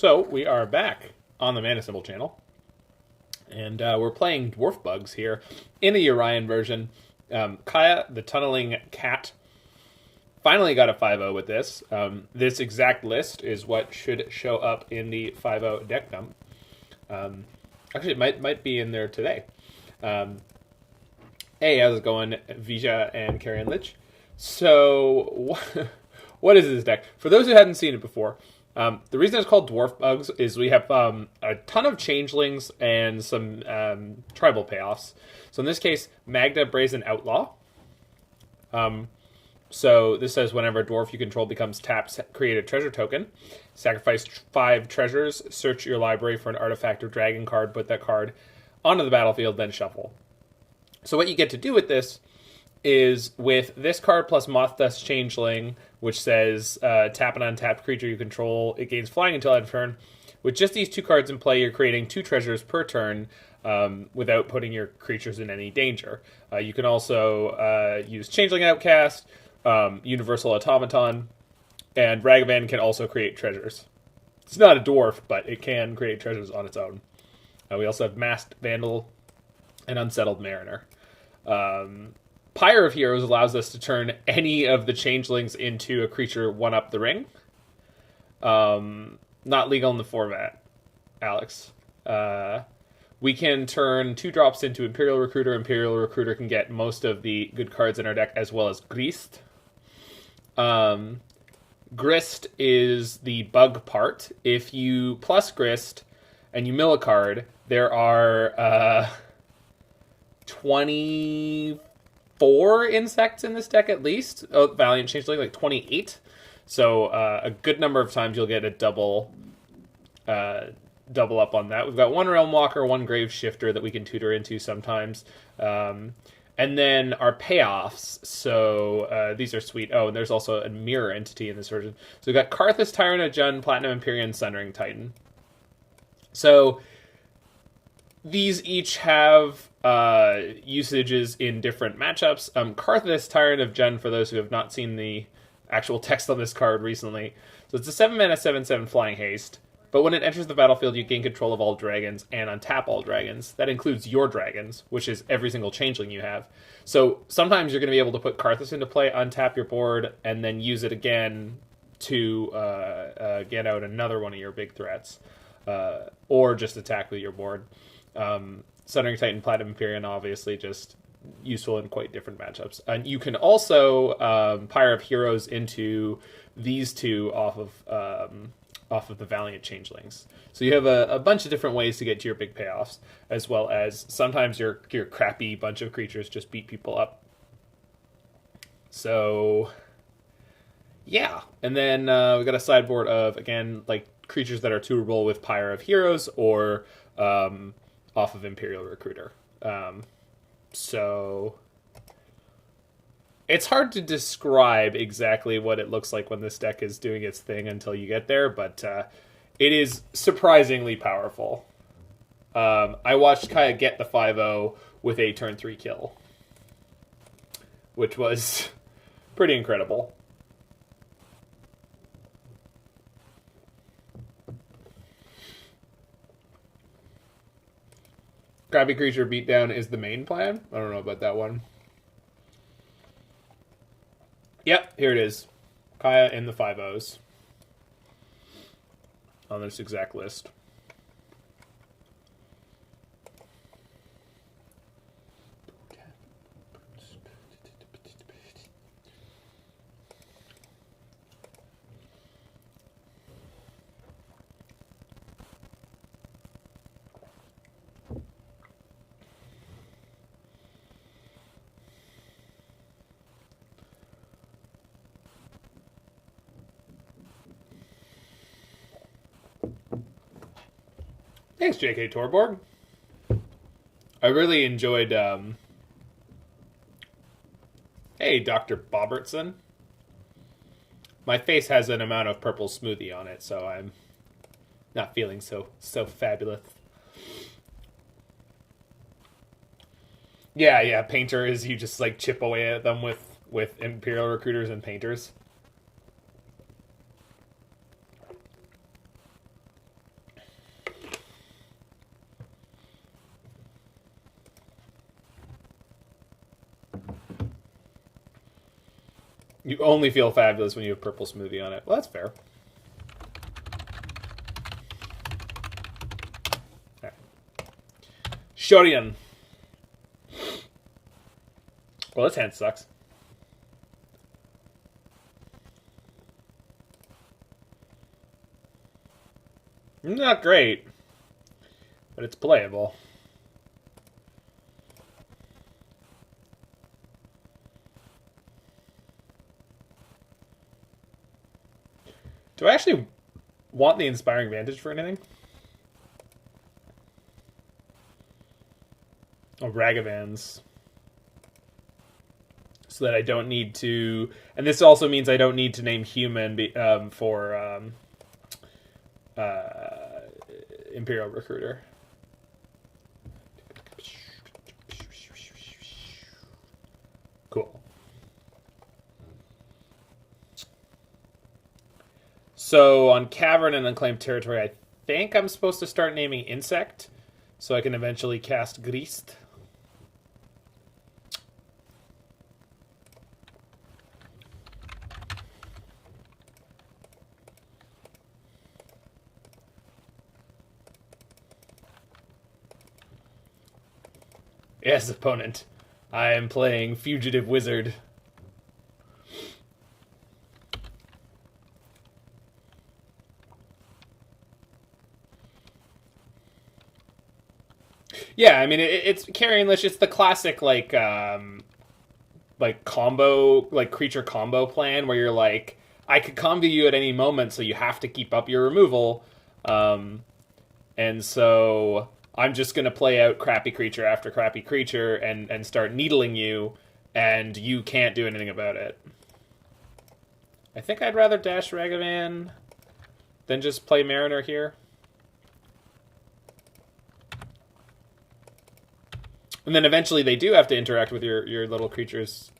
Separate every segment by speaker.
Speaker 1: So, we are back on the Mana Symbol channel. And we're playing Dwarf Bugs here in a Yorion version. Kaya, the Tunneling Cat, finally got a 5-0 with this. This exact list is what should show up in the 5-0 deck dump. Actually, it might be in there today. Hey, how's it going, Vija and Carrion Lich? So, what is this deck? For those who hadn't seen it before, the reason it's called Dwarf Bugs is we have a ton of Changelings and some tribal payoffs. So in this case, Magda, Brazen, Outlaw. So this says whenever a dwarf you control becomes tapped, create a treasure token. Sacrifice 5 treasures, search your library for an artifact or dragon card, put that card onto the battlefield, then shuffle. So what you get to do with this is with this card plus Mothdust Changeling, which says tap an untapped creature you control, it gains flying until end of turn. With just these 2 cards in play, you're creating 2 treasures per turn without putting your creatures in any danger. You can also use Changeling Outcast, Universal Automaton, and Ragavan can also create treasures. It's not a dwarf, but it can create treasures on its own. We also have Masked Vandal and Unsettled Mariner. Pyre of Heroes allows us to turn any of the Changelings into a creature 1-up the ring. Not legal in the format, Alex. We can turn 2 drops into Imperial Recruiter. Imperial Recruiter can get most of the good cards in our deck, as well as Grist. Grist is the bug part. If you plus Grist and you mill a card, there are 24 insects in this deck at least. Oh, Valiant Changeling, like 28. So a good number of times you'll get a double up on that. We've got 1 Realm Walker, 1 Graveshifter that we can tutor into sometimes. And then our payoffs. So these are sweet. Oh, and there's also a mirror entity in this version. So we've got Karrthus, Tyrant of Jund, Platinum Emperion, Sundering Titan. So these each have usages in different matchups. Karrthus, Tyrant of Jund, for those who have not seen the actual text on this card recently. So it's a 7-mana 7/7 flying haste. But when it enters the battlefield, you gain control of all dragons and untap all dragons. That includes your dragons, which is every single changeling you have. So sometimes you're going to be able to put Karrthus into play, untap your board, and then use it again to get out another one of your big threats. Or just attack with your board. Sundering Titan, Platinum Emperion, obviously just useful in quite different matchups. And you can also Pyre of Heroes into these 2 off of the Valiant Changelings. So you have a bunch of different ways to get to your big payoffs, as well as sometimes your crappy bunch of creatures just beat people up. So, yeah. And then we got a sideboard of, again, like creatures that are tutorable with Pyre of Heroes or off of Imperial Recruiter. So it's hard to describe exactly what it looks like when this deck is doing its thing until you get there, but it is surprisingly powerful. I watched Kaya get the 5-0 with a turn 3 kill, which was pretty incredible. Crappy creature beatdown is the main plan? I don't know about that one. Yep, here it is. Kaya in the 5-0s. On this exact list. Thanks, J.K. Torborg. I really enjoyed... Hey, Dr. Bobertson. My face has an amount of purple smoothie on it, so I'm not feeling so fabulous. Yeah, Painter is you just like chip away at them with Imperial Recruiters and Painters. You only feel fabulous when you have purple smoothie on it. Well, that's fair. Right. Yorion. Well, this hand sucks. Not great, but it's playable. Do I actually want the Inspiring Vantage for anything? Oh, Ragavans. So that I don't need to... And this also means I don't need to name human for Imperial Recruiter. Cool. So on Cavern and Unclaimed Territory, I think I'm supposed to start naming Insect, so I can eventually cast Grist. Yes, opponent. I am playing Fugitive Wizard. Yeah, I mean it's Carrion Lich. It's the classic like combo, like creature combo plan where you're like, I could combo you at any moment, so you have to keep up your removal, and so I'm just gonna play out crappy creature after crappy creature and start needling you, and you can't do anything about it. I think I'd rather dash Ragavan than just play Mariner here. And then eventually they do have to interact with your little creatures.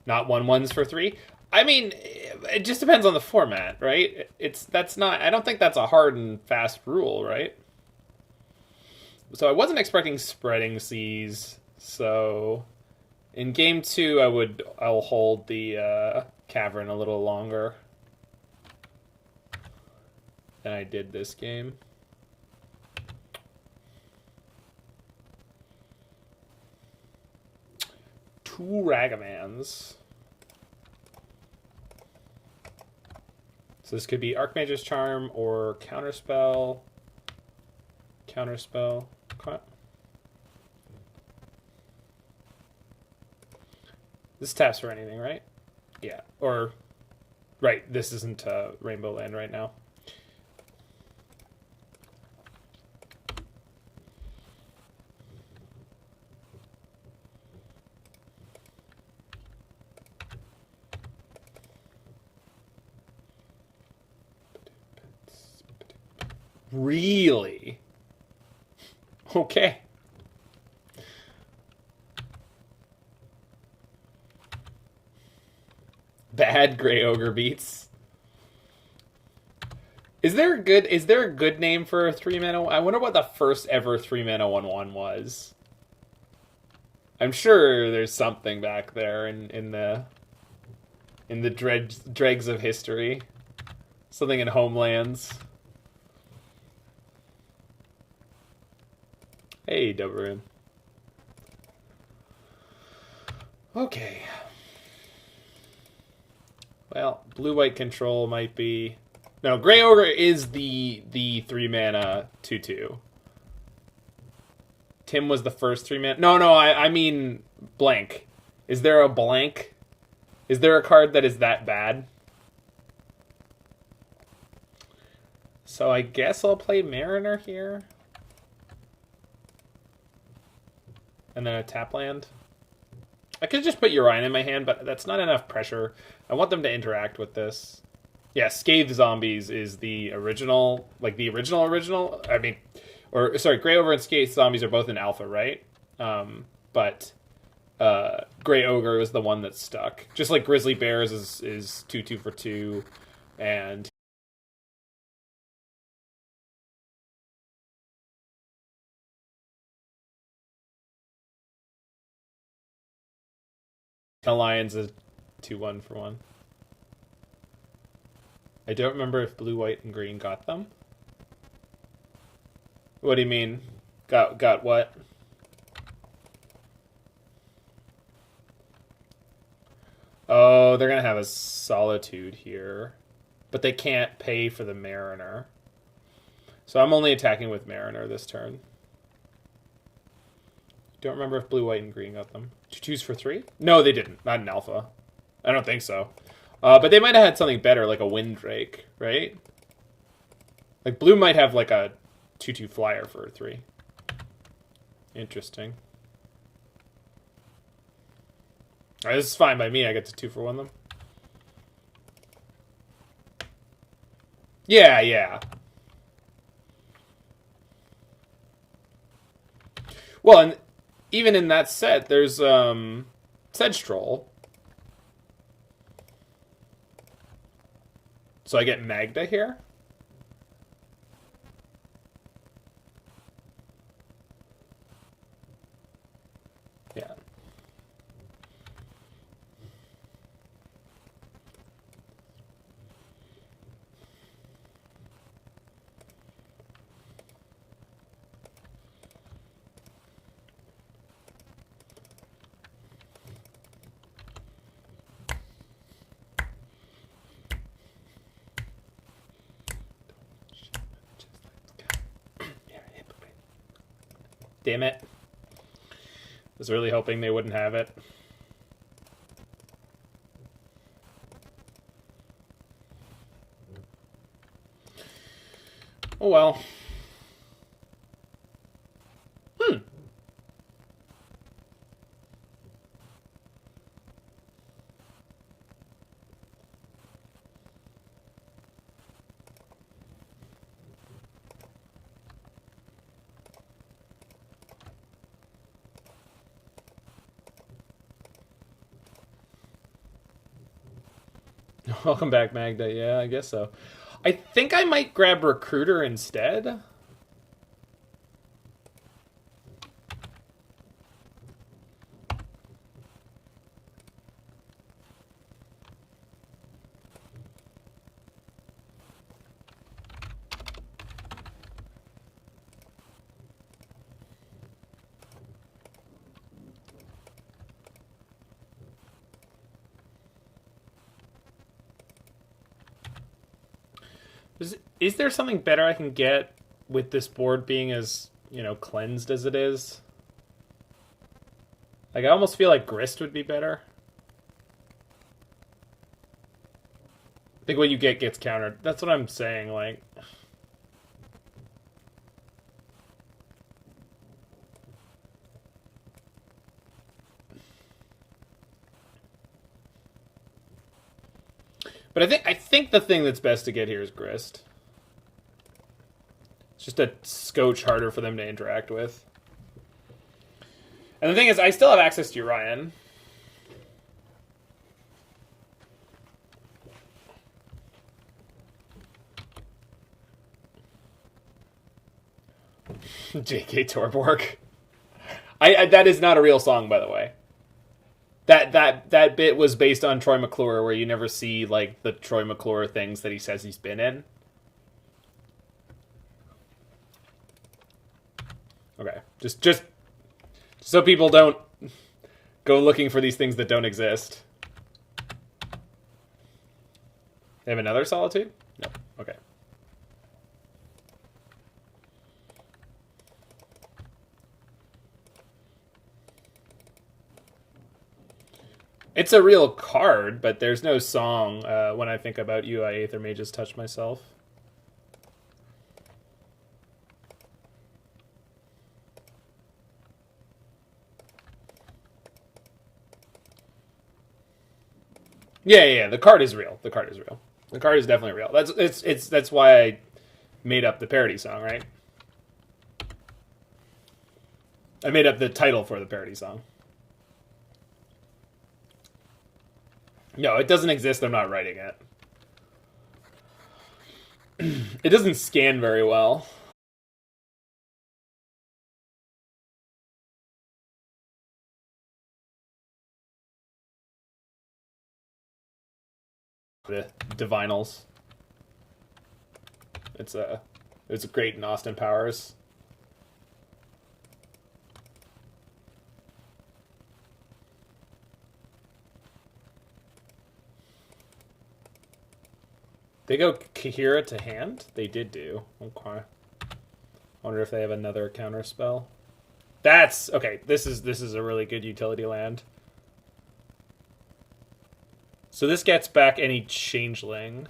Speaker 1: Not 1/1s for 3. I mean, it just depends on the format, right? That's not... I don't think that's a hard and fast rule, right? So I wasn't expecting Spreading Seas. So in game 2, I'll hold the Cavern a little longer than I did this game. Two Ragavans. So this could be Archmage's Charm or Counterspell. Counterspell. Okay. This taps for anything, right? Yeah. Or, right, this isn't Rainbow Land right now. Really? Okay. Bad Grey Ogre beats. Is there a good name for a 3-mana? I wonder what the first ever 3-mana 1/1 was. I'm sure there's something back there in the dregs of history. Something in Homelands. Hey, Doberin. Okay. Well, blue-white control might be... No, Grey Ogre is the 3-mana 2/2. Tim was the first 3-mana... No, I mean blank. Is there a blank? Is there a card that is that bad? So I guess I'll play Mariner here. And then a tap land. I could just put Yorion in my hand, but that's not enough pressure. I want them to interact with this. Yeah, Scathe Zombies is the original, like the original. I mean, or sorry, Grey Ogre and Scathe Zombies are both in alpha, right? But Grey Ogre is the one that's stuck. Just like Grizzly Bears is 2/2 for 2, and Alliance is 2-1 for 1. I don't remember if blue, white, and green got them. What do you mean? Got what? Oh, they're going to have a Solitude here. But they can't pay for the Mariner. So I'm only attacking with Mariner this turn. Don't remember if blue, white, and green got them. 2/2s for 3? No, they didn't. Not in Alpha. I don't think so. But they might have had something better, like a Windrake, right? Like, blue might have, like, a 2/2 flyer for a 3. Interesting. Alright, this is fine by me. I get to 2 for 1 them. Yeah, yeah. Well, and even in that set, there's Sedge Troll. So I get Magda here. Yeah. Damn it. Was really hoping they wouldn't have it. Oh well. Welcome back, Magda. Yeah, I guess so. I think I might grab Recruiter instead. Is there something better I can get with this board being as, you know, cleansed as it is? Like, I almost feel like Grist would be better. I think what you get gets countered. That's what I'm saying, like... But I think the thing that's best to get here is Grist. It's just a scotch harder for them to interact with. And the thing is, I still have access to Yorion. J.K. Torborg. I that is not a real song, by the way. That bit was based on Troy McClure, where you never see, like, the Troy McClure things that he says he's been in. Okay. Just so people don't go looking for these things that don't exist. They have another Solitude? No. Okay. It's a real card, but there's no song. When I think about you, I Aether Mage's touch myself. Yeah, the card is real. The card is real. The card is definitely real. That's why I made up the parody song, right? I made up the title for the parody song. No, it doesn't exist. I'm not writing it. It doesn't scan very well. The Divinals. It's great in Austin Powers. They go Kahira to hand? They did do. Okay. Wonder if they have another counter spell. That's okay. This is a really good utility land. So this gets back any Changeling,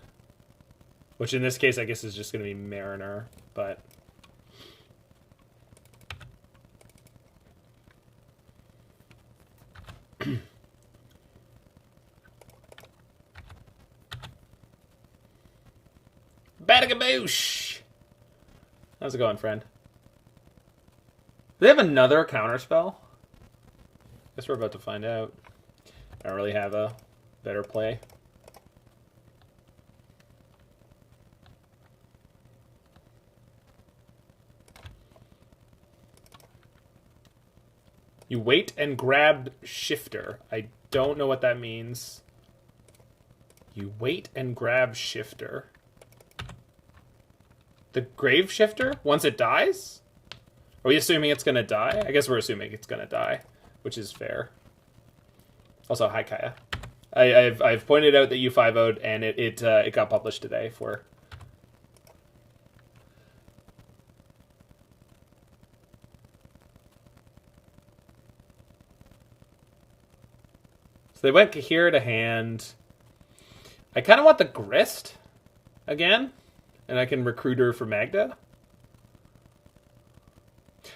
Speaker 1: which in this case I guess is just going to be Mariner, but Badagaboosh! How's it going, friend? Do they have another counterspell? Guess we're about to find out. I don't really have a better play. You wait and grab Shifter. I don't know what that means. You wait and grab Shifter. The Graveshifter? Once it dies? Are we assuming it's going to die? I guess we're assuming it's going to die, which is fair. Also, hi, Kaya. I've pointed out that you 5-0'd, and it got published today for... So they went here to hand. I kind of want the Grist again. And I can recruit her for Magda.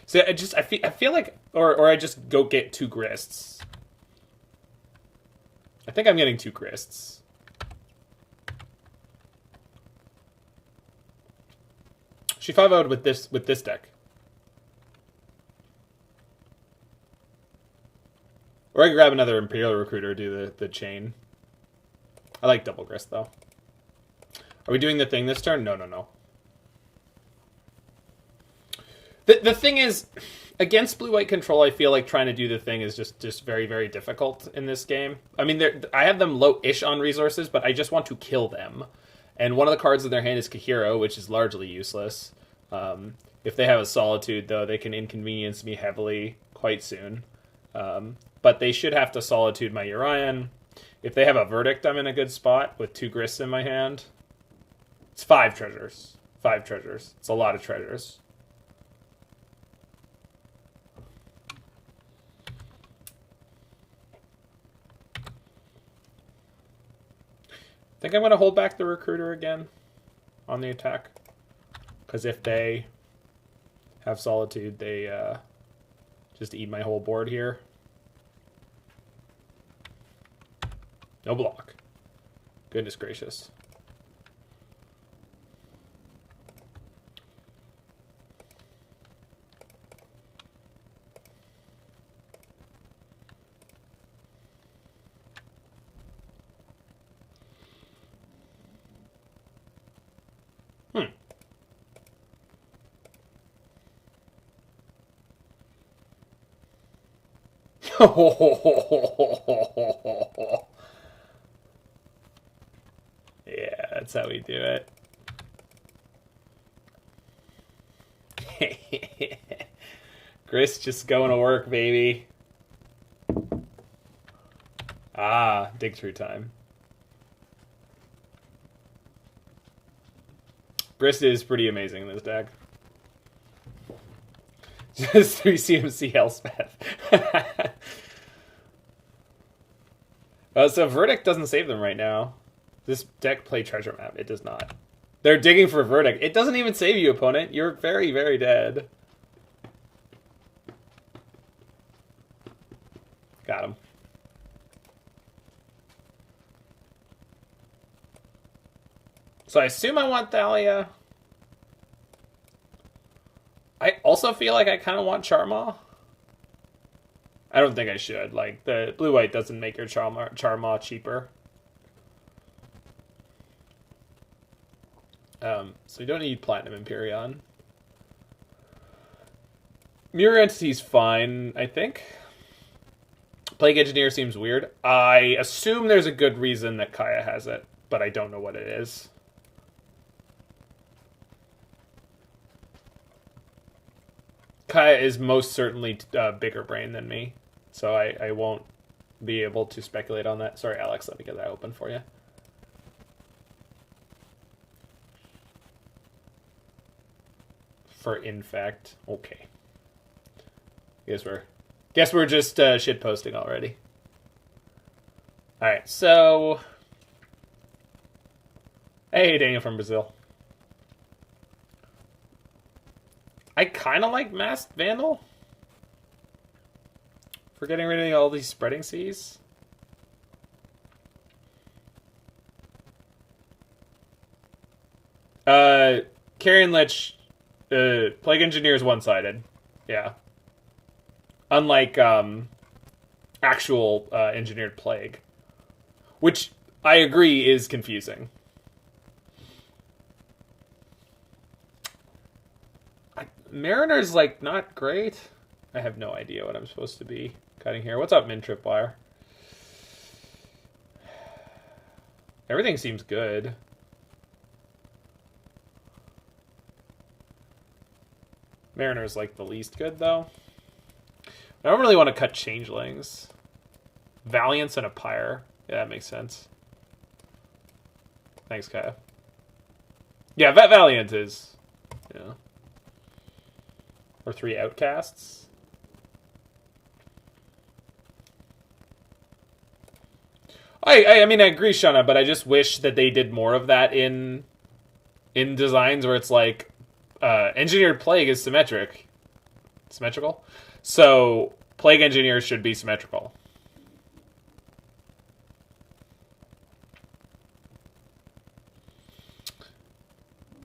Speaker 1: So I feel like, or I just go get 2 Grists. I think I'm getting 2 Grists. She 5-0'd with this deck. Or I can grab another Imperial Recruiter, do the chain. I like double Grist though. Are we doing the thing this turn? No. The thing is, against blue-white control, I feel like trying to do the thing is just very, very difficult in this game. I mean, I have them low-ish on resources, but I just want to kill them. And one of the cards in their hand is Kahira, which is largely useless. If they have a Solitude, though, they can inconvenience me heavily quite soon. But they should have to Solitude my Yorion. If they have a Verdict, I'm in a good spot with 2 Grists in my hand. It's 5 treasures. 5 treasures. It's a lot of treasures. I think I'm going to hold back the Recruiter again on the attack. Because if they have Solitude, they just eat my whole board here. No block. Goodness gracious. Yeah, that's how we do it. Grist just going to work, baby. Ah, dig through time. Grist is pretty amazing in this deck. Just 3 CMC Elspeth. So Verdict doesn't save them right now. This deck play Treasure Map. It does not. They're digging for Verdict. It doesn't even save you, opponent. You're very, very dead. Got him. So I assume I want Thalia. I also feel like I kind of want Charmaw. I don't think I should. Like, the blue-white doesn't make your Charmaw cheaper. So you don't need Platinum Emperion. Mirror Entity's fine, I think. Plague Engineer seems weird. I assume there's a good reason that Kaya has it. but I don't know what it is. Kaya is most certainly bigger brain than me, so I won't be able to speculate on that. Sorry, Alex, let me get that open for you. For infect, okay. Guess we're just shit posting already. All right, so hey, Daniel from Brazil. I kind of like Masked Vandal for getting rid of all these spreading seas. Carrion Lich, Plague Engineer is one-sided. Yeah. Unlike actual Engineered Plague. Which, I agree, is confusing. Mariner's, like, not great. I have no idea what I'm supposed to be cutting here. What's up, Min Tripwire? Everything seems good. Mariner's, like, the least good, though. I don't really want to cut Changelings. Valiants and a Pyre. Yeah, that makes sense. Thanks, Kaya. Yeah, Valiant is... Yeah. Or 3 Outcasts. I mean, I agree, Shauna, but I just wish that they did more of that in designs where it's like, Engineered Plague is symmetrical. So, Plague Engineers should be symmetrical.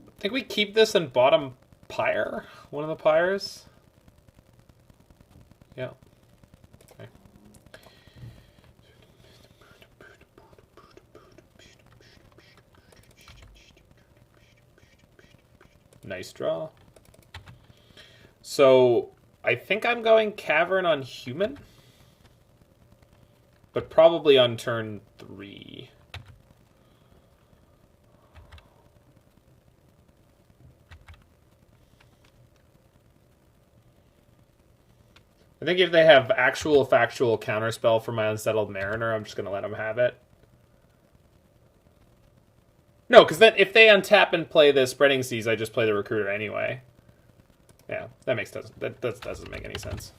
Speaker 1: I think we keep this in bottom Pyre. One of the Pyres. Yeah. Okay. Nice draw. So, I think I'm going Cavern on human. But probably on turn 3. I think if they have actual factual counterspell for my Unsettled Mariner, I'm just going to let them have it. No, because then if they untap and play the Spreading Seas, I just play the Recruiter anyway. Yeah, that doesn't make any sense.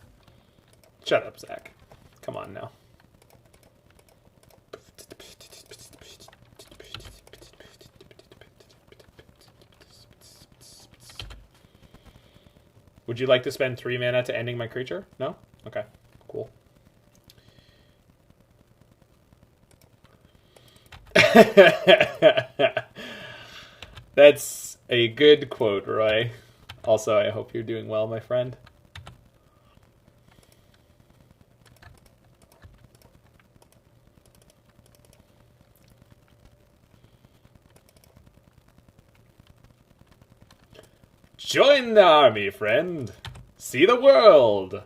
Speaker 1: Shut up, Zach. Come on now. Would you like to spend 3 mana to ending my creature? No? Okay, cool. That's a good quote, Roy. Also, I hope you're doing well, my friend. Join the army, friend. See the world.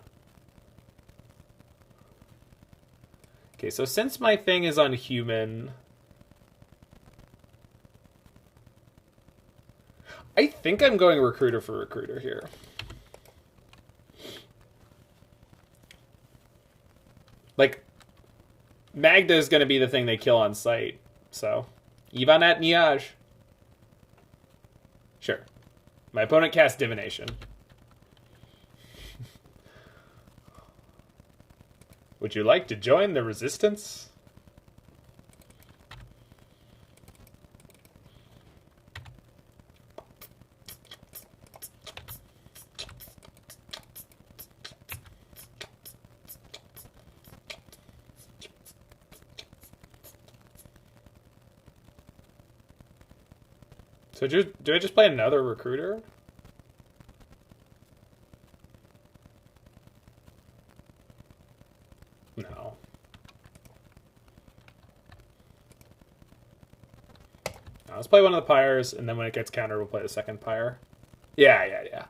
Speaker 1: Okay, so since my thing is on human, I think I'm going Recruiter for Recruiter here. Like, Magda is going to be the thing they kill on sight, so Ivanat Niage. Sure. My opponent casts Divination. Would you like to join the resistance? So do I just play another Recruiter? No. No, let's play one of the Pyres, and then when it gets countered, we'll play the second Pyre. Yeah.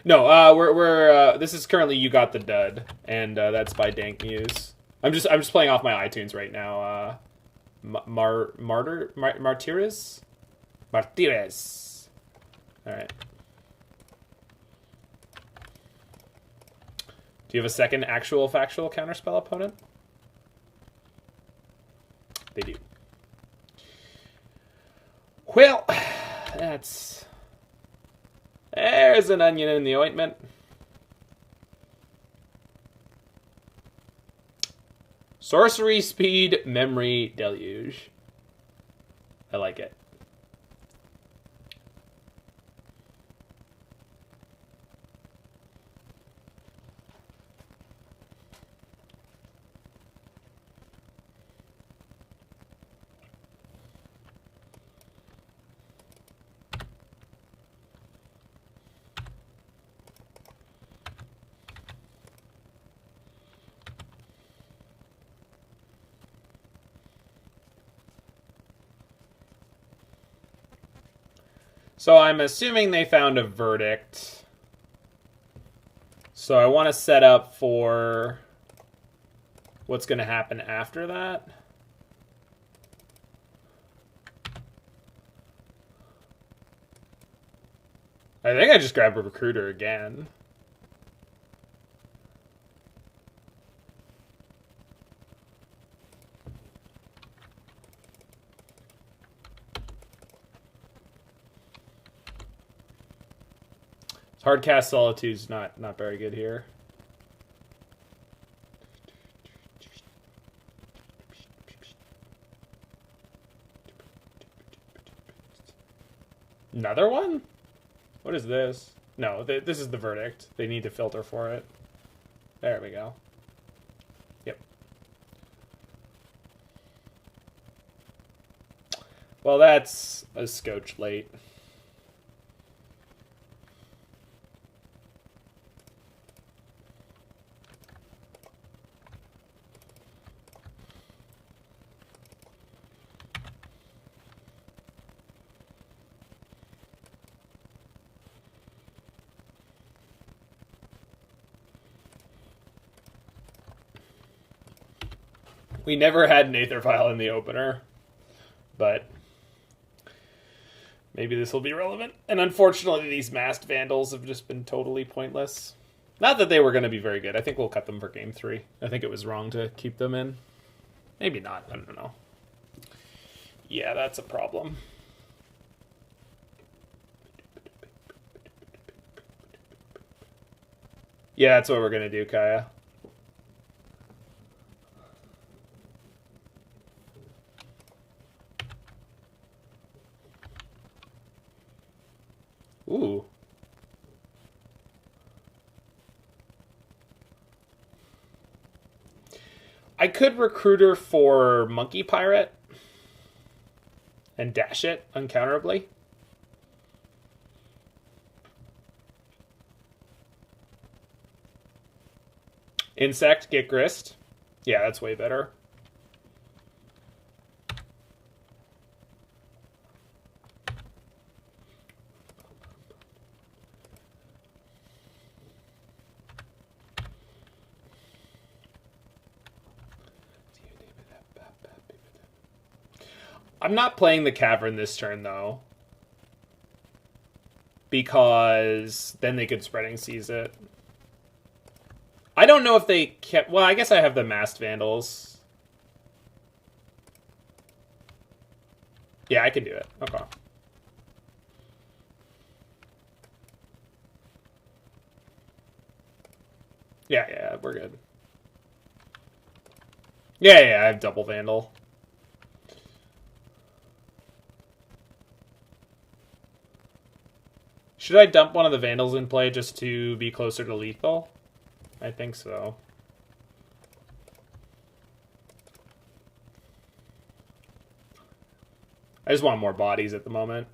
Speaker 1: No, we're this is currently You Got the Dud, and that's by Dank Muse. I'm just playing off my iTunes right now. Martires. All right. Do you have a second actual factual counterspell opponent? They do. Well, there's an onion in the ointment. Sorcery Speed Memory Deluge. I like it. So I'm assuming they found a verdict. So I want to set up for what's going to happen after that. I think I just grabbed a Recruiter again. Hardcast Solitude's not very good here. Another one? What is this? No, this is the verdict. They need to filter for it. There we go. Yep. Well, that's a scotch late. We never had an Aether Vial in the opener, but maybe this will be relevant. And unfortunately, these Masked Vandals have just been totally pointless. Not that they were going to be very good. I think we'll cut them for Game 3. I think it was wrong to keep them in. Maybe not. I don't know. Yeah, that's a problem. Yeah, that's what we're going to do, Kaya. Ooh. I could Recruiter for Monkey Pirate and dash it uncounterably. Insect, get Grist. Yeah, that's way better. I'm not playing the Cavern this turn, though. Because then they could Spreading Seas it. I don't know if they kept... Well, I guess I have the Masked Vandals. Yeah, I can do it. Okay. Yeah, we're good. Yeah, I have double Vandal. Should I dump one of the Vandals in play just to be closer to lethal? I think so. I just want more bodies at the moment.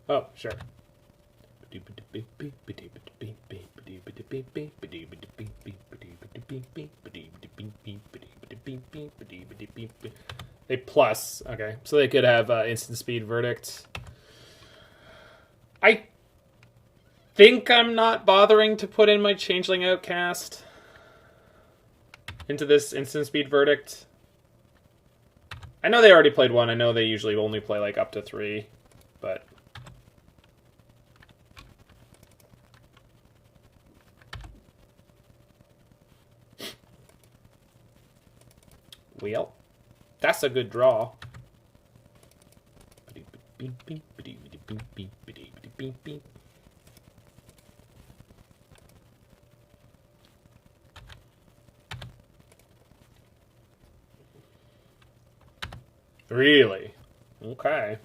Speaker 1: Oh, sure. A plus. Okay, so they could have instant speed verdict. I think I'm not bothering to put in my Changeling Outcast into this instant speed verdict. I know they already played one. I know they usually only play like up to 3, but well, that's a good draw. Really? Okay.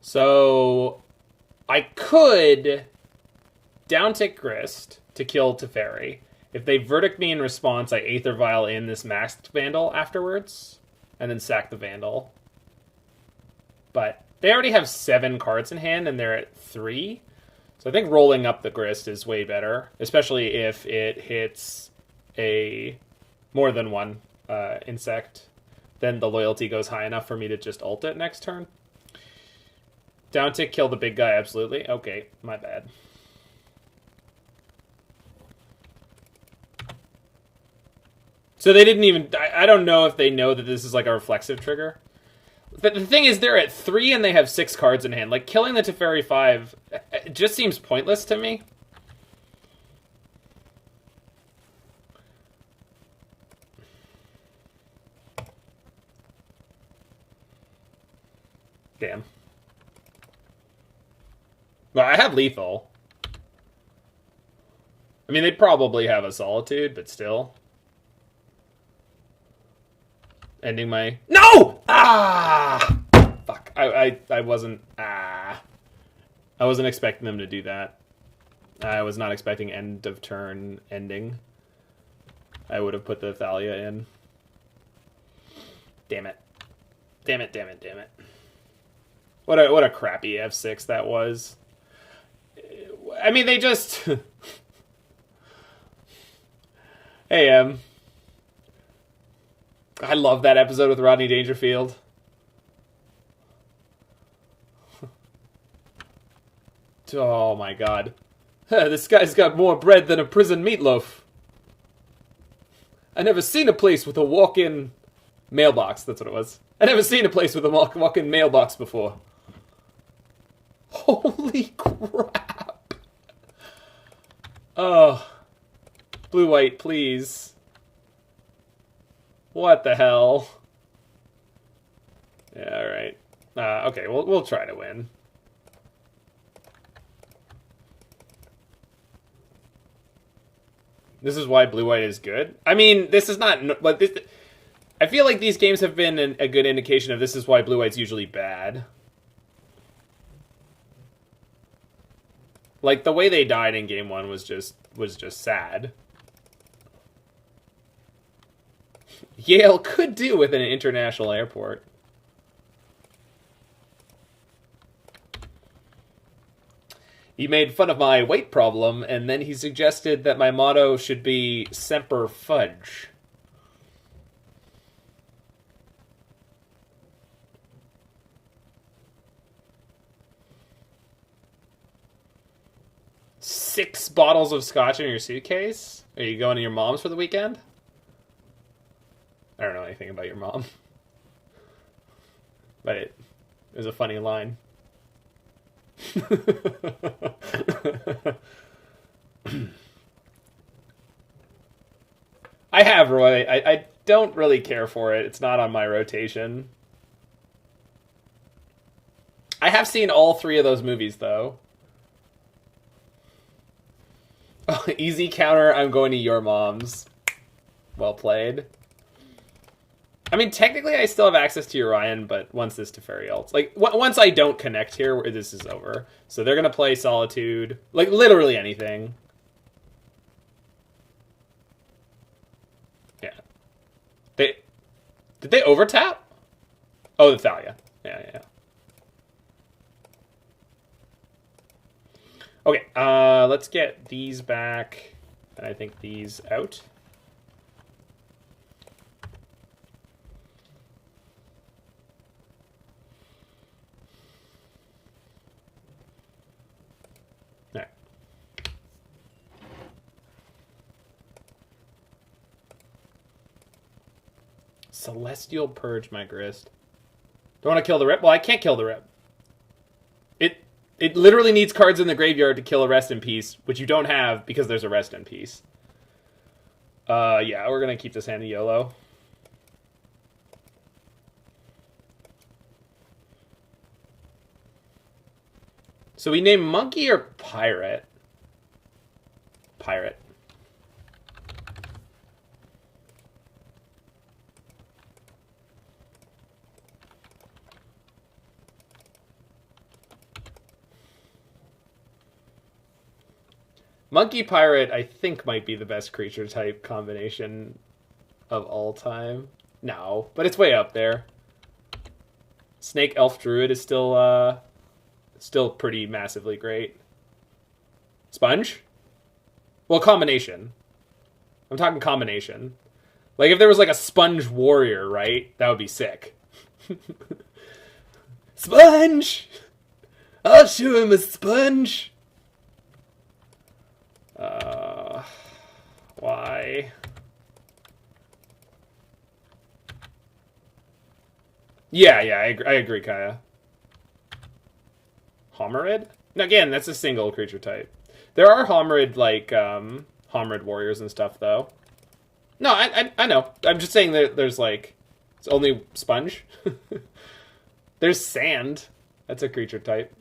Speaker 1: So I could downtick Grist to kill Teferi. If they verdict me in response, I Aether Vial in this Masked Vandal afterwards, and then sack the Vandal. But they already have 7 cards in hand, and they're at 3. So I think rolling up the Grist is way better, especially if it hits a more than one insect. Then the loyalty goes high enough for me to just ult it next turn. Down tick, kill the big guy, absolutely. Okay, my bad. So they didn't even... I don't know if they know that this is like a reflexive trigger. But the thing is, they're at 3 and they have 6 cards in hand. Like, killing the Teferi 5 it just seems pointless to me. Damn. Well, I have lethal. I mean, they probably have a Solitude, but still. Ending my... No! Ah! Fuck. I wasn't... I wasn't expecting them to do that. I was not expecting end of turn ending. I would have put the Thalia in. Damn it. Damn it, damn it, damn it. What a crappy F6 that was. I mean, they just... Hey, I love that episode with Rodney Dangerfield. Oh my god. This guy's got more bread than a prison meatloaf. I never seen a place with a walk-in mailbox. That's what it was. I never seen a place with a walk-in mailbox before. Holy crap. Oh. Blue-white, please. What the hell? Yeah, alright. Okay, we'll try to win. This is why blue-white is good? I mean, this is not... But this, I feel like these games have been a good indication of this is why blue-white's usually bad. Like, the way they died in game 1 was just sad. Yale could do with an international airport. He made fun of my weight problem, and then he suggested that my motto should be Semper Fudge. Six bottles of scotch in your suitcase? Are you going to your mom's for the weekend? I don't know anything about your mom. But it was a funny line. I have Roy. I don't really care for it. It's not on my rotation. I have seen all 3 of those movies, though. Oh, easy counter, I'm going to your mom's. Well played. I mean, technically, I still have access to Yorion, but once this Teferi ults, like once I don't connect here, this is over. So they're gonna play Solitude, like literally anything. Yeah. Did they overtap? Oh, the Thalia. Yeah. Okay, let's get these back, and I think these out. All right. Celestial Purge my Grist. Don't want to kill the Rip? Well, I can't kill the Rip. It literally needs cards in the graveyard to kill a Rest in Peace, which you don't have because there's a Rest in Peace. Yeah, we're going to keep this hand YOLO. So we name Monkey or Pirate? Pirate. Monkey Pirate, I think, might be the best creature type combination of all time. No, but it's way up there. Snake Elf Druid is still pretty massively great. Sponge? Well, combination. I'm talking combination. Like, if there was, like, a Sponge Warrior, right? That would be sick. Sponge! I'll show him a sponge! Why? Yeah, I agree, Kaya. Homerid? Again, that's a single creature type. There are Homerid, like, Homerid warriors and stuff, though. No, I know. I'm just saying that there's, like, it's only Sponge. There's Sand. That's a creature type.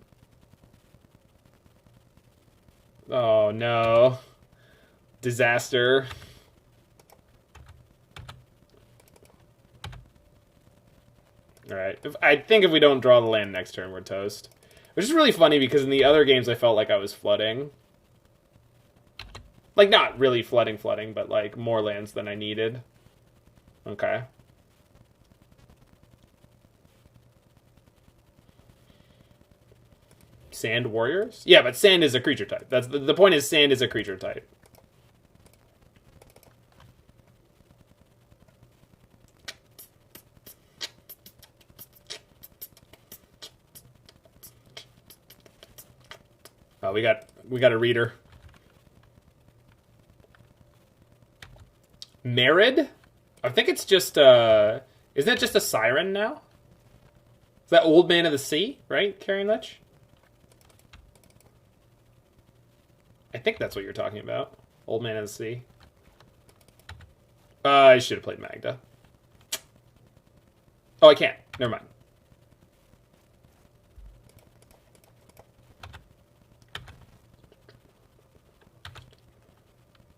Speaker 1: Oh, no. Disaster. Alright. I think if we don't draw the land next turn, we're toast. Which is really funny because in the other games I felt like I was flooding. Like, not really flooding, but, like, more lands than I needed. Okay. Sand Warriors? Yeah, but Sand is a creature type. That's the point is Sand is a creature type. Oh, we got a reader. Merid? I think it's just isn't it just a Siren now? Is that Old Man of the Sea, right? Carrying Lich? I think that's what you're talking about. Old Man of the Sea. I should have played Magda. Oh, I can't. Never mind.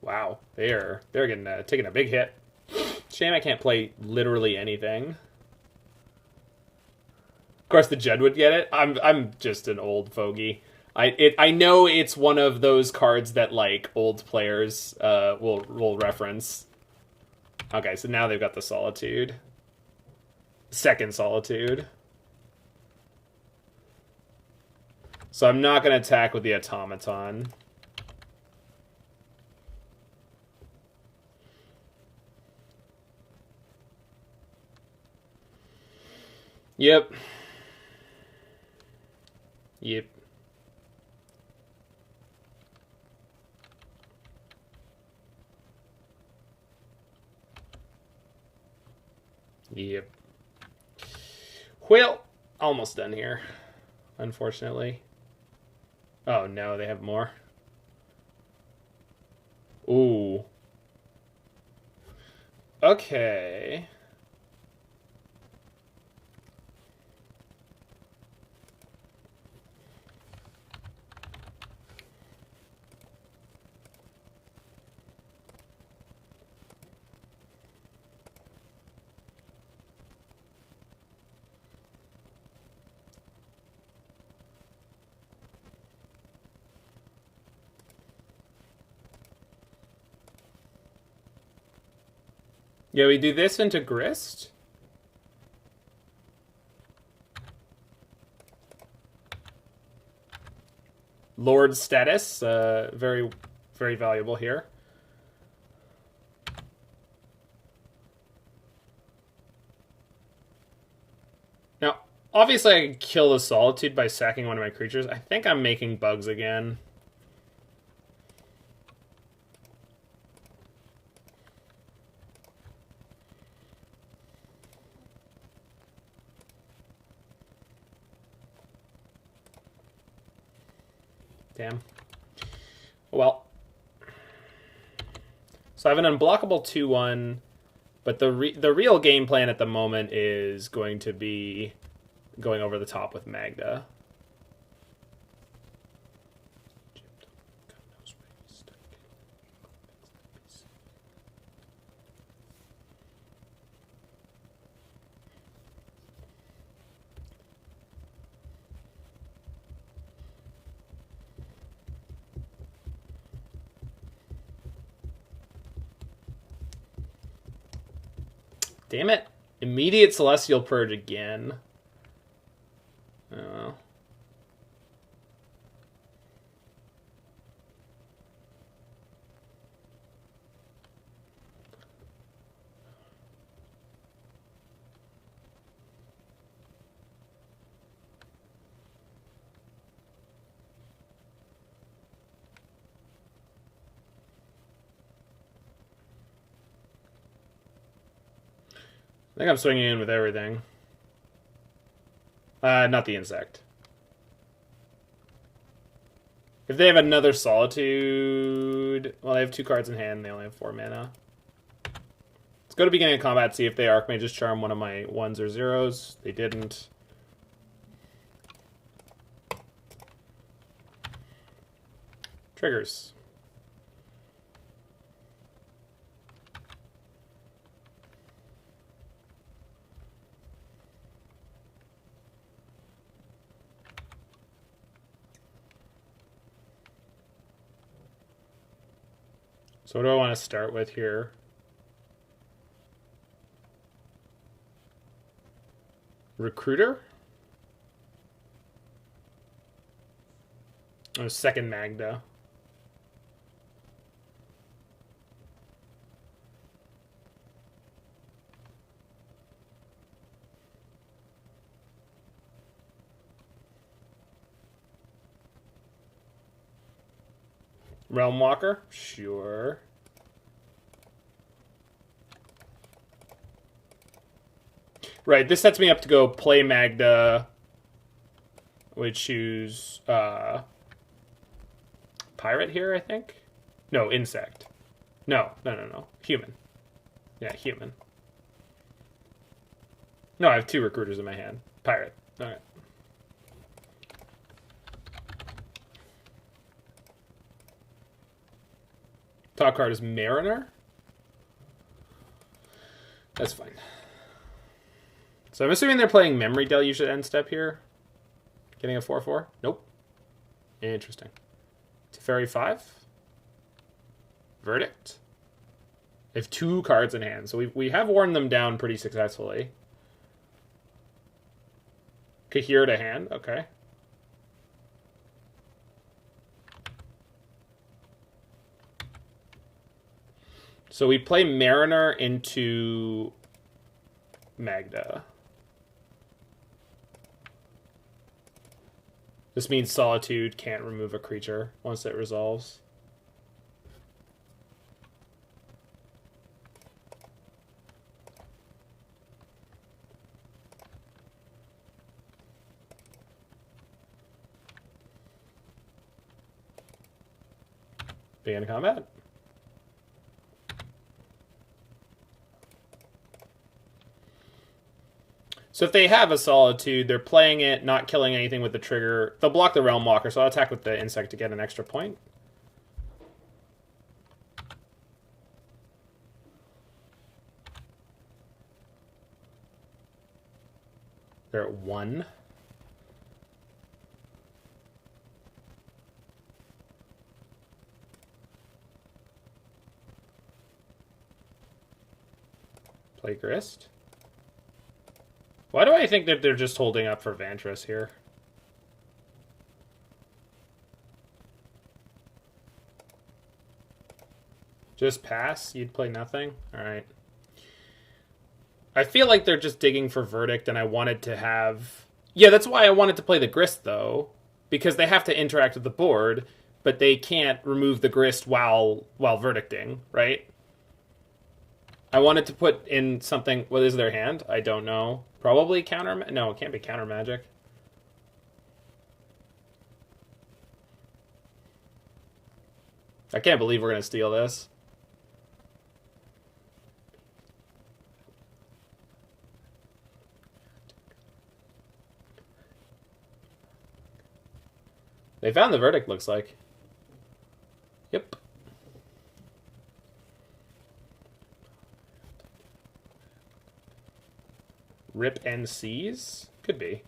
Speaker 1: Wow, they're getting taking a big hit. Shame I can't play literally anything. Of course, the Jed would get it. I'm just an old fogey. I know it's one of those cards that like old players will reference. Okay, so now they've got the Solitude. Second Solitude. So I'm not going to attack with the Automaton. Yep. Yep. Yep. Well, almost done here, unfortunately. Oh no, they have more. Ooh. Okay. Yeah, we do this into Grist. Lord status, very, very valuable here. Now, obviously I can kill the Solitude by sacking one of my creatures. I think I'm making bugs again. Damn. Well. So I have an unblockable 2/1, but the real game plan at the moment is going to be going over the top with Magda. Damn it. Immediate Celestial Purge again. Oh. I think I'm swinging in with everything. Not the insect. If they have another Solitude... Well, they have 2 cards in hand and they only have 4 mana. Let's go to beginning of combat, see if they Archmage's Charm one of my 1s or 0s. They didn't. Triggers. So what do I want to start with here? Recruiter? Oh, second Magda. Realm Walker? Sure. Right, this sets me up to go play Magda. Would choose Pirate here, I think? No, Insect. No. Human. Yeah, human. No, I have 2 recruiters in my hand. Pirate. Alright. Top card is Mariner. That's fine. So I'm assuming they're playing Memory Deluge at end step here. Getting a 4/4? Nope. Interesting. Teferi 5. Verdict. They have 2 cards in hand, so we have worn them down pretty successfully. Kahir to hand, okay. So we play Mariner into Magda. This means Solitude can't remove a creature once it resolves. Begin combat. So if they have a Solitude, they're playing it, not killing anything with the trigger. They'll block the Realm Walker, so I'll attack with the Insect to get an extra point. They're at 1. Play Grist. Why do I think that they're just holding up for Vantress here? Just pass? You'd play nothing? Alright. I feel like they're just digging for Verdict, and I wanted to have... Yeah, that's why I wanted to play the Grist, though. Because they have to interact with the board, but they can't remove the Grist while Verdicting, right? I wanted to put in something... What is their hand? I don't know. Probably counter... No, it can't be counter magic. I can't believe we're going to steal this. They found the Verdict, looks like. Yep. Rip and seize? Could be.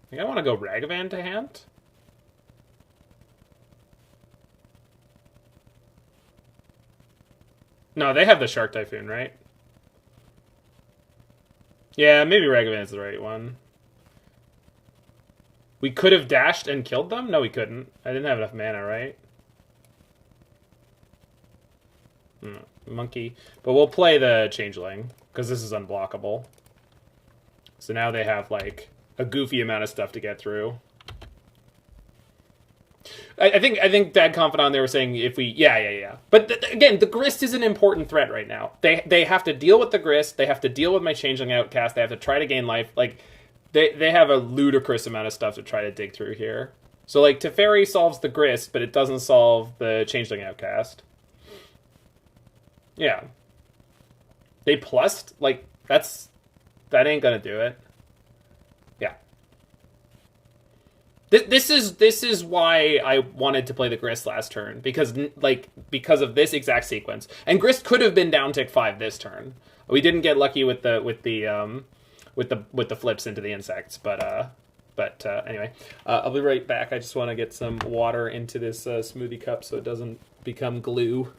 Speaker 1: I think I want to go Ragavan to hand. No, they have the Shark Typhoon, right? Yeah, maybe Ragavan's the right one. We could have dashed and killed them? No, we couldn't. I didn't have enough mana, right? Monkey. But we'll play the Changeling, because this is unblockable. So now they have, like, a goofy amount of stuff to get through. I think Bad Confidant, they were saying if we... Yeah. But again, the Grist is an important threat right now. They have to deal with the Grist. They have to deal with my Changeling Outcast. They have to try to gain life. Like, they have a ludicrous amount of stuff to try to dig through here. So, like, Teferi solves the Grist, but it doesn't solve the Changeling Outcast. Yeah. They plussed? Like, that ain't gonna do it. Yeah. This is why I wanted to play the Grist last turn, because of this exact sequence. And Grist could have been down tick 5 this turn. We didn't get lucky with the flips into the insects, but anyway, I'll be right back. I just want to get some water into this smoothie cup so it doesn't become glue.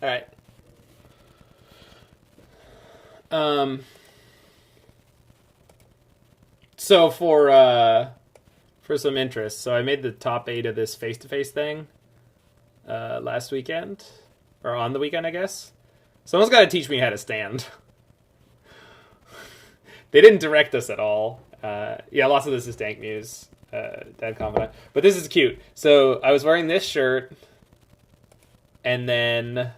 Speaker 1: All right. So for some interest, so I made the top 8 of this face-to-face thing last weekend, or on the weekend, I guess. Someone's got to teach me how to stand. They didn't direct us at all. Yeah, lots of this is Dank Muse, Dead Confidant. But this is cute. So I was wearing this shirt, and then...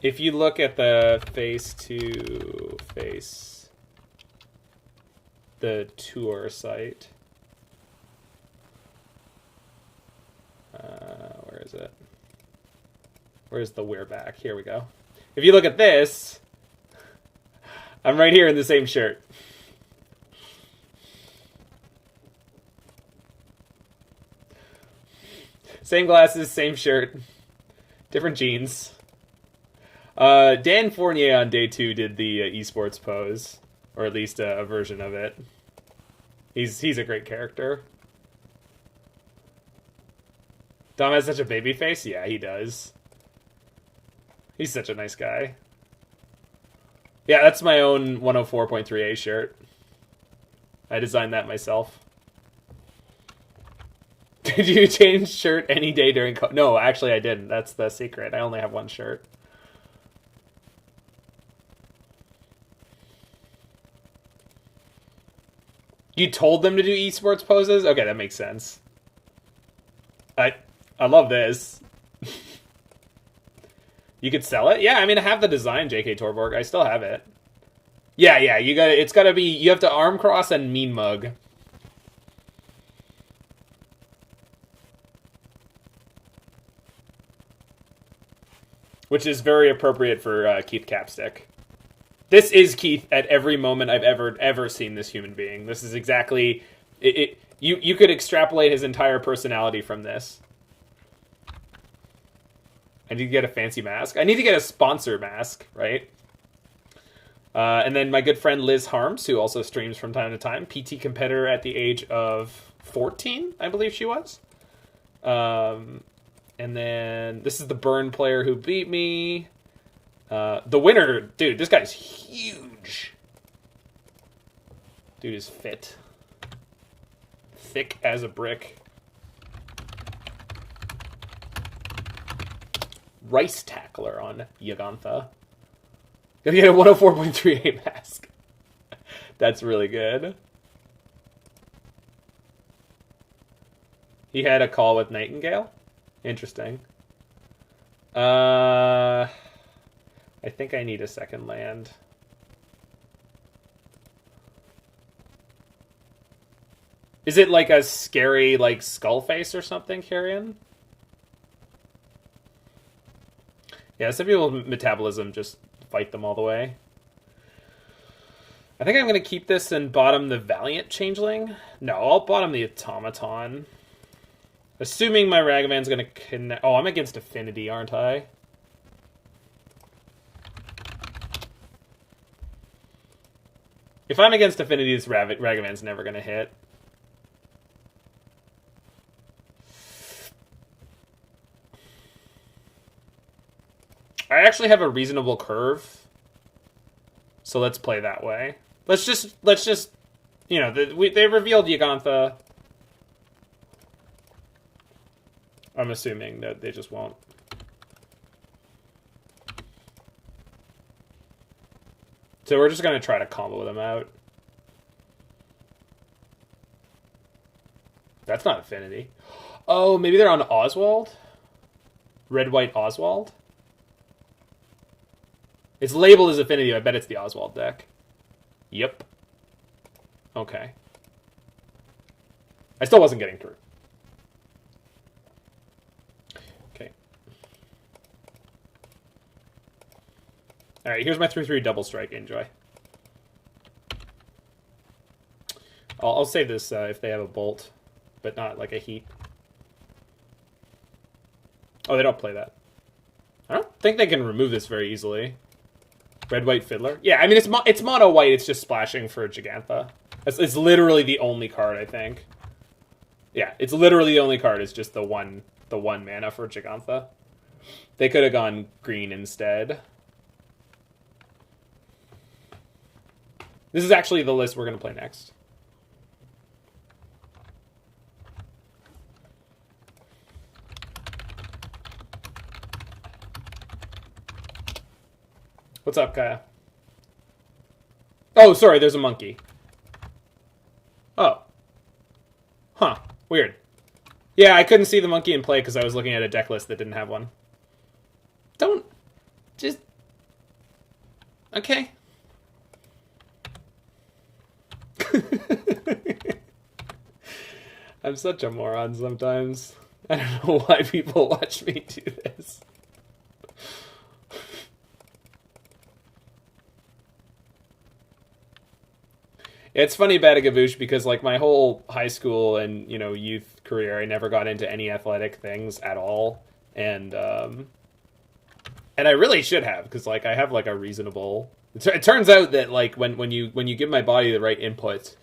Speaker 1: if you look at the face-to-face, the tour site, where is it? Where's the we're back? Here we go. If you look at this, I'm right here in the same shirt. Same glasses, same shirt, different jeans. Dan Fournier on day 2 did the esports pose, or at least a version of it. He's a great character. Dom has such a baby face? Yeah, he does. He's such a nice guy. Yeah, that's my own 104.3A shirt. I designed that myself. Did you change shirt any day during... No, actually I didn't. That's the secret. I only have one shirt. You told them to do esports poses? Okay, that makes sense. I love this. You could sell it? Yeah, I mean, I have the design, JK Torborg. I still have it. Yeah, you got it's got to be... You have to arm cross and mean mug. Which is very appropriate for Keith Capstick. This is Keith at every moment I've ever seen this human being. This is exactly... You could extrapolate his entire personality from this. I need to get a fancy mask. I need to get a sponsor mask, right? And then my good friend Liz Harms, who also streams from time to time. PT competitor at the age of 14, I believe she was. And then this is the Burn player who beat me. The winner, dude, this guy's huge. Dude is fit. Thick as a brick. Rice Tackler on Yagantha. Gonna get a 104.38 mask. That's really good. He had a call with Nightingale? Interesting. I think I need a second land. Is it like a scary, like, skull face or something, Carrion? Yeah, some people with metabolism just fight them all the way. I think I'm going to keep this and bottom the Valiant Changeling. No, I'll bottom the Automaton. Assuming my Ragavan's going to connect... Oh, I'm against Affinity, aren't I? If I'm against Affinity, this Ragavan's never going to hit. I actually have a reasonable curve. So let's play that way. Let's just you know, they revealed Yagantha. I'm assuming that they just won't. So we're just going to try to combo them out. That's not Affinity. Oh, maybe they're on Oswald? Red-White Oswald? It's labeled as Affinity. I bet it's the Oswald deck. Yep. Okay. I still wasn't getting through. Okay. Alright, here's my 3/3 double strike. Enjoy. I'll save this if they have a bolt, but not like a heat. Oh, they don't play that. I don't think they can remove this very easily. Red-White Fiddler? Yeah, I mean, it's mono-white, it's just splashing for Gigantha. It's literally the only card, I think. Yeah, it's literally the only card, it's just the one mana for Gigantha. They could have gone green instead. This is actually the list we're going to play next. What's up, Kaya? Oh, sorry, there's a monkey. Oh. Huh. Weird. Yeah, I couldn't see the monkey in play because I was looking at a deck list that didn't have one. Don't... Just... Okay. I'm such a moron sometimes. I don't know why people watch me do this. It's funny about a Gavoosh because, like, my whole high school and, you know, youth career, I never got into any athletic things at all. And I really should have, because, like, I have, like, a reasonable... It turns out that, like, when you give my body the right inputs,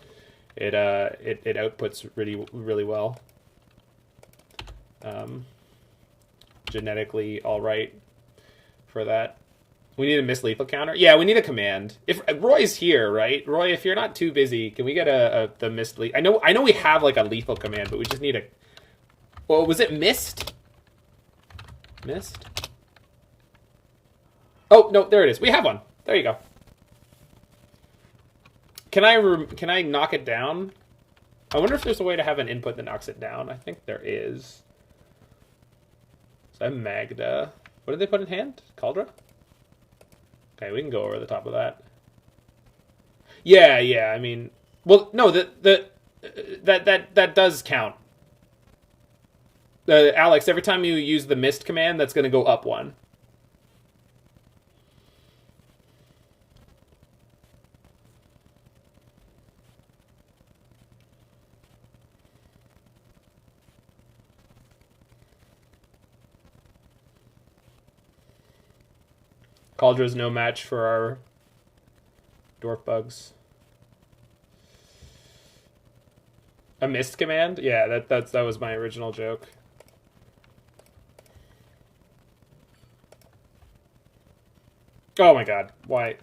Speaker 1: it outputs really well. Genetically all right for that. We need a miss-lethal counter. Yeah, we need a command. If Roy's here, right? Roy, if you're not too busy, can we get the miss-lethal? I know we have like a lethal command, but we just need a... Well, was it missed? Missed? Oh, no, there it is. We have one. There you go. Can I knock it down? I wonder if there's a way to have an input that knocks it down. I think there is. So I'm Magda. What did they put in hand? Cauldron? Okay, we can go over the top of that. Yeah, I mean... Well, no, that does count. Alex, every time you use the mist command, that's going to go up one. Caldra's no match for our dwarf bugs. A mist command? Yeah, that was my original joke. Oh my god. Why?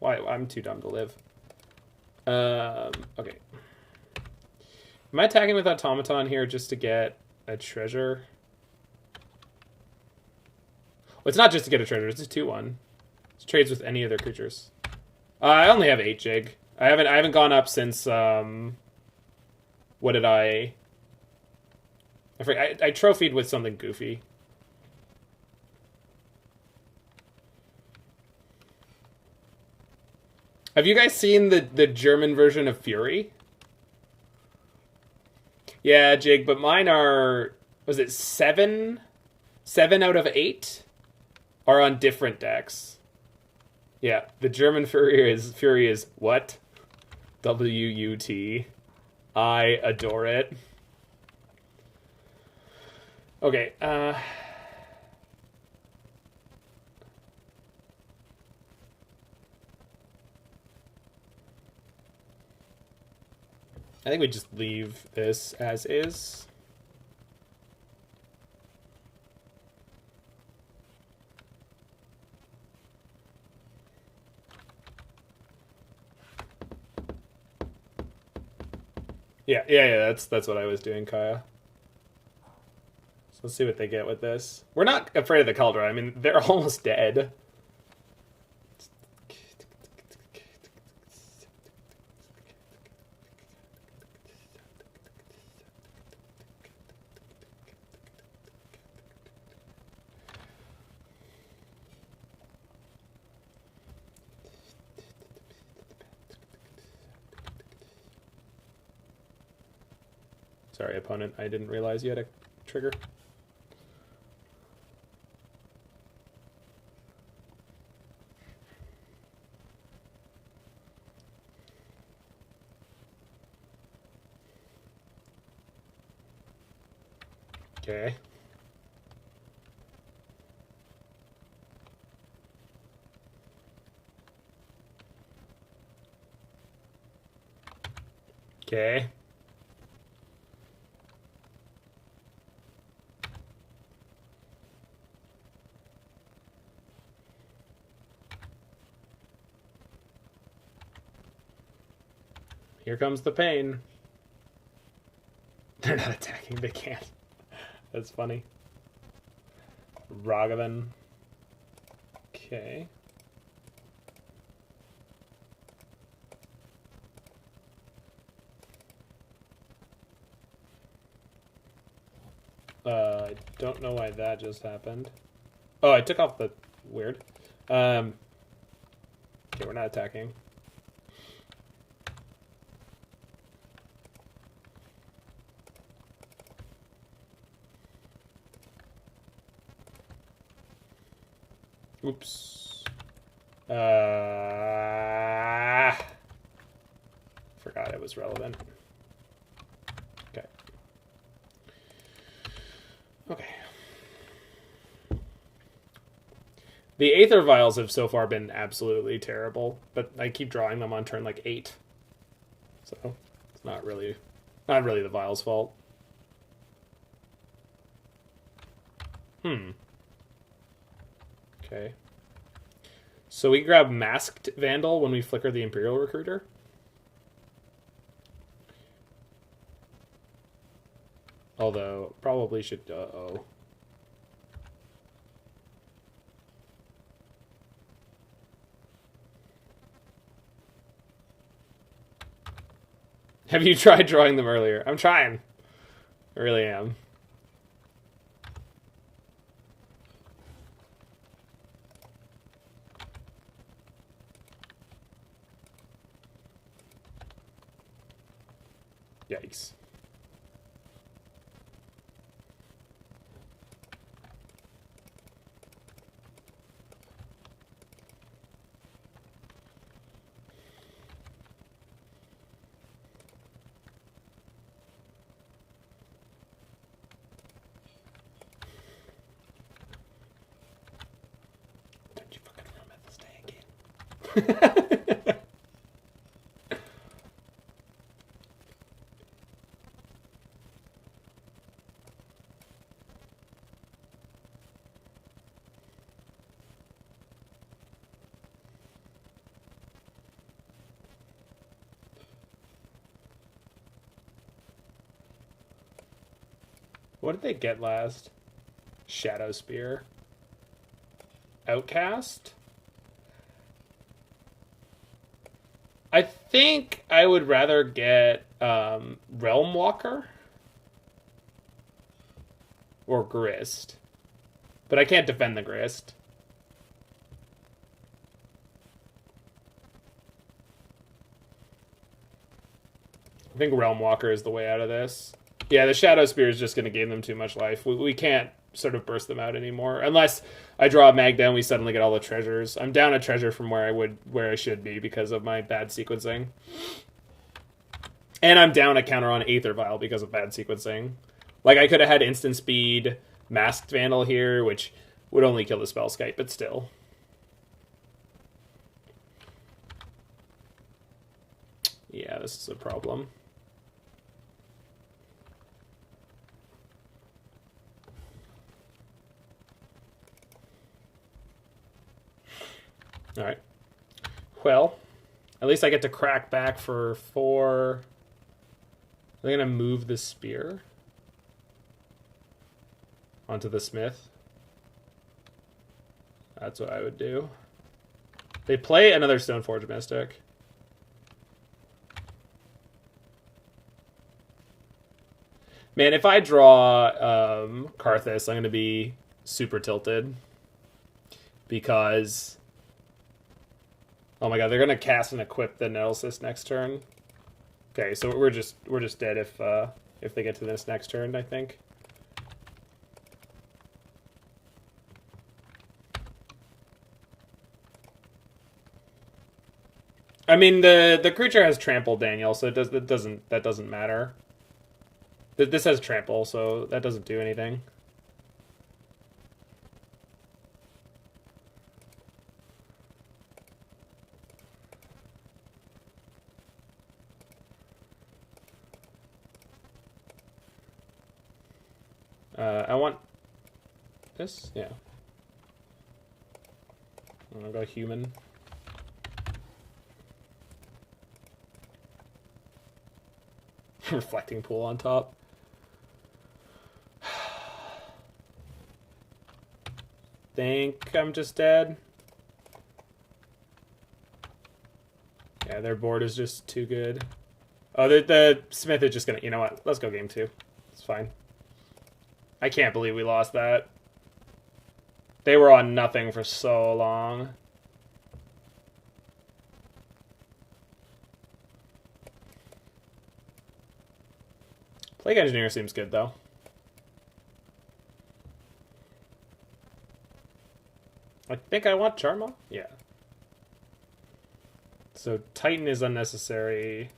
Speaker 1: I'm too dumb to live. Okay. Am I attacking with Automaton here just to get a treasure? Well, it's not just to get a treasure, it's a 2-1. It trades with any of their creatures. I only have 8 jig. I haven't gone up since what did I trophied with something goofy. Have you guys seen the German version of Fury? Yeah, Jig, but mine are, was it 7 out of 8 are on different decks. Yeah, the German Fury is what? W-U-T. I adore it. Okay, I think we just leave this as is. Yeah, that's what I was doing, Kaya. So let's see what they get with this. We're not afraid of the Cauldron. I mean, they're almost dead. Sorry, opponent. I didn't realize you had a trigger. Okay. Okay. Here comes the pain. They're not attacking. They can't. That's funny. Ragavan. Okay. I don't know why that just happened. Oh, I took off the... Weird. Okay, we're not attacking. Oops. Forgot it was relevant. Okay. Okay. The Aether Vials have so far been absolutely terrible, but I keep drawing them on turn like 8. So it's not really the Vials' fault. Okay. So we can grab Masked Vandal when we flicker the Imperial Recruiter. Although, probably should... Uh-oh. Have you tried drawing them earlier? I'm trying. I really am. Yikes. Don't you fucking remember this day again. What did they get last? Shadow Spear. Outcast? I think I would rather get Realm Walker or Grist. But I can't defend the Grist. I think Realm Walker is the way out of this. Yeah, the Shadow Spear is just going to gain them too much life. We can't sort of burst them out anymore. Unless I draw a Magda and we suddenly get all the treasures. I'm down a treasure from where I should be because of my bad sequencing. And I'm down a counter on Aether Vial because of bad sequencing. Like, I could have had instant speed Masked Vandal here, which would only kill the Spellskite, but still. Yeah, this is a problem. All right. Well, at least I get to crack back for 4. Are they going to move the spear onto the smith? That's what I would do. They play another Stoneforge Mystic. Man, if I draw Karrthus, I'm going to be super tilted. Because... oh my god, they're gonna cast and equip the Nettlecyst next turn. Okay, so we're just dead if they get to this next turn, I think. I mean, the creature has trample, Daniel, so that doesn't matter. This has trample, so that doesn't do anything. I want this, yeah. I'm gonna go human. Reflecting pool on top. Think I'm just dead. Yeah, their board is just too good. Oh, the Smith is just gonna... you know what? Let's go game 2. It's fine. I can't believe we lost that. They were on nothing for so long. Plague Engineer seems good, though. I think I want Charmaw? Yeah. So Titan is unnecessary.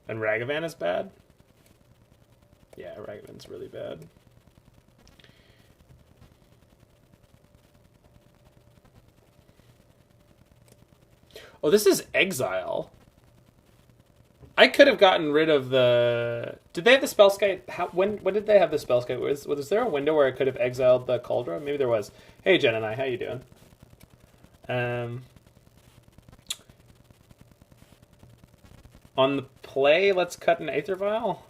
Speaker 1: And Ragavan is bad? Yeah, Ragavan's really bad. Oh, this is Exile. I could have gotten rid of the... Did they have the Spellskite? When did they have the Spellskite? Was there a window where I could have exiled the Cauldron? Maybe there was. Hey, Jen and I, how you doing? On the play, let's cut an Aether Vial.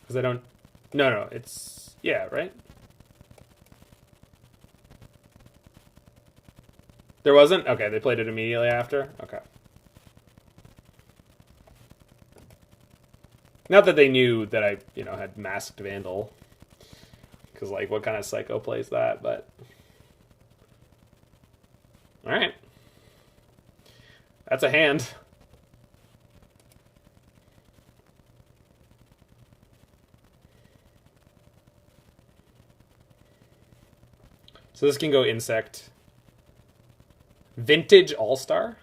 Speaker 1: Because I don't... No, it's... Yeah, right? There wasn't? Okay, they played it immediately after? Okay. Not that they knew that I, had Masked Vandal. Because, like, what kind of psycho plays that? But... Alright. That's a hand. So this can go Insect. Vintage All-Star?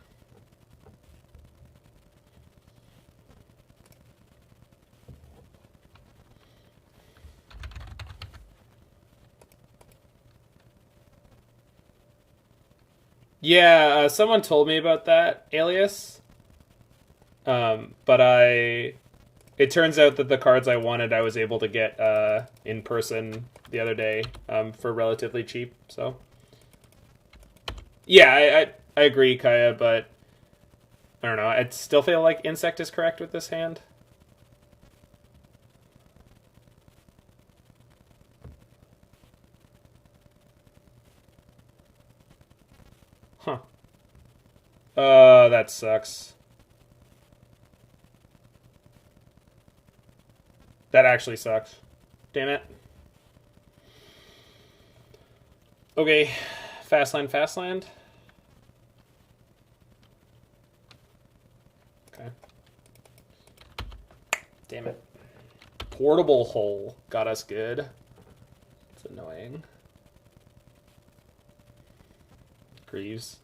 Speaker 1: Yeah, someone told me about that, Alias. But it turns out that the cards I wanted I was able to get in person the other day for relatively cheap, so... Yeah, I agree, Kaya, but I don't know. I still feel like Insect is correct with this hand. Huh. That sucks. That actually sucks. Damn it. Okay. Fastland. Okay. Damn it. Portable Hole got us good. It's annoying. Greaves.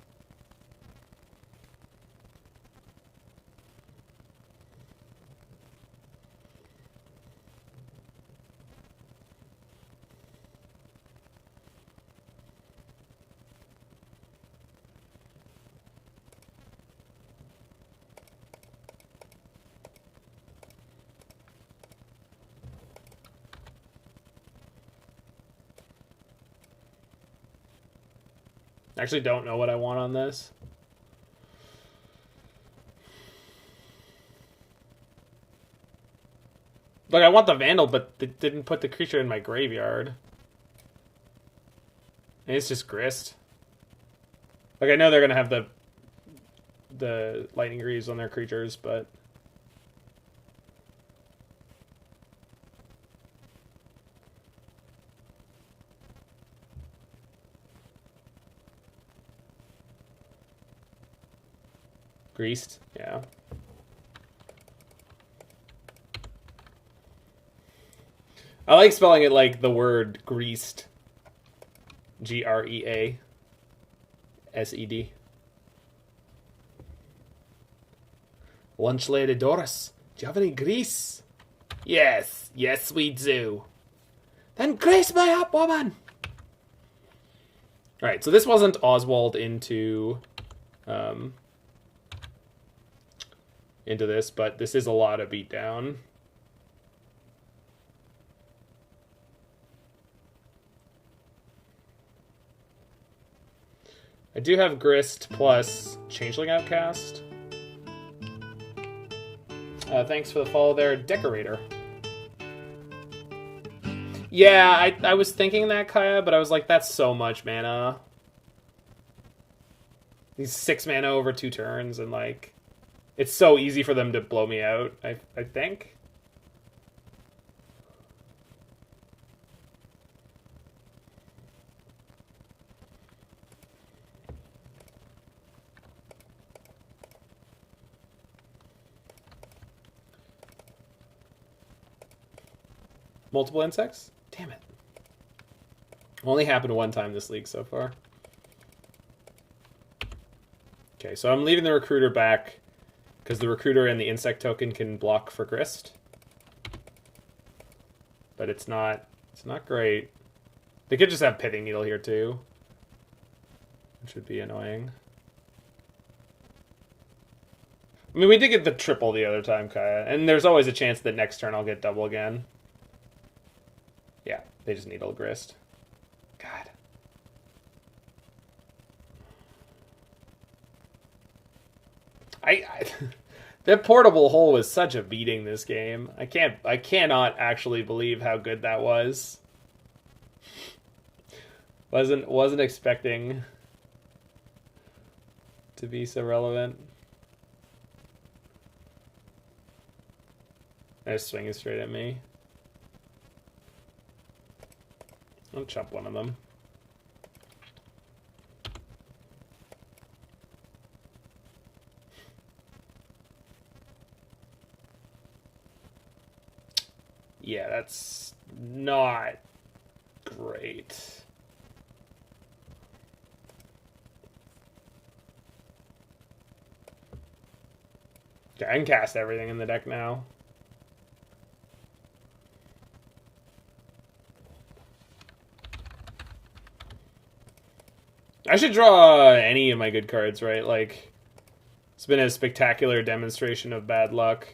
Speaker 1: I actually don't know what I want on this. Like, I want the Vandal, but it didn't put the creature in my graveyard. And it's just Grist. Like, I know they're going to have the Lightning Greaves on their creatures, but... Greased, yeah. I like spelling it like the word greased. Greased. Lunch Lady Doris, do you have any grease? Yes, we do. Then grease my up, woman! Alright, so this wasn't Oswald into this, but this is a lot of beatdown. I do have Grist plus Changeling Outcast. Thanks for the follow there, Decorator. Yeah, I was thinking that, Kaya, but I was like, that's so much mana. These 6 mana over 2 turns, and like... It's so easy for them to blow me out, I think. Multiple insects? Damn it. Only happened one time this league so far. Okay, so I'm leaving the Recruiter back because the Recruiter and the Insect token can block for Grist. But it's not great. They could just have Pithing Needle here too, which would be annoying. I mean, we did get the triple the other time, Kaya, and there's always a chance that next turn I'll get double again. Yeah, they just need a Grist. God. That portable hole was such a beating this game. I cannot actually believe how good that was. Wasn't expecting to be so relevant. They're swinging straight at me. I'll chop one of them. Yeah, that's not great. Okay, I can cast everything in the deck now. I should draw any of my good cards, right? Like, it's been a spectacular demonstration of bad luck.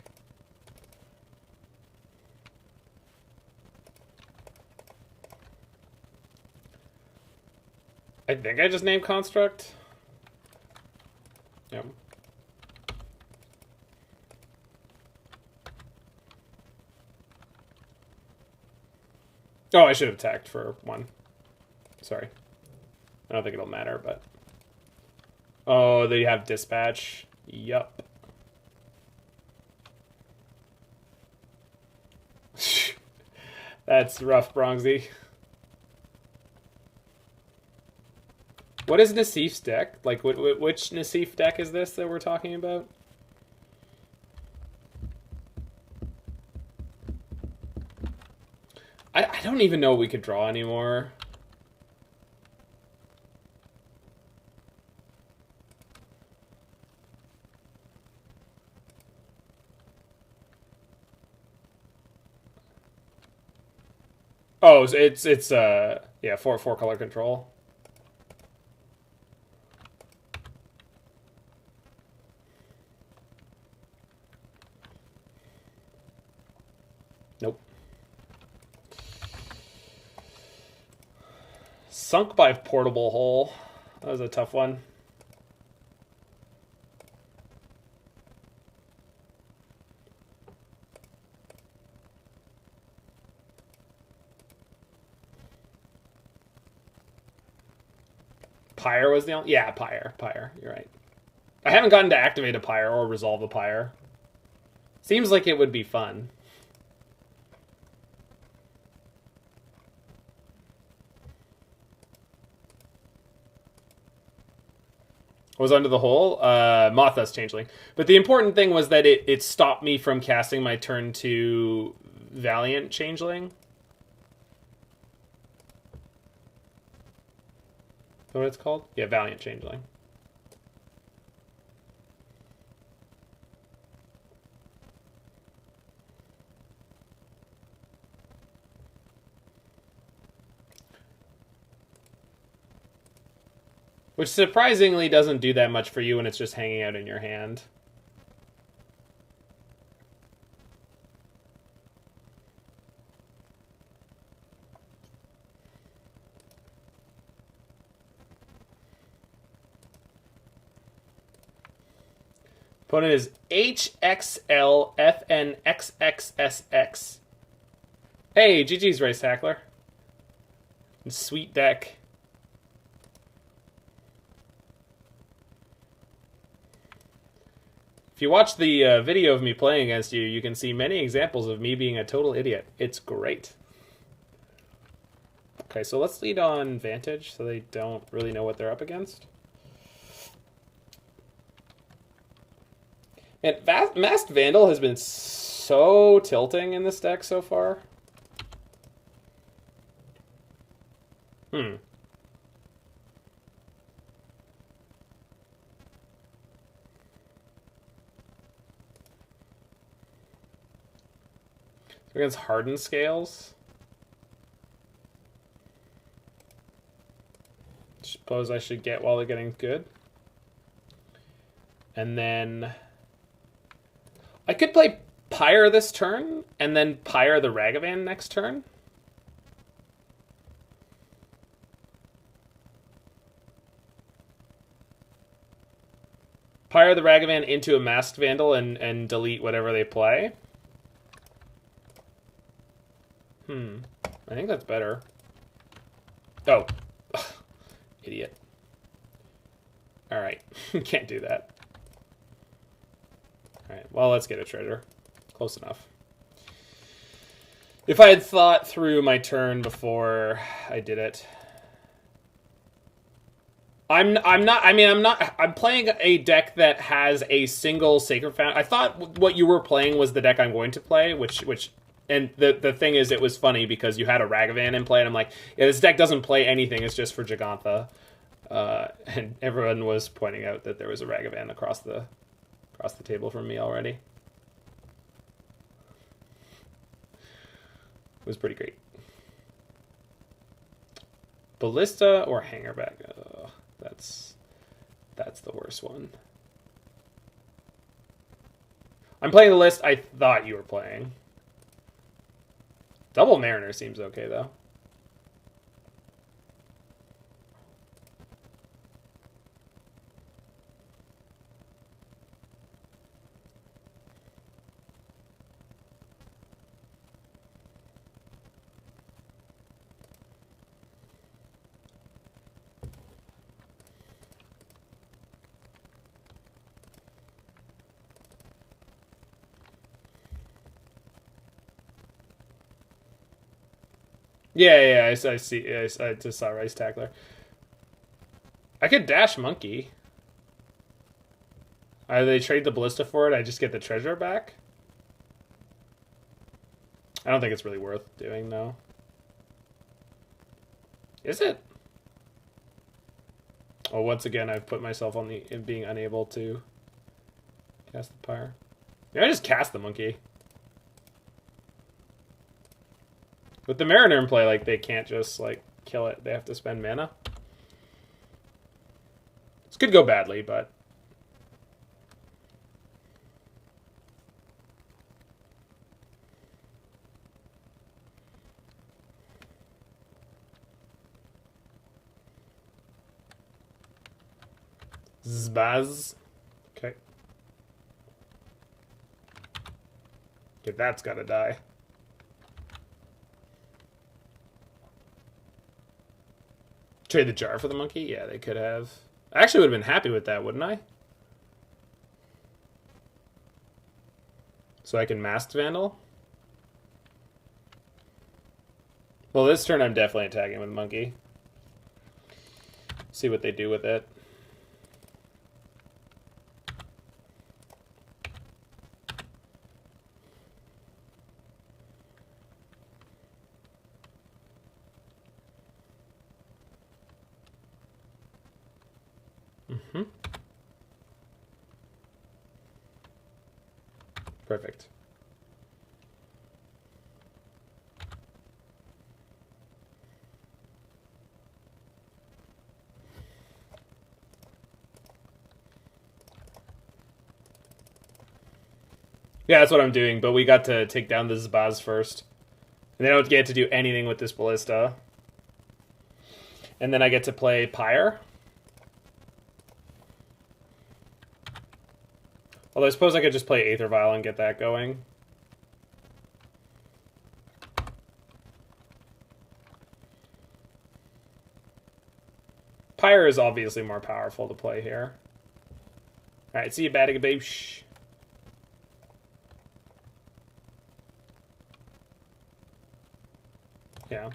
Speaker 1: I think I just named Construct. Yep. Oh, I should have attacked for one. Sorry. I don't think it'll matter, but... Oh, they have Dispatch. Yup. That's rough, Bronzy. What is Nassif's deck? Like, which Nassif deck is this that we're talking about? I don't even know what we could draw anymore. Oh, it's yeah, four color control. Nope. Sunk by portable hole. That was a tough one. Pyre was the only... Yeah, Pyre. You're right. I haven't gotten to activate a Pyre or resolve a Pyre. Seems like it would be fun. Was under the hole? Mothdust Changeling. But the important thing was that it stopped me from casting my turn to Valiant Changeling. Is that what it's called? Yeah, Valiant Changeling. Which surprisingly doesn't do that much for you when it's just hanging out in your hand. Opponent is HXLFNXXSX. Hey, GG's Race Hackler. Sweet deck. If you watch the video of me playing against you, you can see many examples of me being a total idiot. It's great. Okay, so let's lead on Vantage so they don't really know what they're up against. And Masked Vandal has been so tilting in this deck so far. Against Hardened Scales. Suppose I should get while they're getting good. And then I could play Pyre this turn, and then Pyre the Ragavan next turn. Pyre the Ragavan into a Masked Vandal and delete whatever they play. I think that's better. Oh. Ugh. Idiot. Alright. Can't do that. Alright, well, let's get a treasure. Close enough. If I had thought through my turn before I did it... I'm playing a deck that has a single Sacred Fountain. I thought what you were playing was the deck I'm going to play, and the thing is, it was funny because you had a Ragavan in play, and I'm like, yeah, this deck doesn't play anything, it's just for Jegantha. And everyone was pointing out that there was a Ragavan across the table from me already. It was pretty great. Ballista or Hangerback? That's the worst one. I'm playing the list I thought you were playing. Double Mariner seems okay, though. Yeah, I see. I just saw Rice Tackler. I could dash Monkey. Either they trade the Ballista for it, I just get the treasure back. I don't think it's really worth doing, though. Is it? Oh, once again, I've put myself on in being unable to cast the Pyre. Maybe I just cast the Monkey. With the Mariner in play, like, they can't just, like, kill it. They have to spend mana. This could go badly, but... Zbaz. Okay. Okay, that's gotta die. Trade the jar for the monkey? Yeah, they could have. I actually would have been happy with that, wouldn't I? So I can Masked Vandal? Well, this turn I'm definitely attacking with monkey. See what they do with it. Perfect. Yeah, that's what I'm doing, but we got to take down the Zbaz first. And they don't get to do anything with this Ballista. And then I get to play Pyre. Although I suppose I could just play Aether Vial and get that going. Pyre is obviously more powerful to play here. Alright, see you, Badagaboosh. Yeah.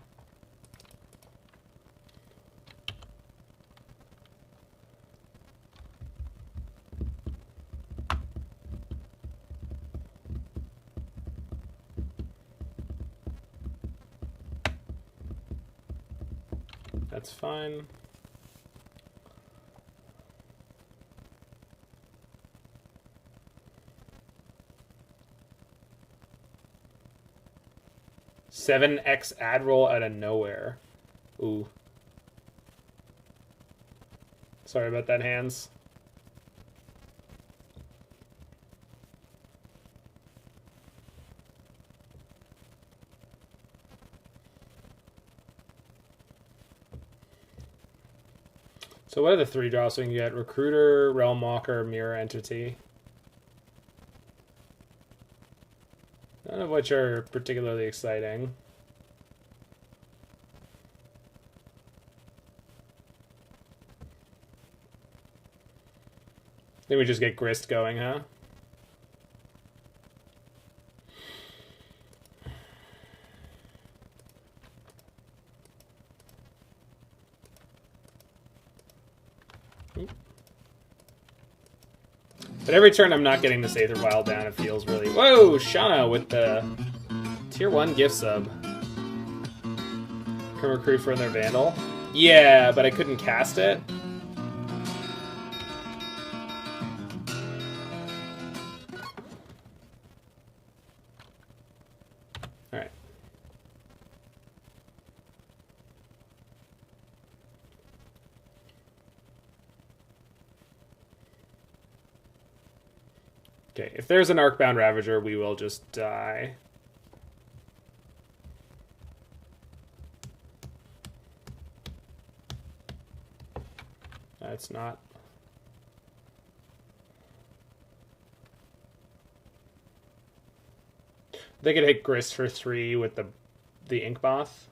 Speaker 1: That's fine. Seven X ad roll out of nowhere. Ooh. Sorry about that, hands. So what are the 3 drops we can get? Recruiter, Realm Walker, Mirror Entity. None of which are particularly exciting. Then we just get Grist going, huh? But every turn I'm not getting this Aether Vial down, it feels really... Whoa! Shauna with the Tier 1 gift sub. Can recruit for their Vandal. Yeah, but I couldn't cast it. Alright. Okay, if there's an Arcbound Ravager, we will just die. It's not. They could hit Grist for 3 with the Ink Moth.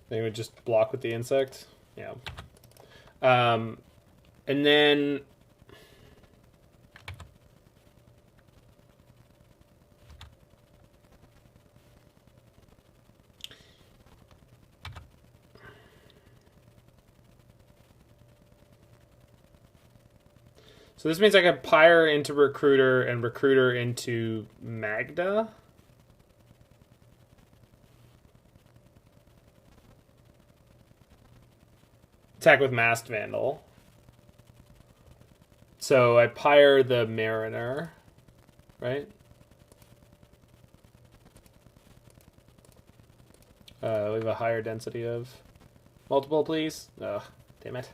Speaker 1: They would just block with the insect. Yeah. And then... So this means I can Pyre into Recruiter and Recruiter into Magda. Attack with Masked Vandal. So I Pyre the Mariner, right? We have a higher density of multiple, please. Ugh, damn it.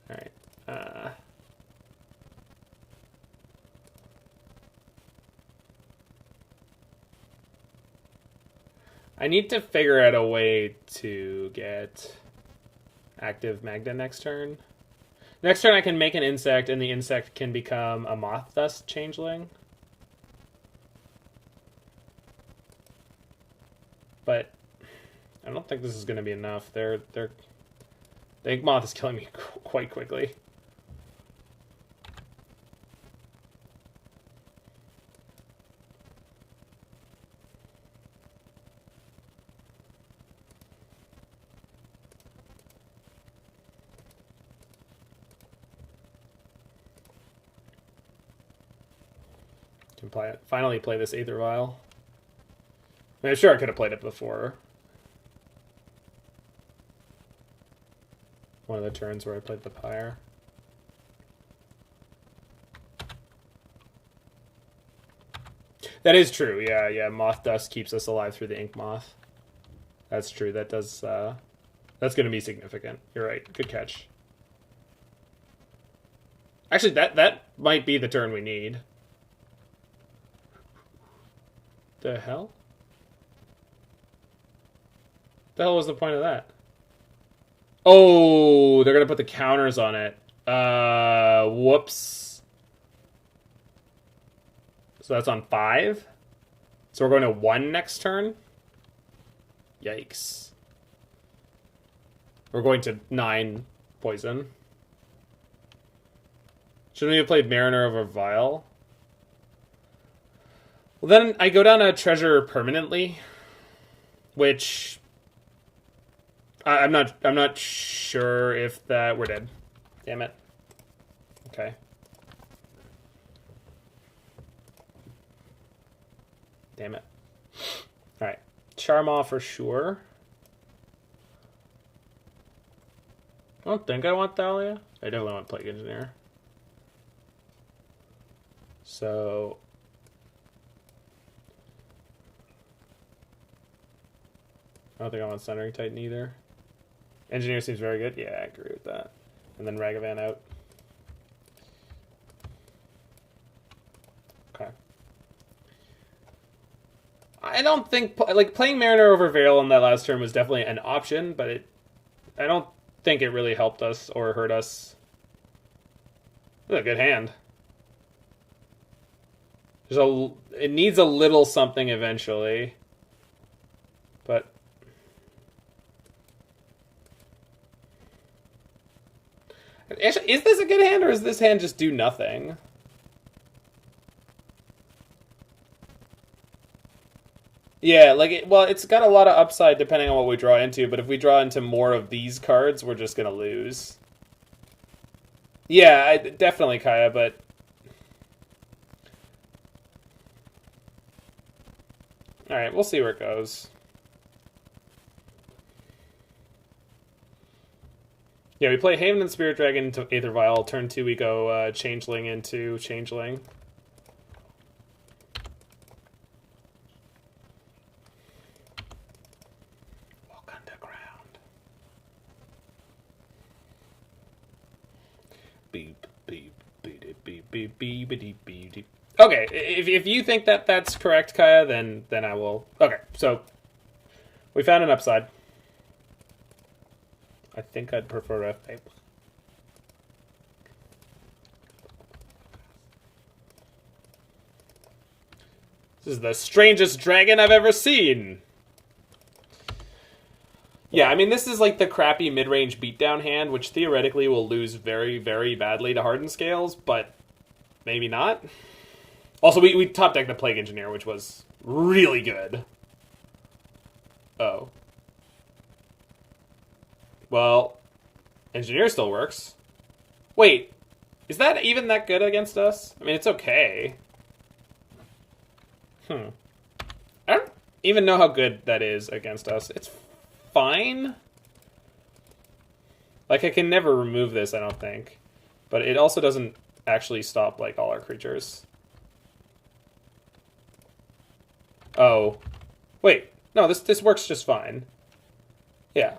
Speaker 1: All right. I need to figure out a way to get active Magda next turn. Next turn I can make an insect, and the insect can become a Mothdust Changeling. But I don't think this is going to be enough. The Ink Moth is killing me quite quickly. Finally play this Aether Vial. I mean, I'm sure I could have played it before. One of the turns where I played the Pyre. That is true, yeah. Mothdust keeps us alive through the Ink Moth. That's true, that does... that's going to be significant. You're right, good catch. Actually, that might be the turn we need. The hell? The hell was the point of that? Oh, they're gonna put the counters on it. Whoops. So that's on 5. So we're going to 1 next turn. Yikes. We're going to 9 poison. Shouldn't we have played Mariner over Vial? Well, then I go down a treasure permanently, which I'm not sure if that we're dead. Damn it. Okay. Damn it. Alright. Charmaw for sure. I don't think I want Thalia. I definitely want Plague Engineer. So... I don't think I want Sundering Titan either. Engineer seems very good. Yeah, I agree with that. And then Ragavan out. Okay. I don't think... Like, playing Mariner over Veil on that last turn was definitely an option, but I don't think it really helped us or hurt us. This is a good hand. It needs a little something eventually. But... Actually, is this a good hand, or does this hand just do nothing? Yeah, like, it's got a lot of upside depending on what we draw into, but if we draw into more of these cards, we're just gonna lose. Yeah, definitely Kaya, but... Alright, we'll see where it goes. Yeah, we play Haven and Spirit Dragon into Aether Vial. Turn 2, we go Changeling into Changeling. Walk underground. Beep, beep, beep, beep, beep, beep, beep, beep. Okay, if you think that that's correct, Kaya, then I will... Okay, so we found an upside. I think I'd prefer F-Tape. This is the strangest dragon I've ever seen! Yeah, I mean, this is like the crappy mid-range beatdown hand, which theoretically will lose very, very badly to Hardened Scales, but maybe not. Also, we top-decked the Plague Engineer, which was really good. Oh. Well, Engineer still works. Wait, is that even that good against us? I mean, it's okay. I don't even know how good that is against us. It's fine. Like, I can never remove this, I don't think. But it also doesn't actually stop, like, all our creatures. Oh. Wait. No, this works just fine. Yeah.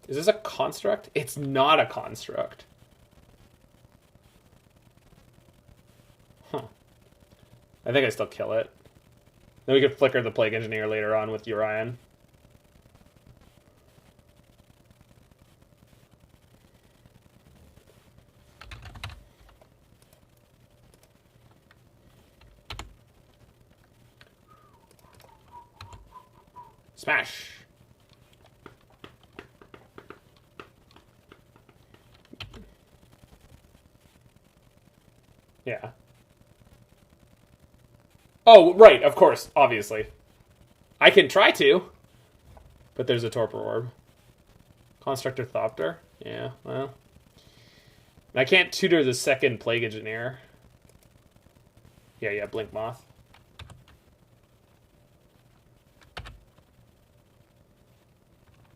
Speaker 1: Is this a construct? It's not a construct. Huh. I think I still kill it. Then we could flicker the Plague Engineer later on with Yorion. Smash! Yeah. Oh, right, of course, obviously. I can try to, but there's a Torpor Orb. Constructor Thopter? Yeah, well. I can't tutor the second Plague Engineer. Yeah, Blink Moth.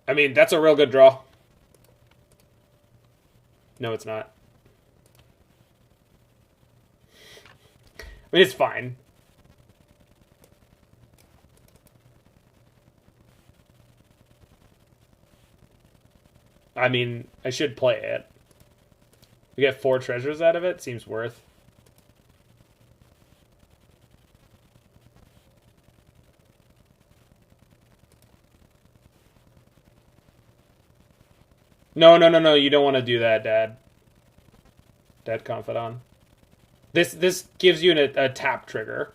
Speaker 1: I mean, that's a real good draw. No, it's not. I mean, it's fine. I mean, I should play it. We get 4 treasures out of it. Seems worth. No. You don't want to do that, Dad. Dad Confidant. This gives you a tap trigger.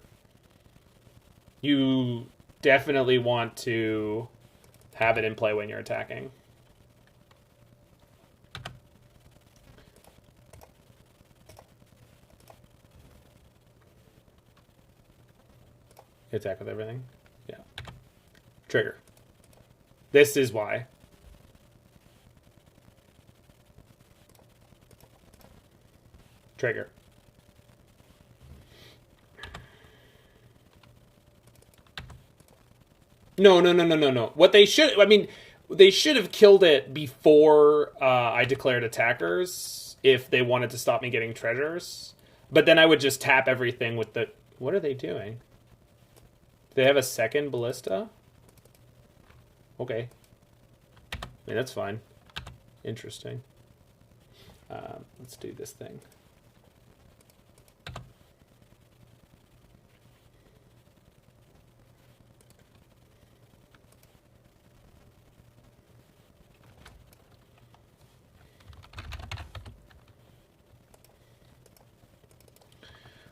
Speaker 1: You definitely want to have it in play when you're attacking. Attack with everything. Yeah. Trigger. This is why. Trigger. No. What they should... I mean, they should have killed it before I declared attackers if they wanted to stop me getting treasures. But then I would just tap everything with the... What are they doing? Do they have a second ballista? Okay. I mean, that's fine. Interesting. Let's do this thing.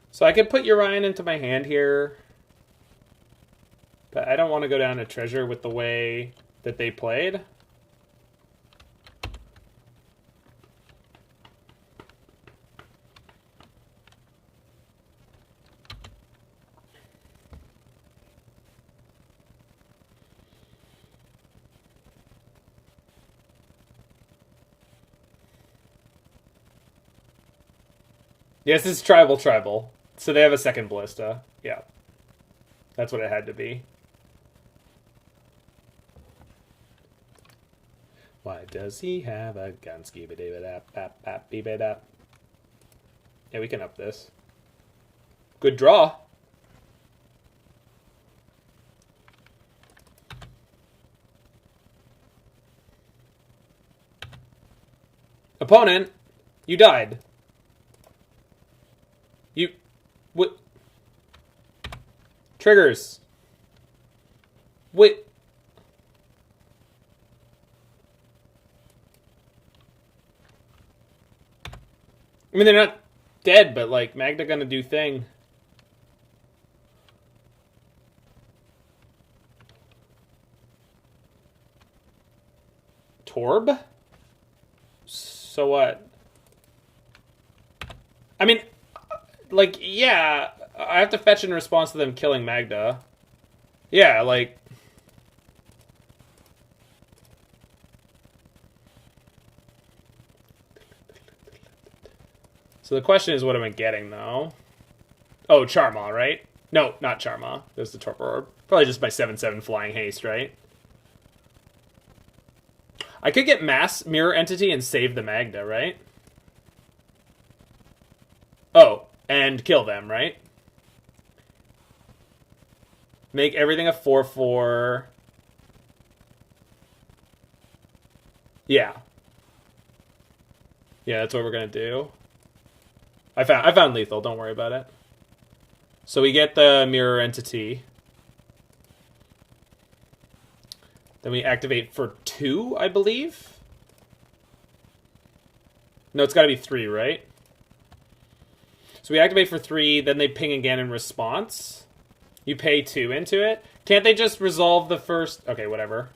Speaker 1: So I could put Yorion into my hand here, but I don't want to go down to treasure with the way that they played. Yes, it's tribal. So they have a second ballista. Yeah. That's what it had to be. Why does he have a gun? Yeah, we can up this. Good draw. Opponent, you died. What? Triggers. Wait. I mean, they're not dead, but, like, Magda gonna do thing. Torb? So what? I mean... Like, yeah, I have to fetch in response to them killing Magda. Yeah, like... So the question is, what am I getting, though? Oh, Charmaw, right? No, not Charmaw. There's the Torpor Orb. Probably just my 7/7 Flying Haste, right? I could get Mirror Entity and save the Magda, right? Oh. And kill them, right? Make everything a 4/4. Yeah. Yeah, that's what we're gonna do. I found lethal, don't worry about it. So we get the mirror entity. Then we activate for 2, I believe. No, it's gotta be 3, right? So we activate for 3, then they ping again in response. You pay 2 into it. Can't they just resolve the first... Okay, whatever.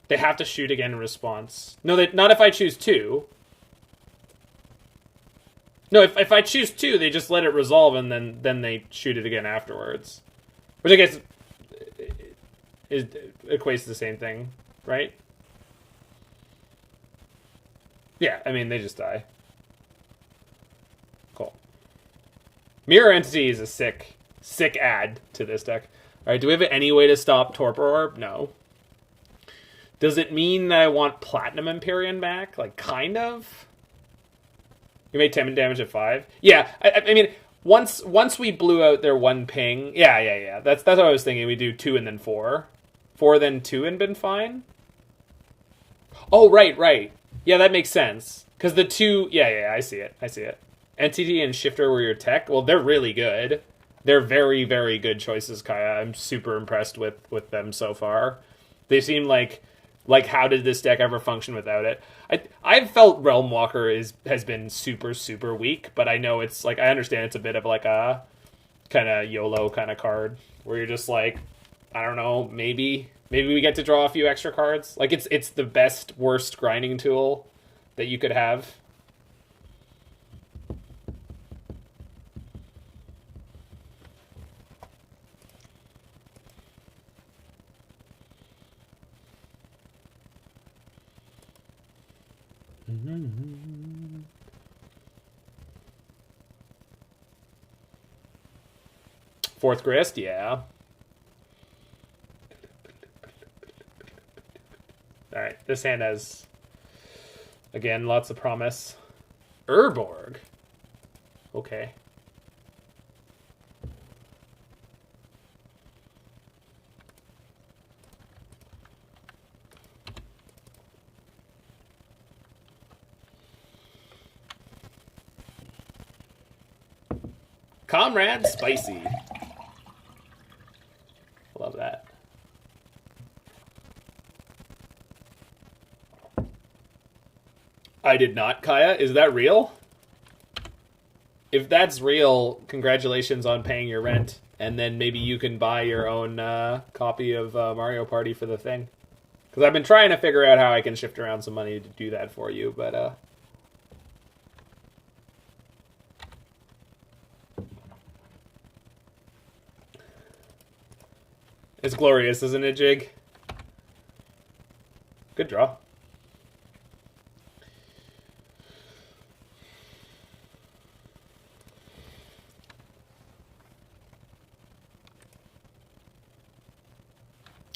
Speaker 1: They have to shoot again in response. No, not if I choose 2. No, if I choose 2, they just let it resolve and then they shoot it again afterwards. Which I guess equates to the same thing, right? Yeah, I mean, they just die. Cool. Mirror Entity is a sick add to this deck. Alright, do we have any way to stop Torpor Orb? No. Does it mean that I want Platinum Emperion back? Like, kind of? You made 10 damage at 5? Yeah, I mean, once we blew out their 1 ping... Yeah. That's what I was thinking. We do 2 and then 4. 4 then 2 and been fine? Oh, right. Yeah, that makes sense. Because the 2... Yeah, I see it. Entity and Shifter were your tech. Well, they're really good. They're very, very good choices, Kaya. I'm super impressed with them so far. They seem like how did this deck ever function without it? I've felt Realm Walker has been super, super weak, but I know it's like, I understand it's a bit of like a kind of YOLO kind of card where you're just like, I don't know, maybe we get to draw a few extra cards. Like it's the best, worst grinding tool that you could have. Fourth Grist, yeah. This hand has, again, lots of promise. Urborg. Okay. Comrade Spicy. Love that. I did not, Kaya. Is that real? If that's real, congratulations on paying your rent. And then maybe you can buy your own copy of Mario Party for the thing. Because I've been trying to figure out how I can shift around some money to do that for you, but... It's glorious, isn't it, Jig? Good draw.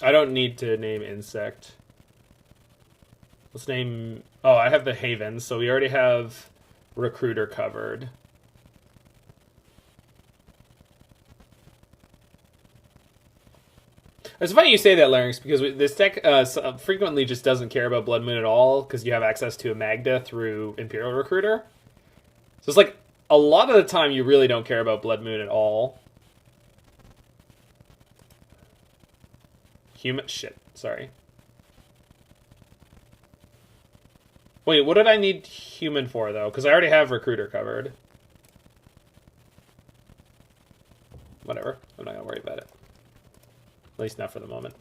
Speaker 1: I don't need to name insect. Let's name... Oh, I have the Havens, so we already have Recruiter covered. It's funny you say that, Larynx, because this deck frequently just doesn't care about Blood Moon at all, because you have access to a Magda through Imperial Recruiter. So it's like, a lot of the time you really don't care about Blood Moon at all. Shit, sorry. Wait, what did I need human for, though? Because I already have Recruiter covered. Whatever, I'm not going to worry about it. At least not for the moment.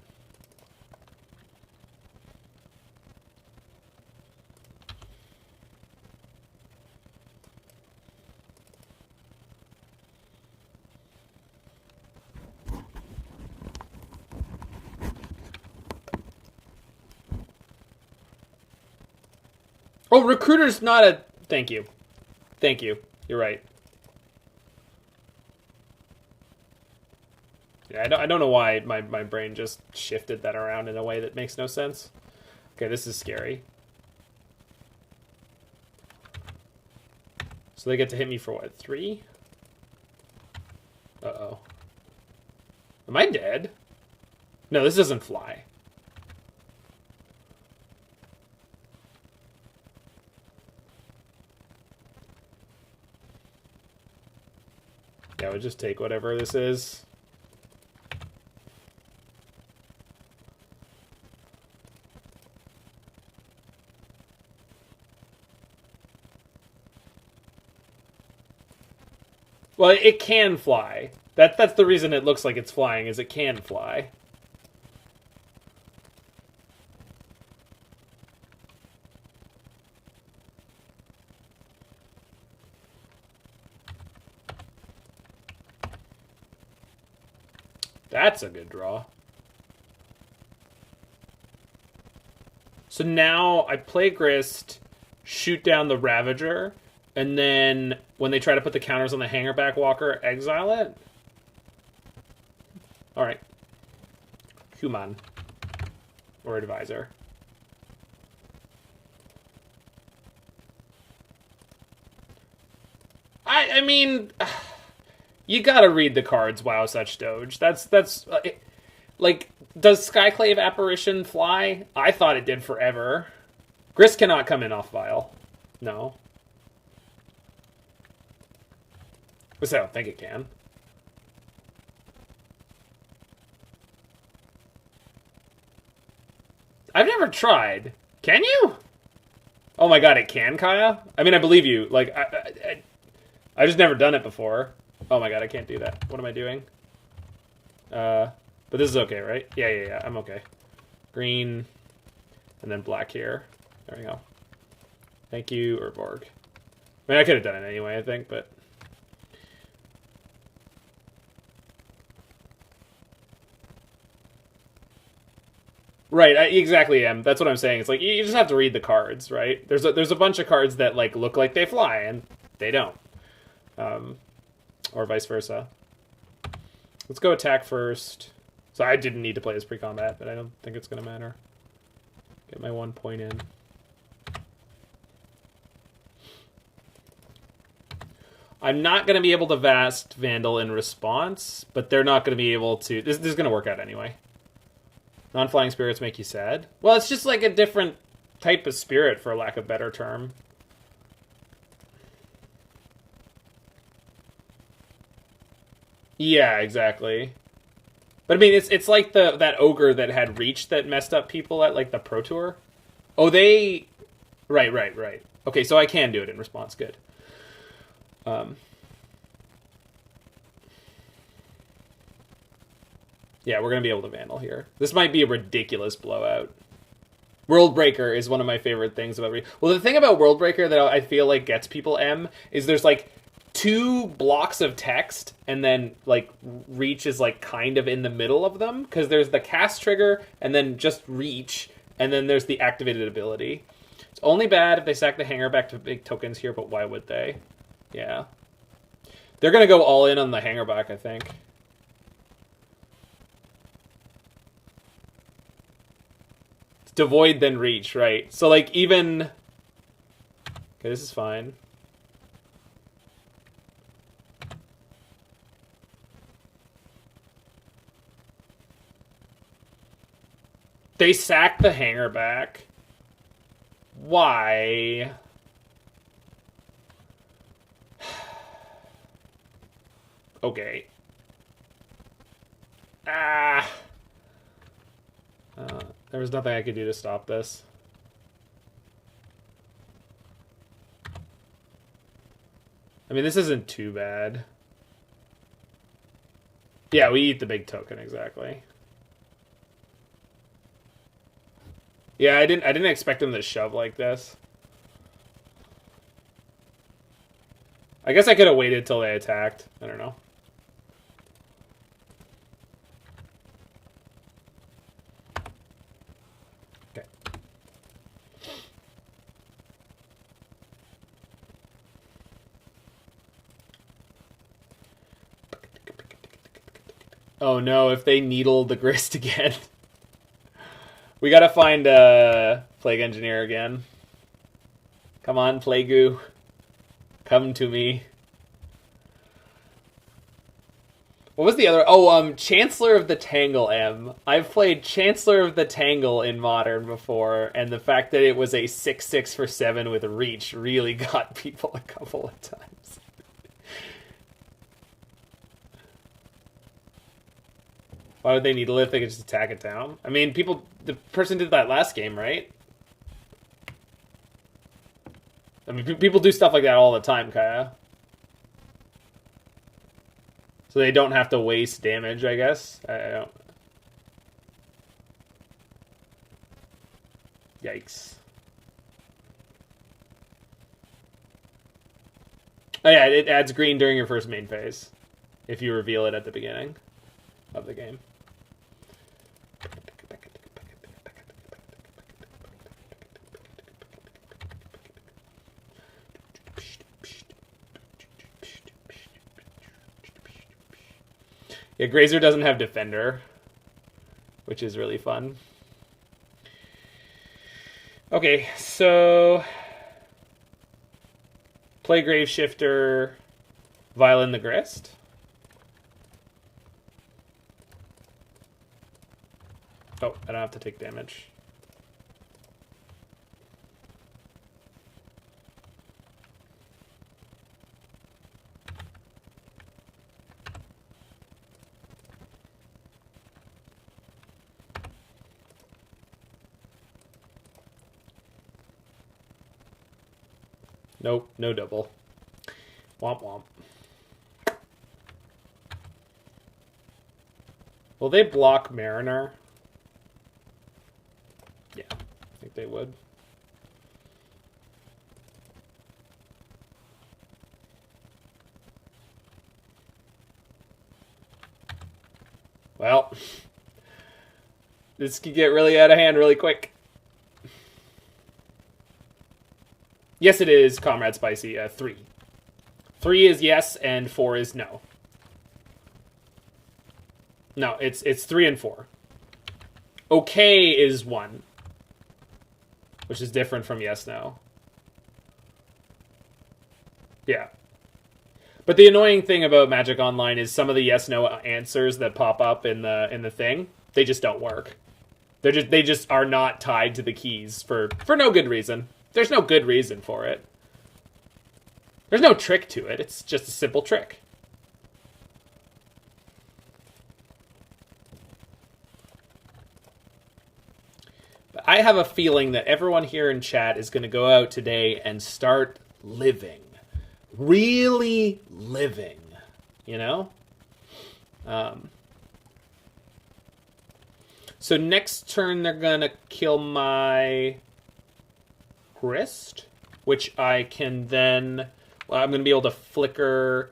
Speaker 1: Oh, Recruiter's not a... Thank you. Thank you. You're right. Yeah, I don't know why my brain just shifted that around in a way that makes no sense. Okay, this is scary. So they get to hit me for what, 3? Uh-oh. Am I dead? No, this doesn't fly. Yeah, we'll just take whatever this is. Well, it can fly. That's the reason it looks like it's flying, is it can fly. That's a good draw. So now I play Grist, shoot down the Ravager, and then when they try to put the counters on the Hangerback Walker, exile it? Alright. Human. Or Advisor. I mean... You gotta read the cards, wow, such Doge. That's like, does Skyclave Apparition fly? I thought it did forever. Grist cannot come in off Vial. No. At least I don't think it can. I've never tried. Can you? Oh my god, it can, Kaya? I mean, I believe you. Like, I've just never done it before. Oh my god, I can't do that. What am I doing? But this is okay, right? Yeah, I'm okay. Green, and then black here. There we go. Thank you, Urborg. I mean, I could have done it anyway, I think, but... Right, exactly, Em. That's what I'm saying. It's like, you just have to read the cards, right? There's a bunch of cards that, like, look like they fly, and they don't. Or vice versa. Let's go attack first. So I didn't need to play this pre-combat, but I don't think it's going to matter. Get my 1 point in. I'm not going to be able to Vast Vandal in response, but they're not going to be able to... This is going to work out anyway. Non-flying spirits make you sad. Well, it's just like a different type of spirit, for lack of a better term. Yeah, exactly. But I mean, it's like that ogre that had Reach that messed up people at like the Pro Tour. Oh, they... Right. Okay, so I can do it in response. Good. Yeah, we're going to be able to Vandal here. This might be a ridiculous blowout. Worldbreaker is one of my favorite things about... Well, the thing about Worldbreaker that I feel like gets people M is there's like 2 blocks of text, and then like Reach is like kind of in the middle of them, because there's the cast trigger, and then just Reach, and then there's the activated ability. It's only bad if they sack the Hanger back to big tokens here, but why would they? Yeah. They're going to go all in on the Hanger back, I think. It's Devoid, then Reach, right? So, like, even... Okay, this is fine. They sack the Hanger back. Why? Okay. There was nothing I could do to stop this. I mean, this isn't too bad. Yeah, we eat the big token, exactly. Yeah, I didn't expect him to shove like this. I guess I could have waited till they attacked. I don't know. Okay. Oh no, if they needle the Grist again. We gotta find Plague Engineer again. Come on, Plague-oo. Come to me. What was the other? Oh, Chancellor of the Tangle M. I've played Chancellor of the Tangle in Modern before, and the fact that it was a 6/6 for 7 with Reach really got people a couple of times. Why would they needle it if they could just attack it down? I mean, the person did that last game, right? I mean, people do stuff like that all the time, Kaya. So they don't have to waste damage, I guess. I don't... Yikes. Oh yeah, it adds green during your first main phase, if you reveal it at the beginning of the game. Yeah, Grazer doesn't have Defender, which is really fun. Okay, so... Play Graveshifter, Vial in the Grist. Oh, I don't have to take damage. Nope, no double. Womp womp. Will they block Mariner? Yeah, I think they would. Well, this could get really out of hand really quick. Yes, it is, Comrade Spicy. 3. 3 is yes, and 4 is no. No, it's 3 and 4. Okay is 1. which is different from yes, no. Yeah. But the annoying thing about Magic Online is some of the yes, no answers that pop up in the thing, they just don't work. They just are not tied to the keys for no good reason. There's no good reason for it. There's no trick to it. It's just a simple trick. But I have a feeling that everyone here in chat is going to go out today and start living. Really living. You know? So next turn they're going to kill my Grist, which I can then... Well, I'm going to be able to flicker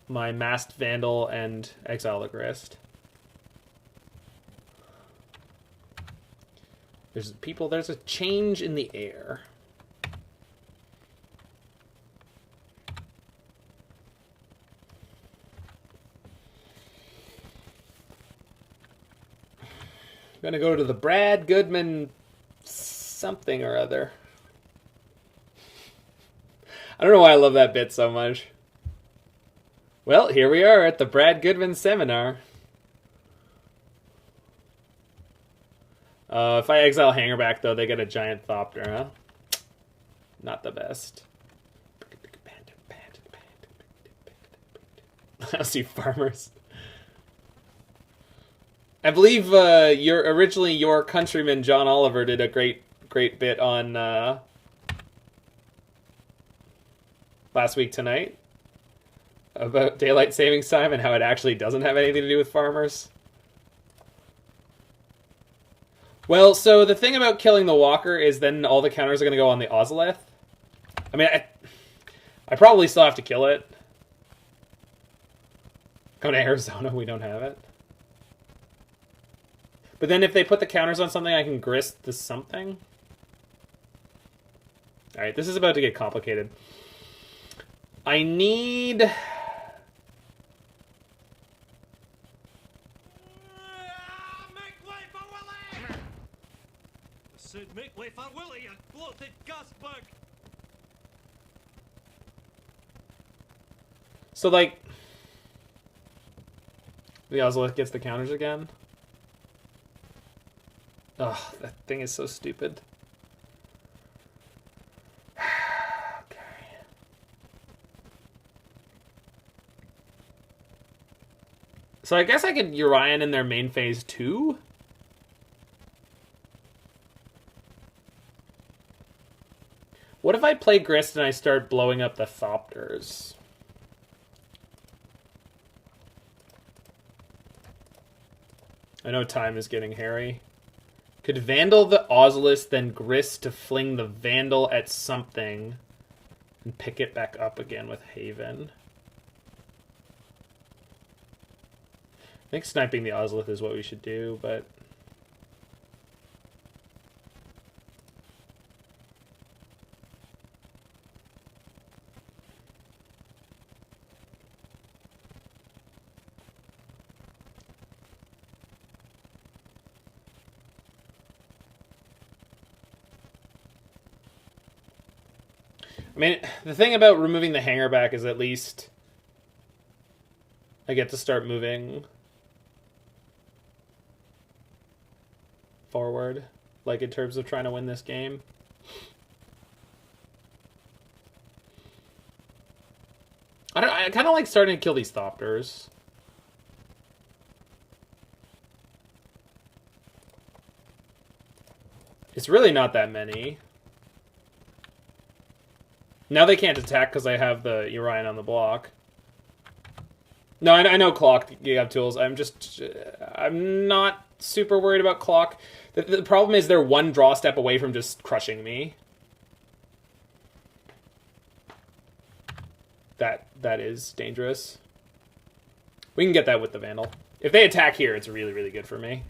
Speaker 1: my Masked Vandal and exile the Grist. There's a change in the air. I'm going to go to the Brad Goodman something or other. I don't know why I love that bit so much. Well, here we are at the Brad Goodman seminar. If I exile Hangerback, though, they get a giant Thopter, huh? Not the best. I'll see farmers. I believe originally your countryman John Oliver did a great bit on last week tonight about daylight savings time and how it actually doesn't have anything to do with farmers. Well, so the thing about killing the Walker is then all the counters are going to go on the Ozolith. I mean, I probably still have to kill it. Come to Arizona, we don't have it. But then if they put the counters on something, I can Grist the something. Alright, this is about to get complicated. I need...
Speaker 2: Make way for Willie! I said make way for Willie, you bloated gasbug!
Speaker 1: So, like... The Ozolith gets the counters again. Ugh, that thing is so stupid. Okay. So I guess I could Yorion in their main phase too? What if I play Grist and I start blowing up the Thopters? I know time is getting hairy. Could Vandal the Ozolith, then Grist to fling the Vandal at something and pick it back up again with Haven. I think sniping the Ozolith is what we should do, but... I mean, the thing about removing the Hangerback is at least I get to start moving forward, like in terms of trying to win this game. I kind of like starting to kill these Thopters. It's really not that many. Now they can't attack because I have the Yorion on the block. No, I know Clock, you have tools. I'm not super worried about Clock. The problem is they're one draw step away from just crushing me. That is dangerous. We can get that with the Vandal. If they attack here, it's really, really good for me.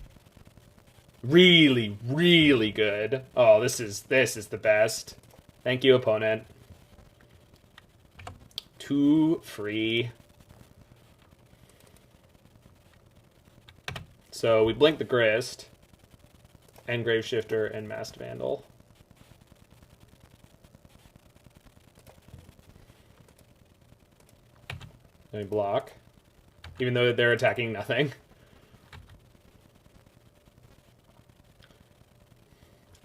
Speaker 1: Really, really good. Oh, this is the best. Thank you, opponent. 2 free. So we blink the Grist and Graveshifter and Masked Vandal. They block. Even though they're attacking nothing.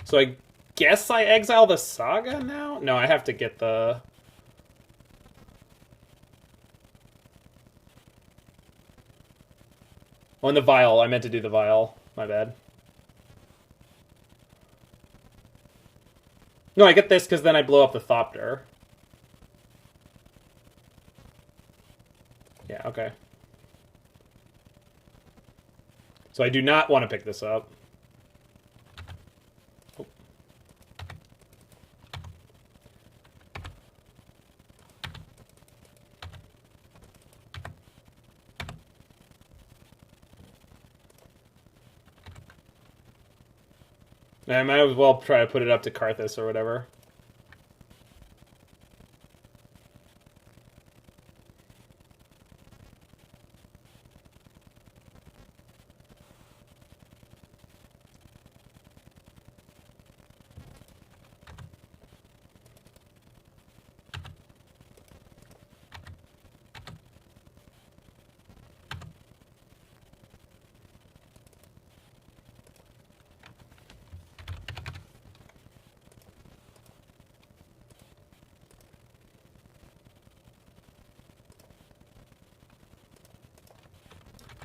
Speaker 1: So I guess I exile the Saga now? No, I have to get the... Oh, and the Vial. I meant to do the Vial. My bad. No, I get this because then I blow up the Thopter. Yeah, okay. So I do not want to pick this up. Oh. I might as well try to put it up to Karrthus or whatever.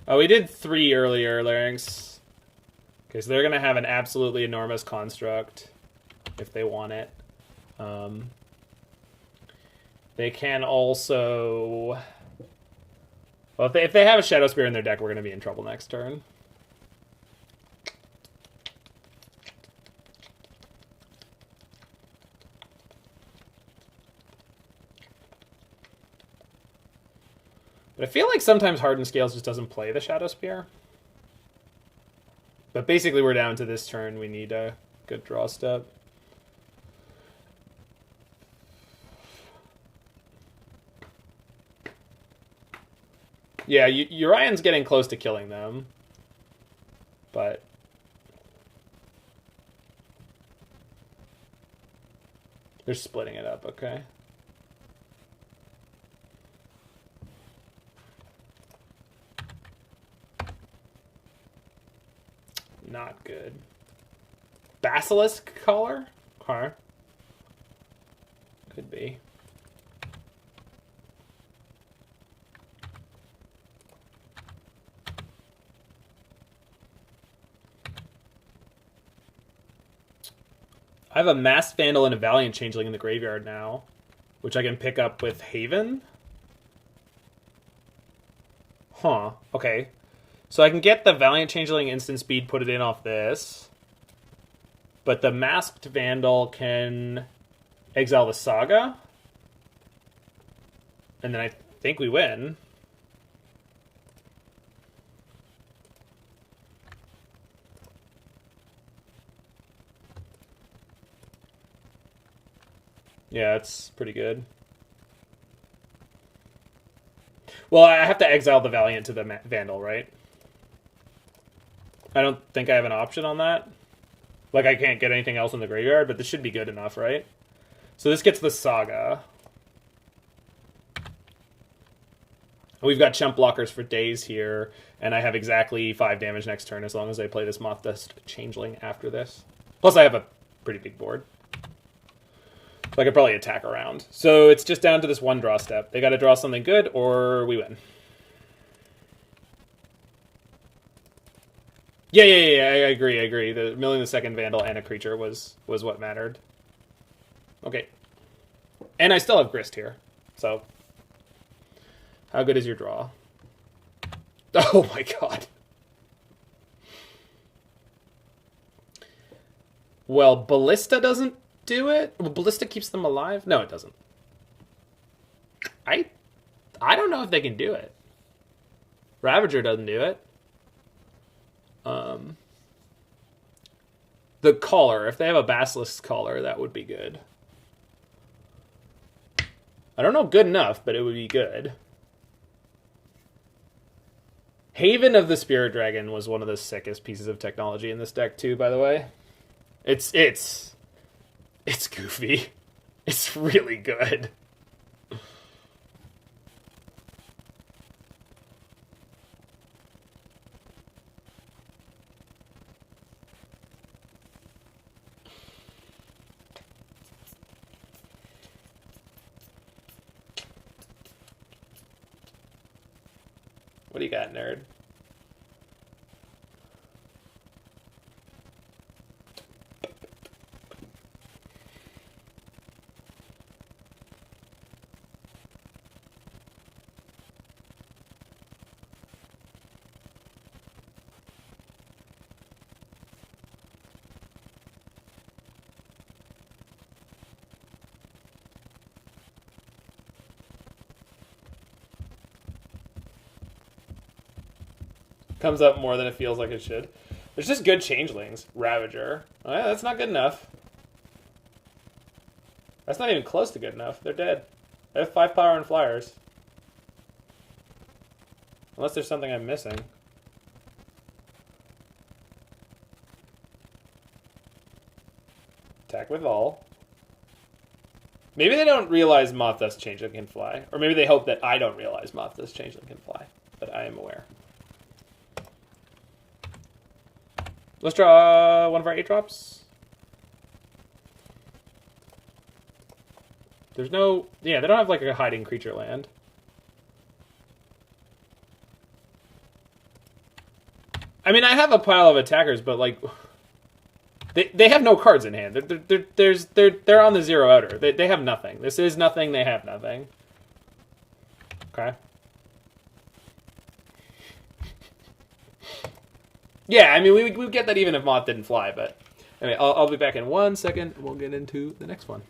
Speaker 1: Oh, we did 3 earlier, Larynx. Okay, so they're going to have an absolutely enormous construct if they want it. They can also... Well, if they have a Shadow Spear in their deck, we're going to be in trouble next turn. But I feel like sometimes Hardened Scales just doesn't play the Shadow Spear. But basically we're down to this turn. We need a good draw step. Yeah, Yorion's getting close to killing them. But... they're splitting it up, okay. Not good. Basilisk Collar? Okay. Could be. I have a Masked Vandal and a Valiant Changeling in the graveyard now, which I can pick up with Haven. Huh. Okay. So I can get the Valiant Changeling instant speed, put it in off this. But the Masked Vandal can exile the Saga. And then I think we win. Yeah, it's pretty good. Well, I have to exile the Valiant to the Vandal, right? I don't think I have an option on that. Like, I can't get anything else in the graveyard, but this should be good enough, right? So this gets the Saga. We've got chump blockers for days here, and I have exactly 5 damage next turn as long as I play this Mothdust Changeling after this. Plus, I have a pretty big board. So I could probably attack around. So it's just down to this one draw step. They got to draw something good, or we win. Yeah, I agree. The milling the second Vandal and a creature was what mattered. Okay. And I still have Grist here. So, how good is your draw? Oh my god. Well, Ballista doesn't do it? Well, Ballista keeps them alive? No, it doesn't. I don't know if they can do it. Ravager doesn't do it. The Collar. If they have a Basilisk Collar, that would be good. I don't know good enough, but it would be good. Haven of the Spirit Dragon was one of the sickest pieces of technology in this deck too, by the way. It's goofy. It's really good. do you got, nerd? Comes up more than it feels like it should. There's just good changelings. Ravager. Oh, yeah, that's not good enough. That's not even close to good enough. They're dead. They have 5 power and flyers. Unless there's something I'm missing. Attack with all. Maybe they don't realize Mothdust Changeling can fly. Or maybe they hope that I don't realize Mothdust Changeling can fly. But I am aware. Let's draw one of our 8-drops. There's no... Yeah, they don't have like a hiding creature land. I mean, I have a pile of attackers, but like... They have no cards in hand. They're on the 0 outer. They have nothing. This is nothing, they have nothing. Okay. Yeah, I mean, we would get that even if Moth didn't fly, but... Anyway, I'll be back in 1 second, and we'll get into the next one.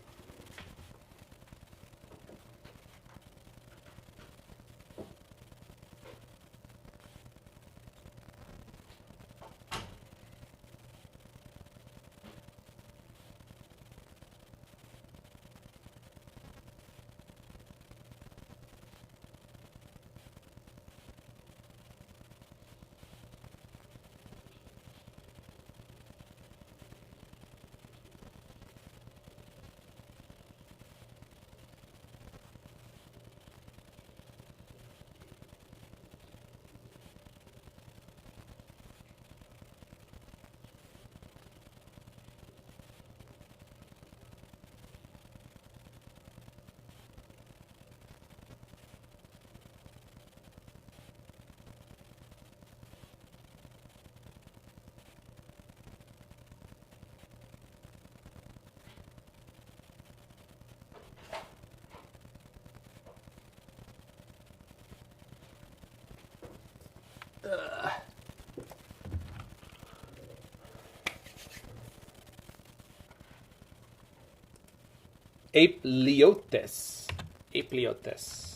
Speaker 1: Apliotes. Apliotes.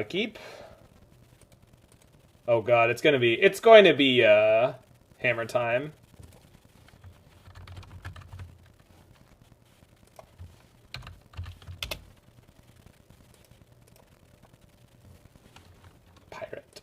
Speaker 1: Keep. Oh god, it's going to be hammer time. Pirate.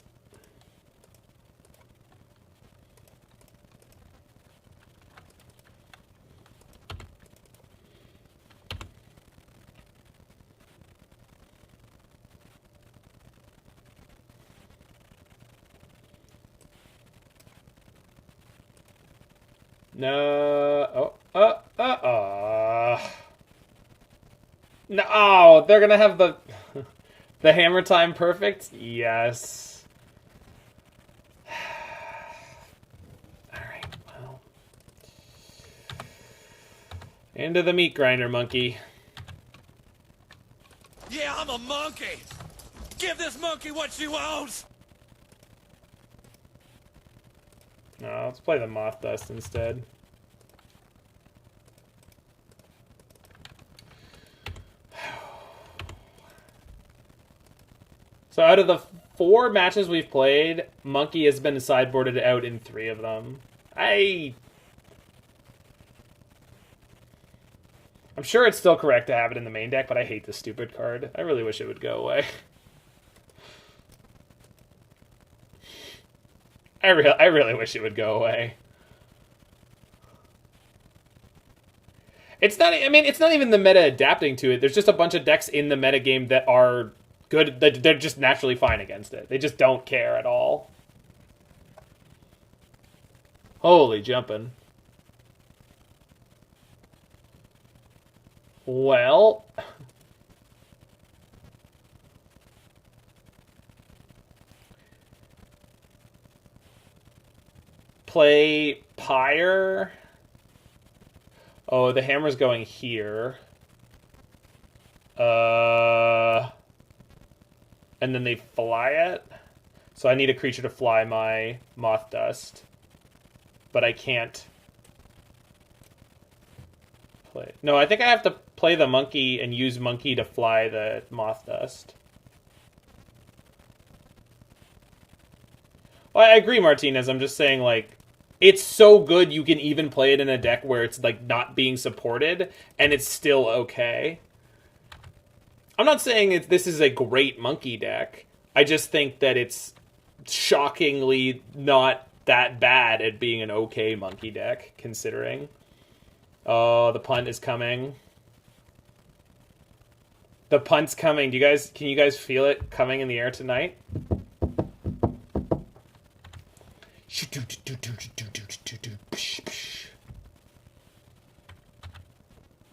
Speaker 1: No. No, they're gonna have the the hammer time perfect. Yes. All right. Well, into the meat grinder, monkey.
Speaker 2: Yeah, I'm a monkey. Give this monkey what she wants.
Speaker 1: No, let's play the Mothdust instead. So out of the 4 matches we've played, Monkey has been sideboarded out in 3 of them. I'm sure it's still correct to have it in the main deck, but I hate this stupid card. I really wish it would go away. I really wish it would go away. It's not. I mean, it's not even the meta adapting to it. There's just a bunch of decks in the meta game that are good. They're just naturally fine against it. They just don't care at all. Holy jumping. Well... Play Pyre. Oh, the hammer's going here. And then they fly it. So I need a creature to fly my Mothdust. But I can't play... No, I think I have to play the monkey and use monkey to fly the Mothdust. Well, I agree, Martinez. I'm just saying, like, it's so good you can even play it in a deck where it's, like, not being supported, and it's still okay. I'm not saying this is a great monkey deck. I just think that it's shockingly not that bad at being an okay monkey deck, considering. Oh, the punt is coming. The punt's coming. Can you guys feel it coming in the air tonight?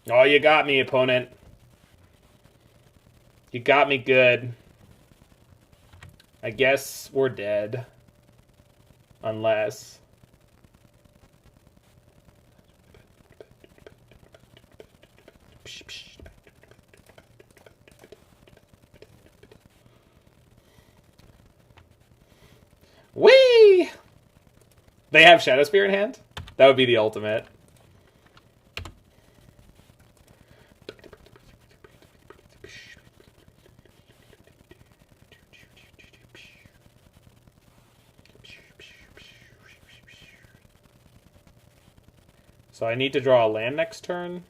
Speaker 1: Oh, you got me, opponent. You got me good. I guess we're dead. Unless... Whee! They have Shadow Spear in hand? That would be the ultimate. So I need to draw a land next turn.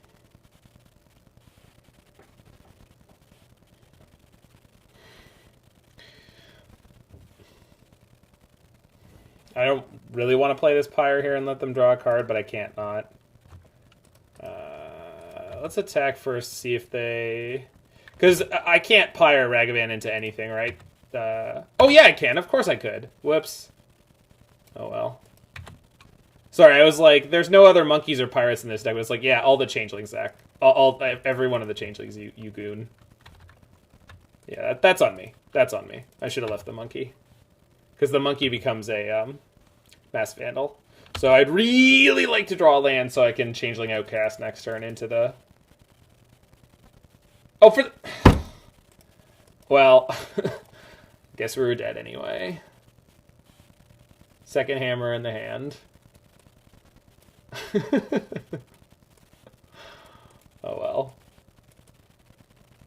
Speaker 1: I don't really want to play this Pyre here and let them draw a card, but I can't not. Let's attack first, see if they... Because I can't Pyre Ragavan into anything, right? Oh yeah, I can. Of course I could. Whoops. Oh well. Sorry, I was like, there's no other monkeys or pirates in this deck. But it's like, yeah, all the changelings, Zach. Every one of the changelings, you goon. Yeah, that's on me. That's on me. I should have left the monkey. Because the monkey becomes a Masked Vandal. So I'd really like to draw a land so I can Changeling Outcast next turn into the... Oh, for the... Well, guess we were dead anyway. Second hammer in the hand. Oh well.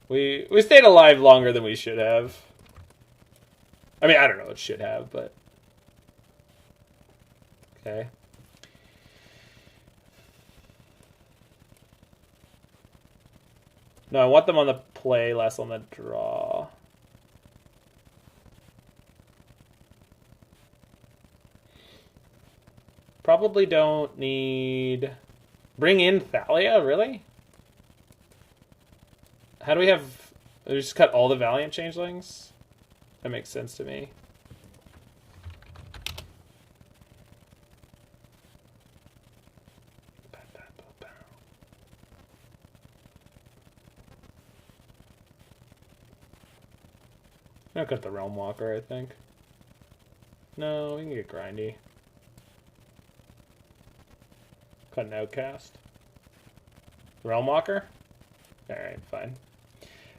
Speaker 1: We stayed alive longer than we should have. I mean, I don't know what should have, but... Okay. No, I want them on the play, less on the draw. Probably don't need... Bring in Thalia, really? How do we have... We just cut all the Valiant Changelings? That makes sense to me. I'll cut the Realm Walker, I think. No, we can get grindy. Cut an Outcast. Realm Walker? Alright, fine.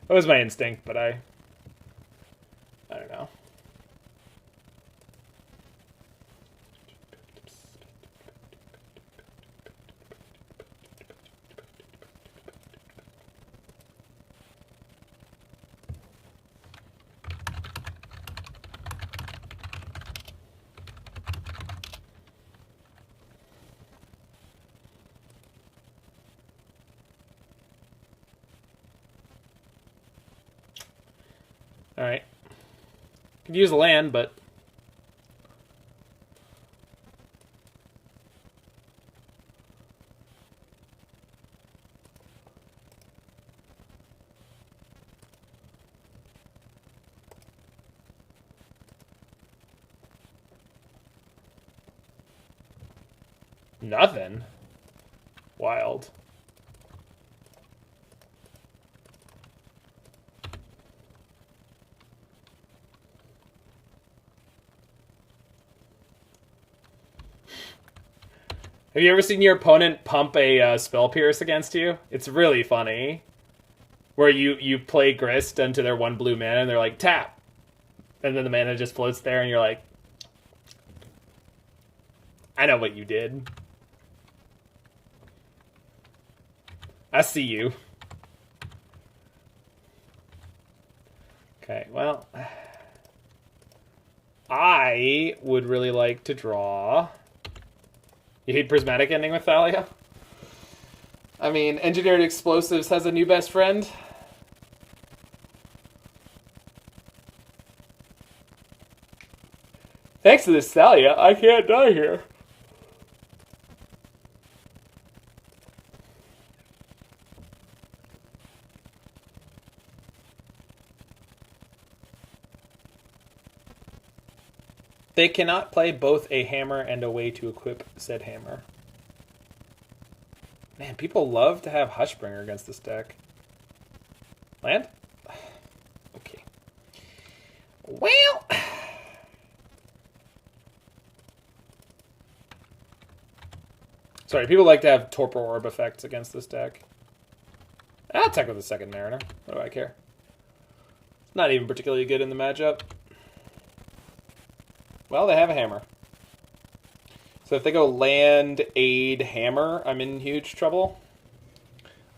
Speaker 1: That was my instinct, but I don't know. Alright. Could use land, but... Nothing? Wild. Have you ever seen your opponent pump a Spell Pierce against you? It's really funny. Where you play Grist into their 1 blue mana and they're like, tap! And then the mana just floats there and you're like, I know what you did. I see you. Okay, well, I would really like to draw. You hate Prismatic ending with Thalia? I mean, Engineered Explosives has a new best friend. Thanks to this Thalia, I can't die here. They cannot play both a hammer and a way to equip said hammer. Man, people love to have Hushbringer against this deck. Land? Okay. Well... Sorry, people like to have Torpor Orb effects against this deck. I'll attack with a second Mariner. What do I care? It's not even particularly good in the matchup. Well, they have a hammer. So if they go land, aid, hammer, I'm in huge trouble.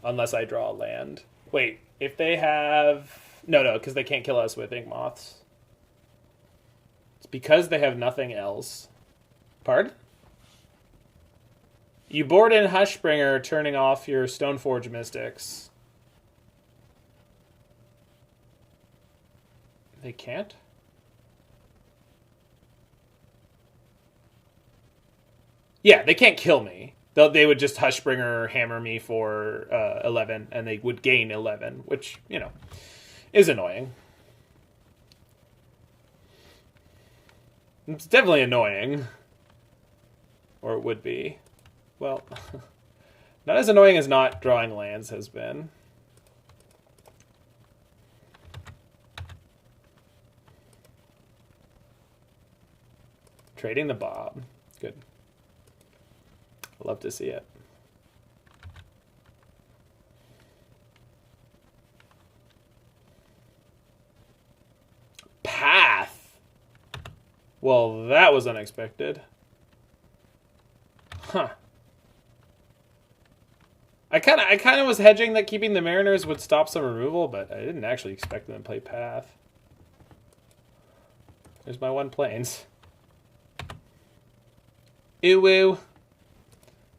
Speaker 1: Unless I draw a land. Wait, if they have... No, because they can't kill us with Ink Moths. It's because they have nothing else. Pardon? You board in Hushbringer, turning off your Stoneforge Mystics. They can't? Yeah, they can't kill me. They would just Hushbringer hammer me for 11, and they would gain 11, which, you know, is annoying. It's definitely annoying. Or it would be. Well, not as annoying as not drawing lands has been. Trading the Bob. Good. Love to see it. Path. Well, that was unexpected. Huh. I kind of was hedging that keeping the Mariners would stop some removal, but I didn't actually expect them to play Path. There's my 1 plains. Ew.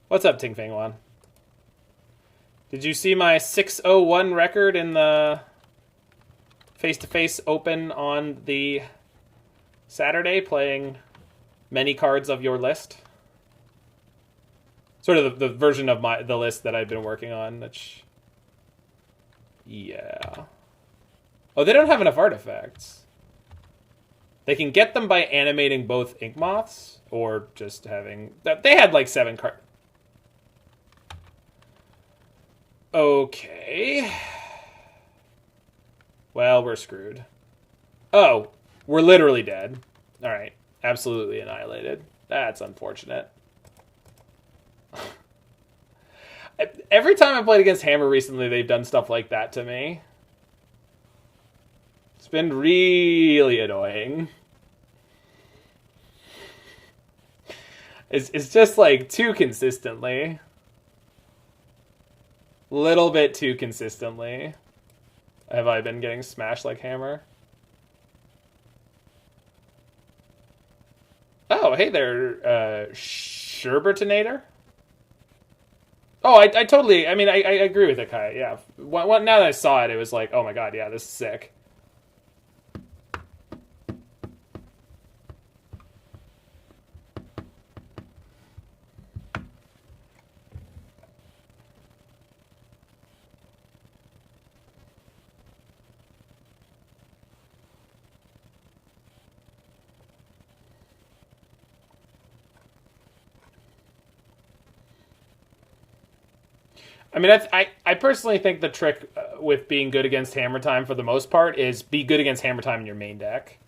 Speaker 1: What's up, Ting Fang Wan? Did you see my 601 record in the face-to-face open on the Saturday, playing many cards of your list? Sort of the version of the list that I've been working on. Which, yeah. Oh, they don't have enough artifacts. They can get them by animating both Ink Moths, or just having... They had like 7 cards. Okay. Well, we're screwed. Oh, we're literally dead. Alright. Absolutely annihilated. That's unfortunate. Every time I played against Hammer recently, they've done stuff like that to me. It's been really annoying. It's just like too consistently. Little bit too consistently. Have I been getting smashed like Hammer? Oh, hey there, Sherbertonator? Oh, I totally, I mean, I agree with it, Kai, yeah. Now that I saw it, it was like, oh my god, yeah, this is sick. I mean, I personally think the trick with being good against Hammer Time for the most part is be good against Hammer Time in your main deck.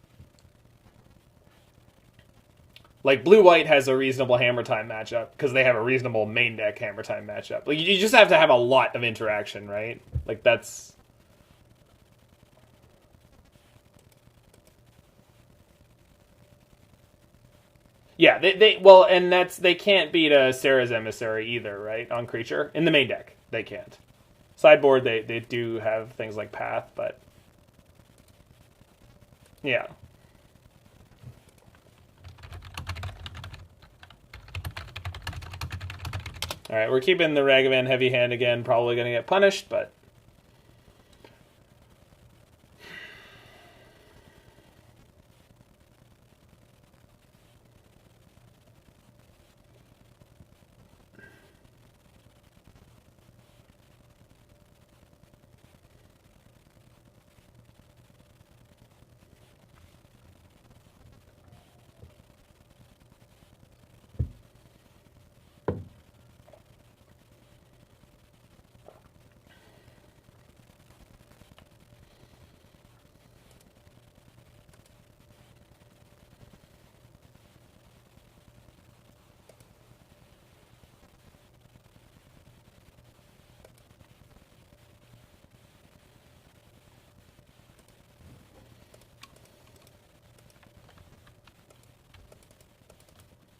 Speaker 1: Like, blue-white has a reasonable Hammer Time matchup, because they have a reasonable main deck Hammer Time matchup. Like, you just have to have a lot of interaction, right? Like, that's... Yeah, well, and they can't beat a Sarah's Emissary either, right? On creature. In the main deck, they can't. Sideboard, they do have things like Path, but... Yeah. Alright, we're keeping the Ragavan heavy hand again. Probably going to get punished, but...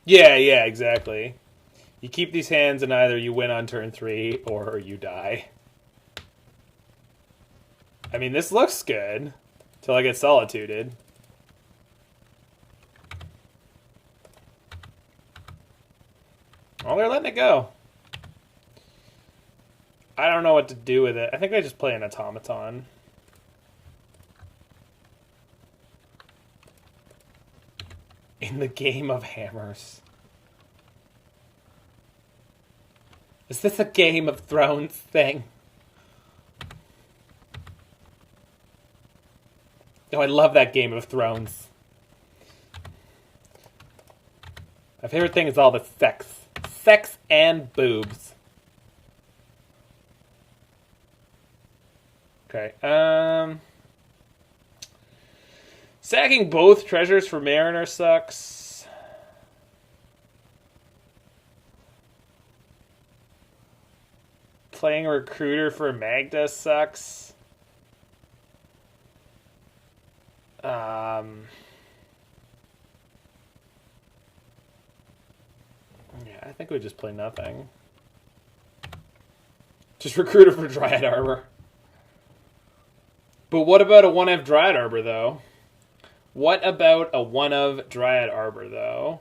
Speaker 1: Yeah, exactly. You keep these hands and either you win on turn 3 or you die. I mean, this looks good till I get solituded. Oh, they're letting it go. I don't know what to do with it. I think I just play an automaton. In the game of hammers. Is this a Game of Thrones thing? Oh, I love that Game of Thrones. My favorite thing is all the sex. Sex and boobs. Okay, sacking both treasures for Mariner sucks. Playing Recruiter for Magda sucks. Yeah, I think we just play nothing. Just Recruiter for Dryad Arbor. But what about a 1-of Dryad Arbor, though? What about a 1-of Dryad Arbor, though?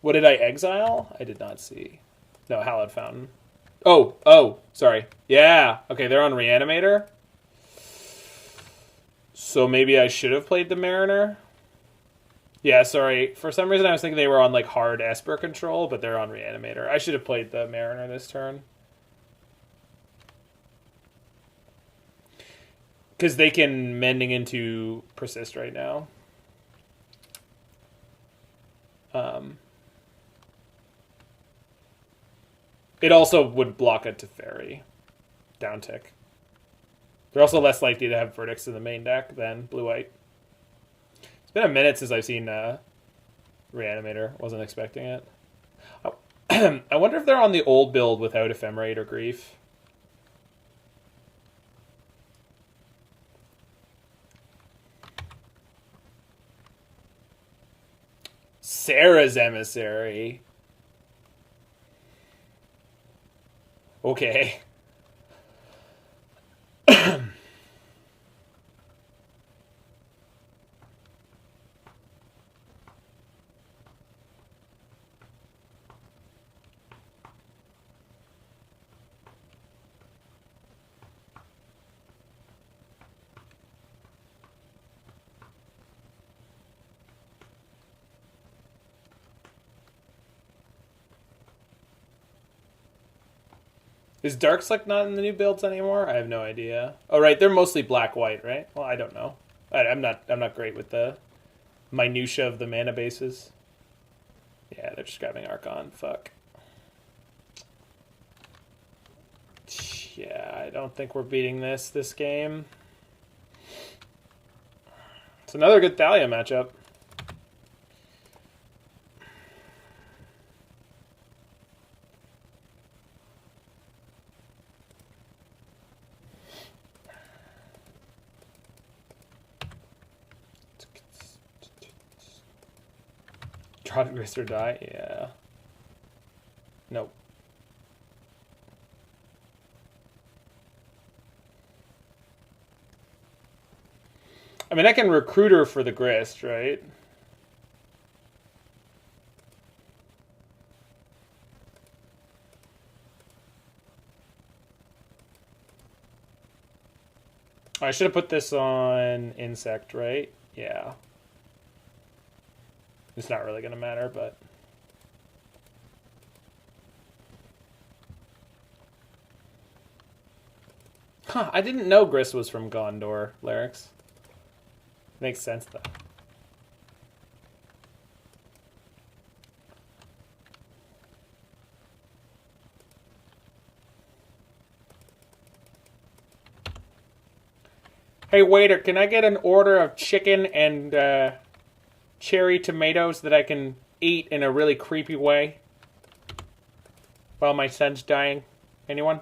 Speaker 1: What did I exile? I did not see. No, Hallowed Fountain. Oh, sorry. Yeah, okay, they're on Reanimator. So maybe I should have played the Mariner? Yeah, sorry. For some reason I was thinking they were on, like, hard Esper control, but they're on Reanimator. I should have played the Mariner this turn. Because they can Mending into Persist right now. It also would block a Teferi. Downtick. They're also less likely to have verdicts in the main deck than blue-white. It's been a minute since I've seen Reanimator. Wasn't expecting it. I wonder if they're on the old build without Ephemerate or Grief. Sarah's Emissary. Okay. Is Darkslick not in the new builds anymore? I have no idea. Oh, right, they're mostly black-white, right? Well, I don't know. I'm not great with the minutia of the mana bases. Yeah, they're just grabbing Archon. Fuck. Yeah, I don't think we're beating this game. It's another good Thalia matchup. Draw to Grist or die? Yeah. Nope. I mean, I can Recruiter for the Grist, right? I should have put this on Insect, right? Yeah. It's not really going to matter, but... Huh, I didn't know Grist was from Gondor, Lyrics. Makes sense, though. Hey, waiter, can I get an order of chicken and cherry tomatoes that I can eat in a really creepy way while my son's dying? Anyone?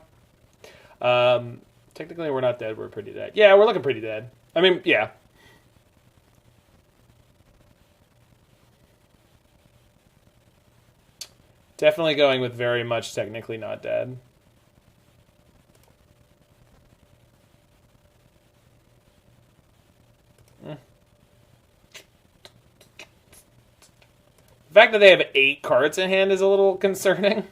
Speaker 1: Technically, we're not dead. We're pretty dead. Yeah, we're looking pretty dead. I mean, yeah. Definitely going with very much technically not dead. The fact that they have 8 cards in hand is a little concerning.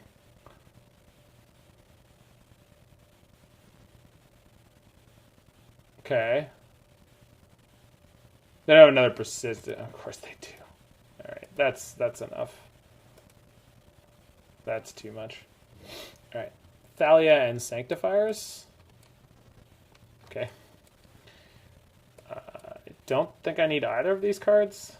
Speaker 1: Okay. They don't have another persistent. Of course they do. Alright, that's enough. That's too much. Alright. Thalia and Sanctifiers. Okay. I don't think I need either of these cards.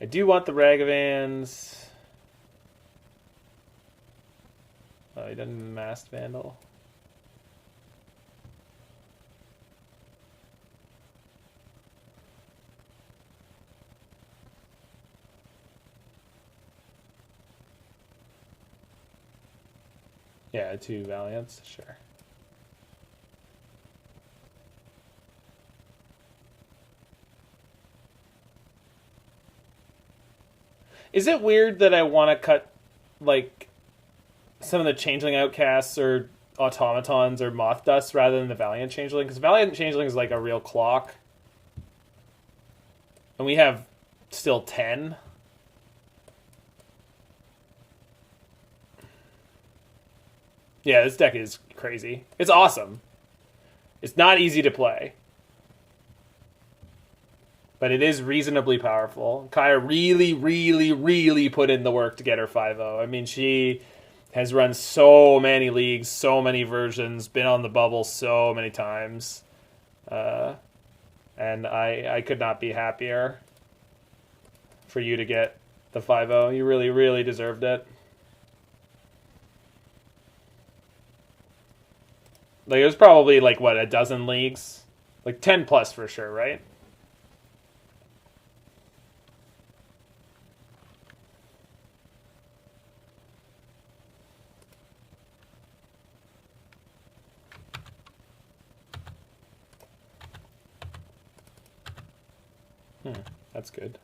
Speaker 1: I do want the Ragavans. Oh, he doesn't Masked Vandal. Yeah, 2 Valiants, sure. Is it weird that I want to cut, like, some of the Changeling Outcasts or Automatons or Mothdust rather than the Valiant Changeling? Because Valiant Changeling is like a real clock. And we have still 10. Yeah, this deck is crazy. It's awesome. It's not easy to play. But it is reasonably powerful. Kaya really, really, really put in the work to get her 5-0. I mean, she has run so many leagues, so many versions, been on the bubble so many times. And I could not be happier for you to get the 5-0. You really, really deserved it. Like, it was probably, like, what, a dozen leagues? Like, 10 plus for sure, right? That's good.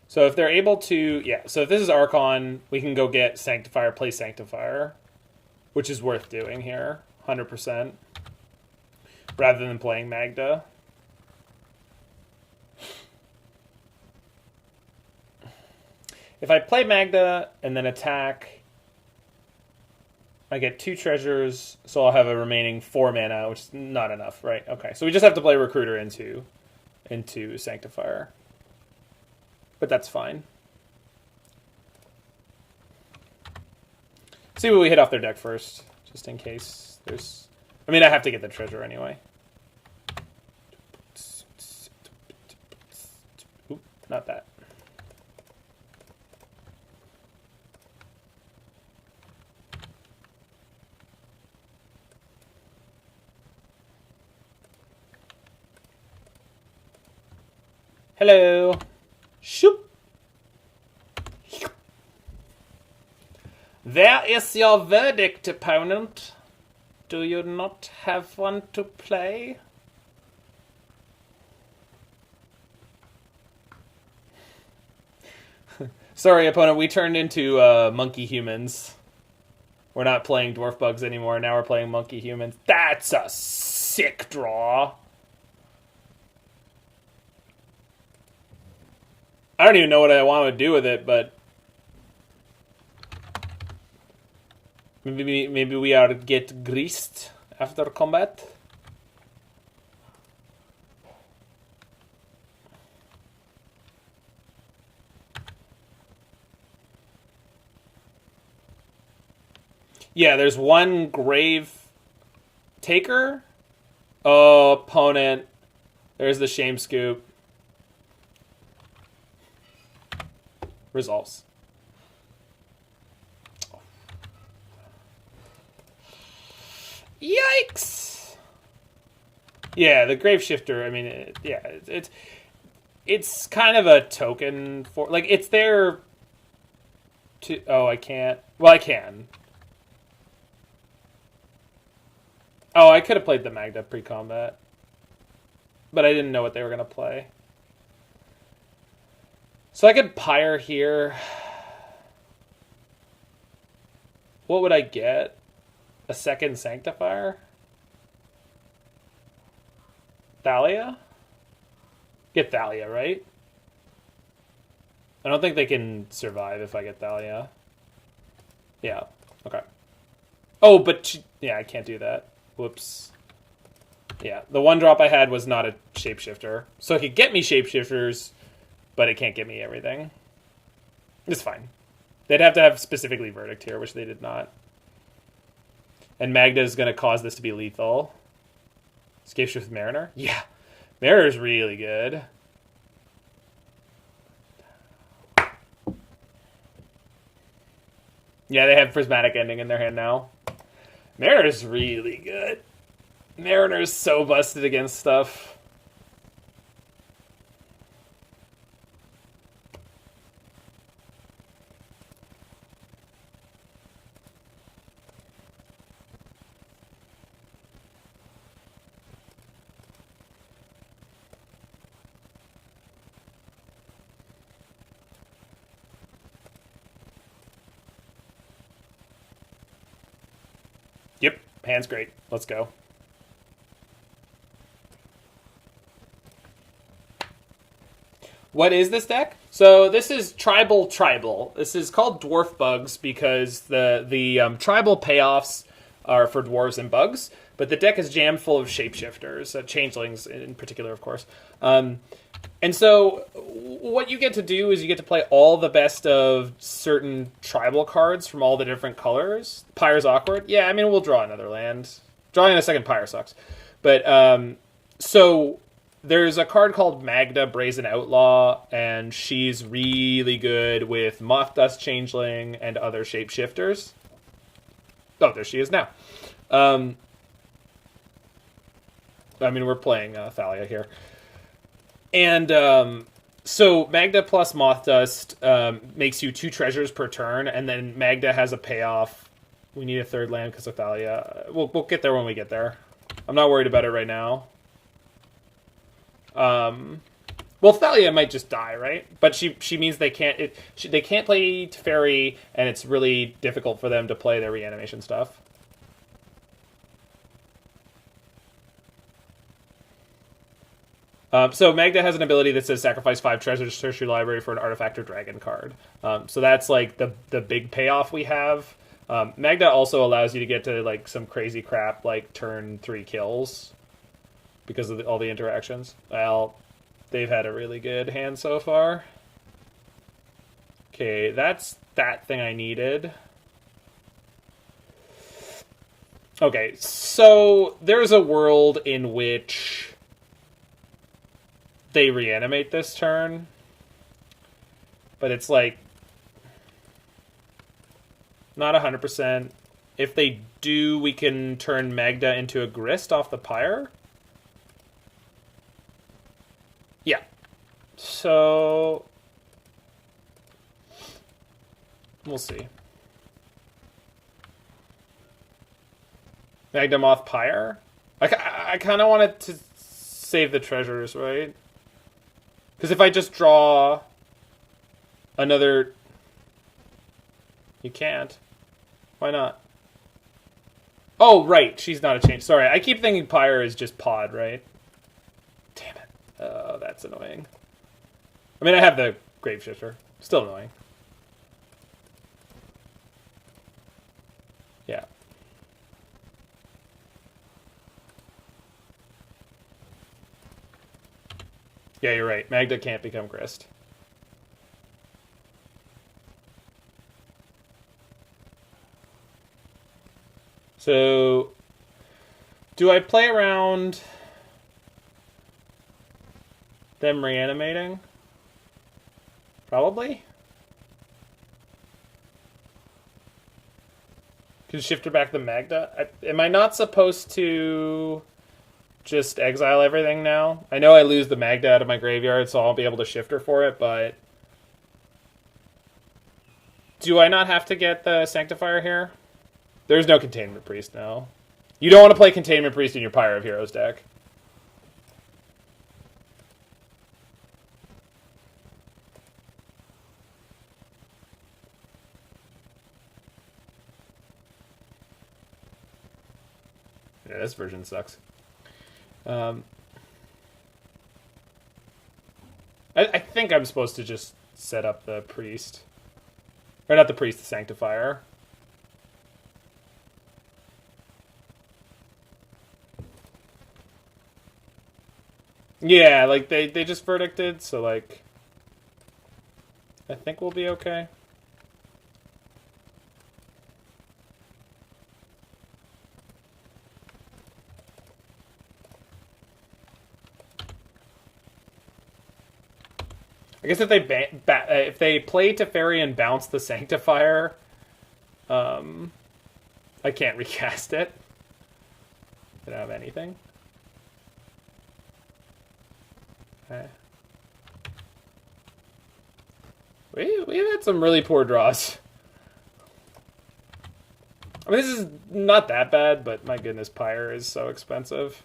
Speaker 1: So if they're able to, yeah, so if this is Archon, we can go get Sanctifier, play Sanctifier, which is worth doing here, 100%, rather than playing Magda. If I play Magda and then attack, I get 2 treasures, so I'll have a remaining 4 mana, which is not enough, right? Okay, so we just have to play Recruiter into Sanctifier. But that's fine. See what we hit off their deck first, just in case there's... I mean, I have to get the treasure anyway. Oop. not that. Hello. Shoop. There is your verdict, opponent. Do you not have one to play? Sorry, opponent, we turned into monkey humans. We're not playing dwarf bugs anymore. Now we're playing monkey humans. That's a sick draw. I don't even know what I want to do with it, but maybe we are get Grist after combat. Yeah, there's one grave taker. Oh, opponent. There's the shame scoop. Resolves. Yikes! Yeah, the Graveshifter, I mean, it's kind of a token for... Like, it's there to... Oh, I can't... Well, I can. Oh, I could have played the Magda pre-combat. But I didn't know what they were going to play. So I could Pyre here. What would I get? A second Sanctifier? Thalia? Get Thalia, right? I don't think they can survive if I get Thalia. Yeah, okay. Oh, but... Yeah, I can't do that. Whoops. Yeah, the one drop I had was not a Shapeshifter. So it could get me Shapeshifters... But it can't give me everything. It's fine. They'd have to have specifically Verdict here, which they did not. And Magda is going to cause this to be lethal. Scapeshift with Mariner? Yeah. Mariner's really good. Yeah, they have Prismatic Ending in their hand now. Mariner's really good. Mariner's so busted against stuff. Yep, hand's great. Let's go. What is this deck? So this is tribal. This is called Dwarf Bugs because the tribal payoffs are for dwarves and bugs, but the deck is jammed full of shapeshifters, changelings in particular, of course. And so what you get to do is you get to play all the best of certain tribal cards from all the different colors. Pyre's awkward. Yeah, I mean, we'll draw another land. Drawing a second Pyre sucks. But, so there's a card called Magda, Brazen Outlaw, and she's really good with Mothdust Changeling and other shapeshifters. Oh, there she is now. I mean, we're playing Thalia here. And so Magda plus Mothdust makes you 2 treasures per turn, and then Magda has a payoff. We need a third land because of Thalia. We'll get there when we get there. I'm not worried about it right now. Well, Thalia might just die, right? But she means they can't they can't play Teferi, and it's really difficult for them to play their reanimation stuff. So Magda has an ability that says sacrifice 5 treasures to search your library for an artifact or dragon card. So that's like the big payoff we have. Magda also allows you to get to like some crazy crap like turn 3 kills because of all the interactions. Well, they've had a really good hand so far. Okay, that's that thing I needed. Okay, so there's a world in which they reanimate this turn. but it's like not 100%. If they do, we can turn Magda into a Grist off the Pyre. Yeah. So we'll see. Magda Moth Pyre? I kind of wanted to save the treasures, right? Because if I just draw another... You can't. Why not? Oh, right. She's not a change. Sorry, I keep thinking Pyre is just pod, right? Damn it. Oh, that's annoying. I mean, I have the Graveshifter. Still annoying. Yeah. Yeah, you're right. Magda can't become Grist. So, do I play around them reanimating? Probably. Can shifter back the Magda? Am I not supposed to just exile everything now? I know I lose the Magda out of my graveyard, so I'll be able to shifter for it, but... Do I not have to get the Sanctifier here? There's no Containment Priest now. You don't want to play Containment Priest in your Pyre of Heroes deck. Yeah, this version sucks. I think I'm supposed to just set up the Priest. Or not the Priest, the Sanctifier. Yeah, like, they just verdicted, so, like... I think we'll be okay. I guess if they play Teferi and bounce the Sanctifier, I can't recast it. I don't have anything. Okay. We've had some really poor draws. I mean, this is not that bad, but my goodness, Pyre is so expensive.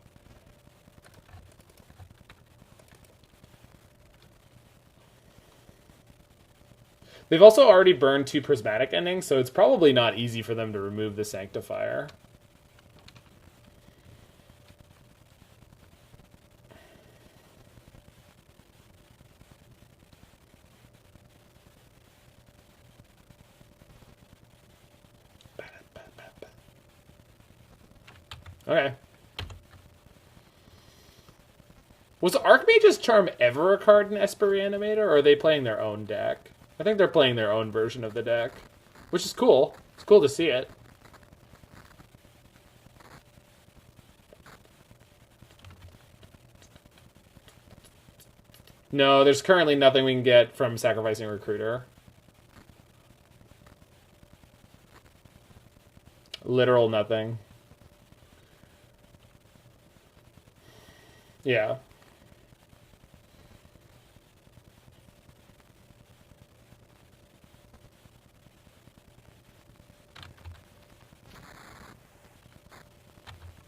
Speaker 1: They've also already burned 2 Prismatic Endings, so it's probably not easy for them to remove the Sanctifier. Okay. Was Archmage's Charm ever a card in Esper Reanimator, or are they playing their own deck? I think they're playing their own version of the deck, which is cool. It's cool to see it. No, there's currently nothing we can get from sacrificing Recruiter. Literal nothing. Yeah.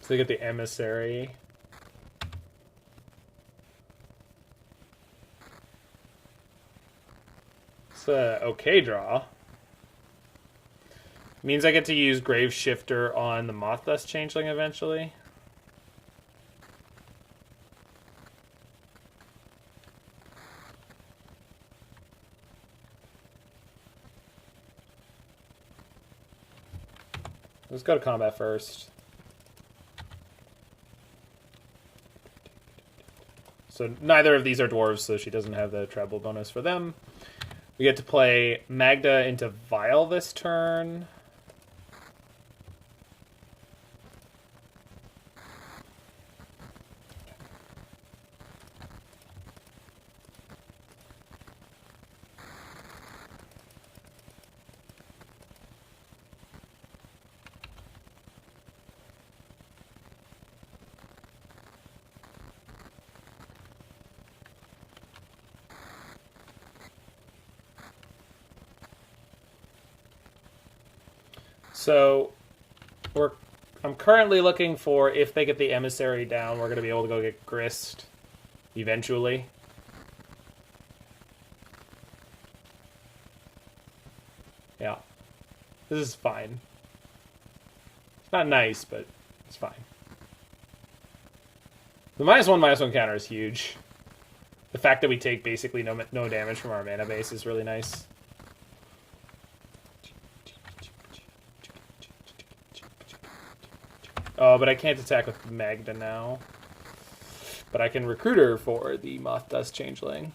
Speaker 1: So they get the Emissary. It's a okay draw. Means I get to use Graveshifter on the Mothdust Changeling eventually. Let's go to combat first. So neither of these are dwarves, so she doesn't have the treble bonus for them. We get to play Magda into Vial this turn. So I'm currently looking for, if they get the Emissary down, we're going to be able to go get Grist eventually. Yeah. This is fine. It's not nice, but it's fine. The -1/-1 counter is huge. The fact that we take basically no damage from our mana base is really nice. Oh, but I can't attack with Magda now. But I can Recruiter for the Mothdust Changeling.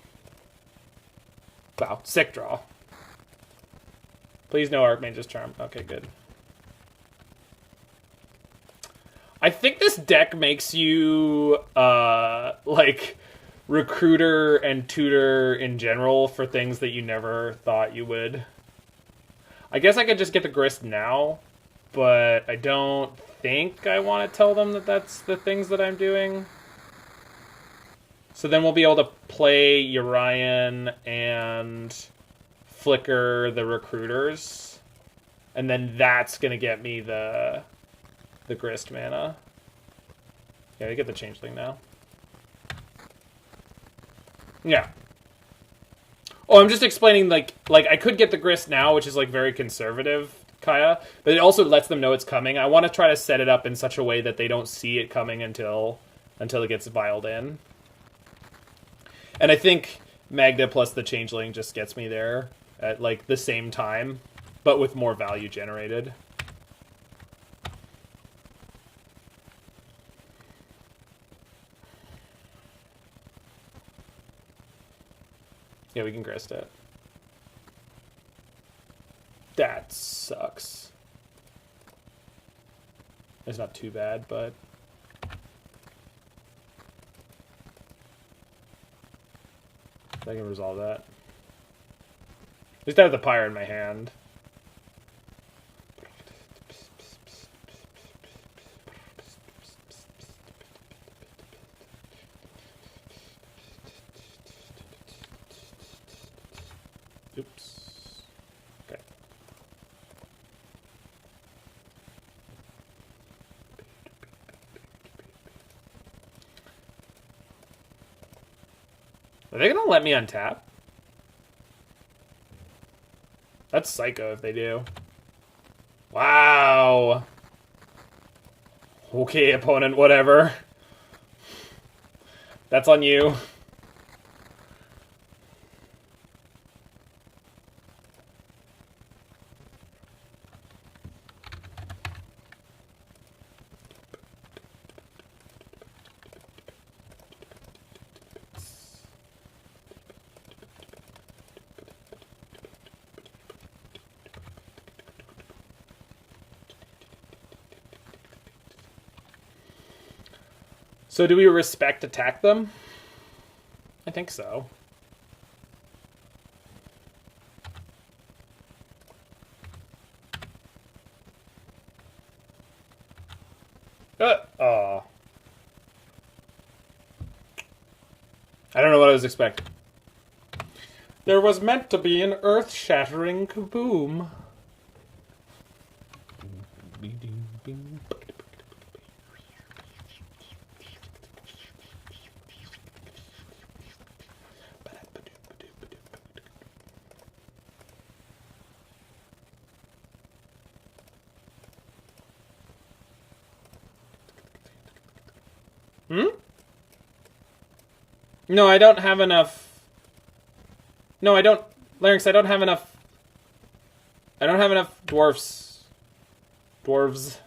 Speaker 1: Wow, sick draw. Please no Archmage's Charm. Okay, good. I think this deck makes you, like, Recruiter and Tutor in general for things that you never thought you would. I guess I could just get the Grist now, but I don't think I want to tell them that that's the things that I'm doing. So then we'll be able to play Yorion and flicker the Recruiters. And then that's going to get me the Grist mana. Yeah, I get the Changeling now. Yeah. Oh, I'm just explaining, like I could get the Grist now, which is, like, very conservative, Kaya, but it also lets them know it's coming. I want to try to set it up in such a way that they don't see it coming until it gets vialed in. And I think Magda plus the Changeling just gets me there at, like, the same time, but with more value generated. Yeah, we can Grist it. That sucks. It's not too bad, but... I can resolve that. At least I have the Pyre in my hand. Oops. Okay. Are they gonna let me untap? That's psycho if they do. Wow. Okay, opponent, whatever. That's on you. So do we respect attack them? I think so. Oh. I don't know what I was expecting. There was meant to be an earth-shattering kaboom. No, I don't have enough. No, I don't. Larynx, I don't have enough. I don't have enough dwarves. Dwarves.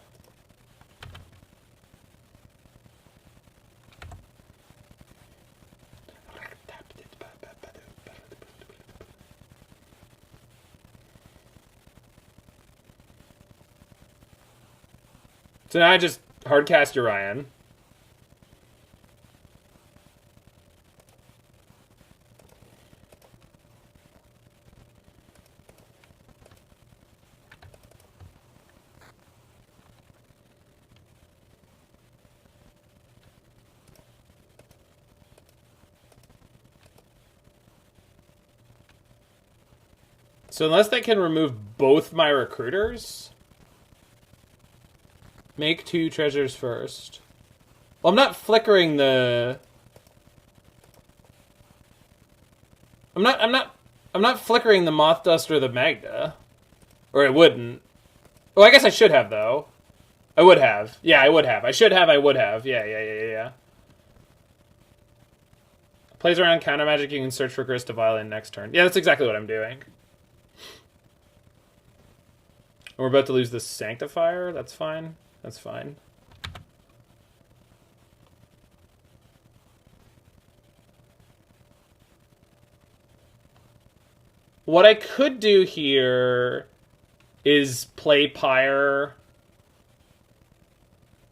Speaker 1: So now I just hardcast Yorion. So unless they can remove both my recruiters, Make 2 treasures first. Well, I'm not flickering the... I'm not flickering the Mothdust or the Magda. Or I wouldn't. Oh, I guess I should have, though. I would have. Yeah, I would have. I should have, I would have. Yeah. Plays around counter magic, you can search for Grist to Vial in next turn. Yeah, that's exactly what I'm doing. We're about to lose the Sanctifier. That's fine. That's fine. What I could do here is play Pyre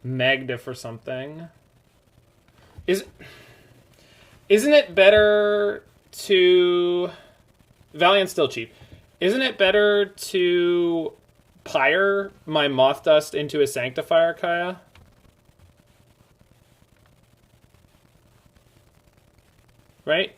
Speaker 1: Magda for something. Isn't it better to... Valiant's still cheap. Isn't it better to Pyre my Mothdust into a Sanctifier, Kaya? Right?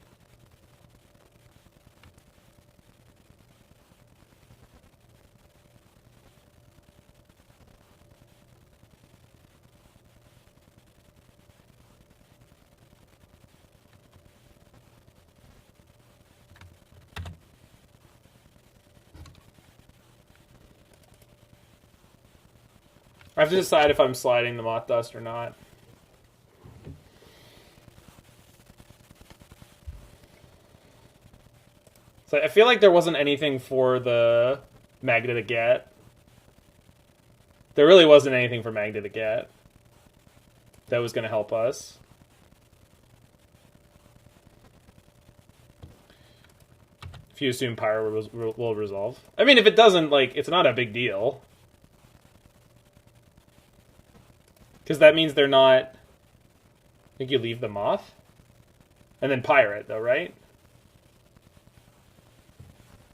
Speaker 1: I have to decide if I'm sliding the Mothdust or not. So I feel like there wasn't anything for the Magda to get. There really wasn't anything for Magda to get that was going to help us. If you assume Pyre will resolve. I mean, if it doesn't, like, it's not a big deal. Because that means they're not... I think you leave the Moth? And then Pyre it, though, right?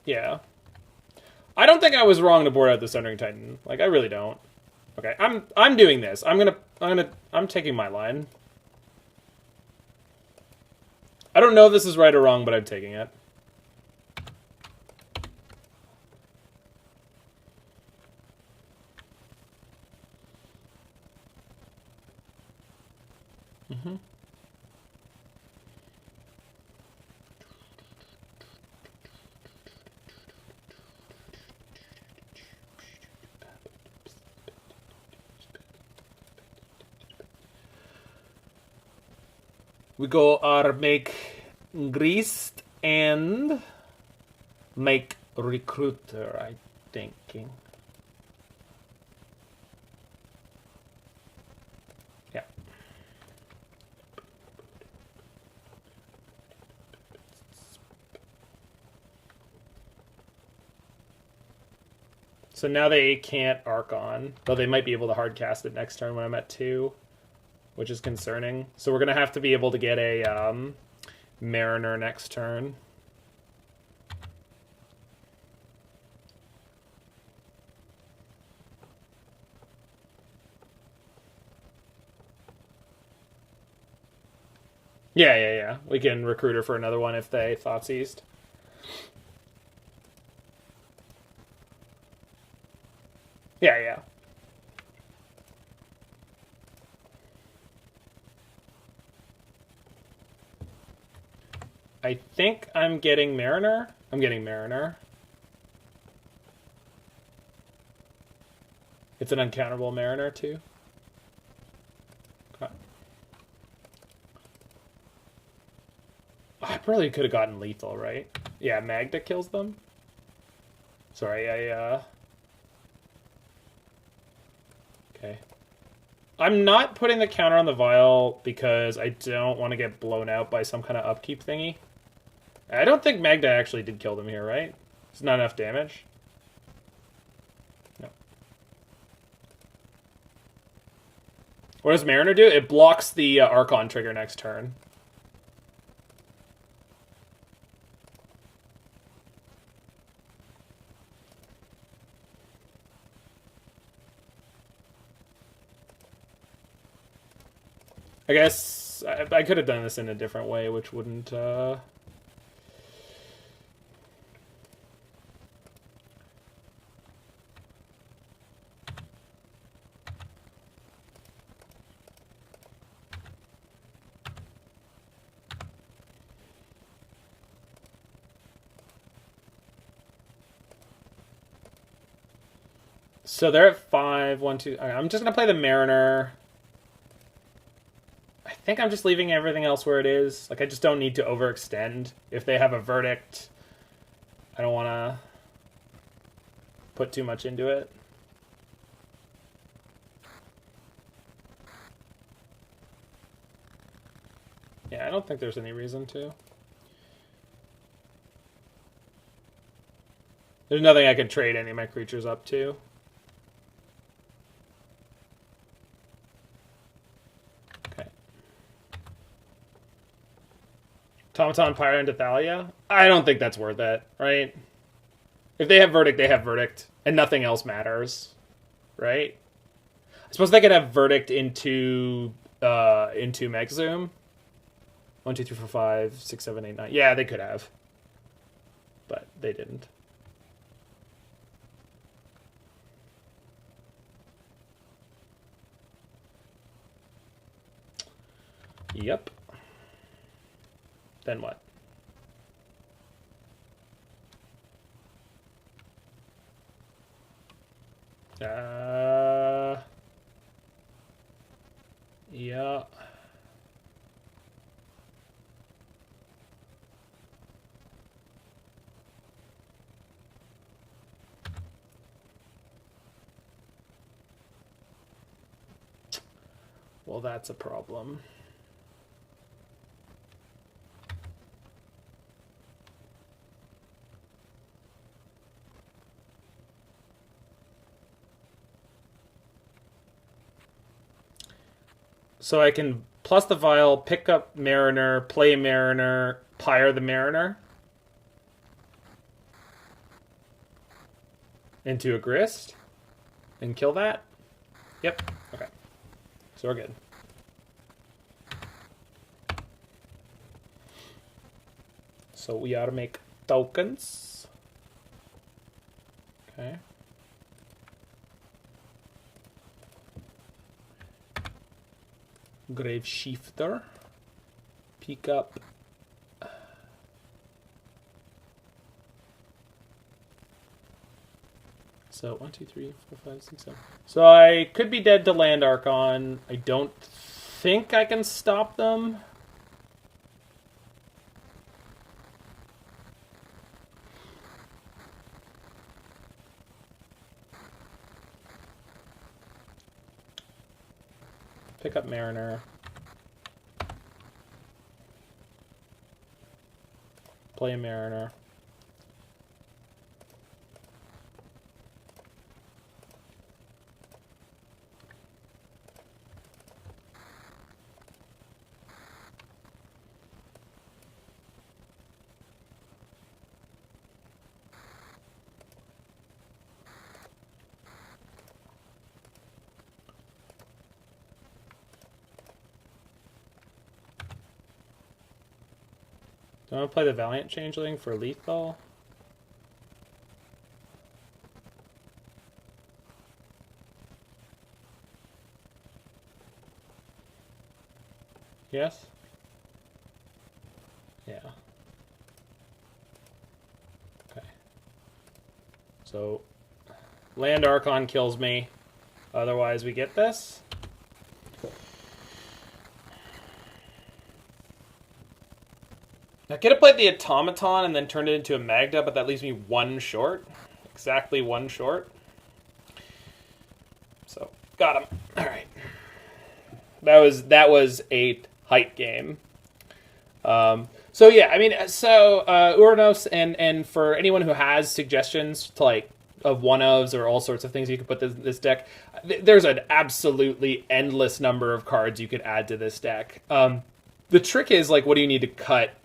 Speaker 1: Yeah. I don't think I was wrong to board out the Sundering Titan. Like, I really don't. Okay, I'm doing this. I'm taking my line. I don't know if this is right or wrong, but I'm taking it. Mm-hmm. We go make Grist and make Recruiter, I thinking. Yeah. So now they can't Archon, though they might be able to hardcast it next turn when I'm at 2. Which is concerning. So we're going to have to be able to get a Mariner next turn. Yeah. We can Recruiter for another one if they Thoughtseized. Yeah. I think I'm getting Mariner. I'm getting Mariner. It's an uncounterable Mariner, too. Okay. I probably could have gotten lethal, right? Yeah, Magda kills them. Sorry, Okay. I'm not putting the counter on the Vial because I don't want to get blown out by some kind of upkeep thingy. I don't think Magda actually did kill them here, right? It's not enough damage. No. What does Mariner do? It blocks the Archon trigger next turn. I guess I could have done this in a different way, which wouldn't... So they're at 5, 1, 2. I'm just gonna play the Mariner. I think I'm just leaving everything else where it is. Like, I just don't need to overextend. If they have a Verdict, I don't want to put too much into it. Yeah, I don't think there's any reason to. There's nothing I could trade any of my creatures up to. Okay. Automaton, Pyre, and Thalia? I don't think that's worth it, right? If they have Verdict, they have Verdict, and nothing else matters, right? I suppose they could have Verdict into Megzoom. 1, 2, 3, 4, 5, 6, 7, 8, 9. Yeah, they could have. But they didn't. Yep. Then what? Yeah. Well, that's a problem. So I can plus the Vial, pick up Mariner, play Mariner, Pyre the Mariner into a Grist and kill that? Yep. Okay. So we're good. So we ought to make tokens. Okay. Graveshifter. Pick up. So 1, 2, 3, 4, 5, 6, 7. So I could be dead to land Archon. I don't think I can stop them. Pick up Mariner. Play a Mariner. Do I want to play the Valiant Changeling for lethal? Yes? Yeah. Okay. So, land Archon kills me. Otherwise, we get this. I could have played the Automaton and then turned it into a Magda, but that leaves me 1 short. Exactly 1 short. So, got him. Alright. That was a height game. So yeah, I mean, Uranos, and for anyone who has suggestions to like of one-ofs or all sorts of things you could put this deck, there's an absolutely endless number of cards you could add to this deck. The trick is, like, what do you need to cut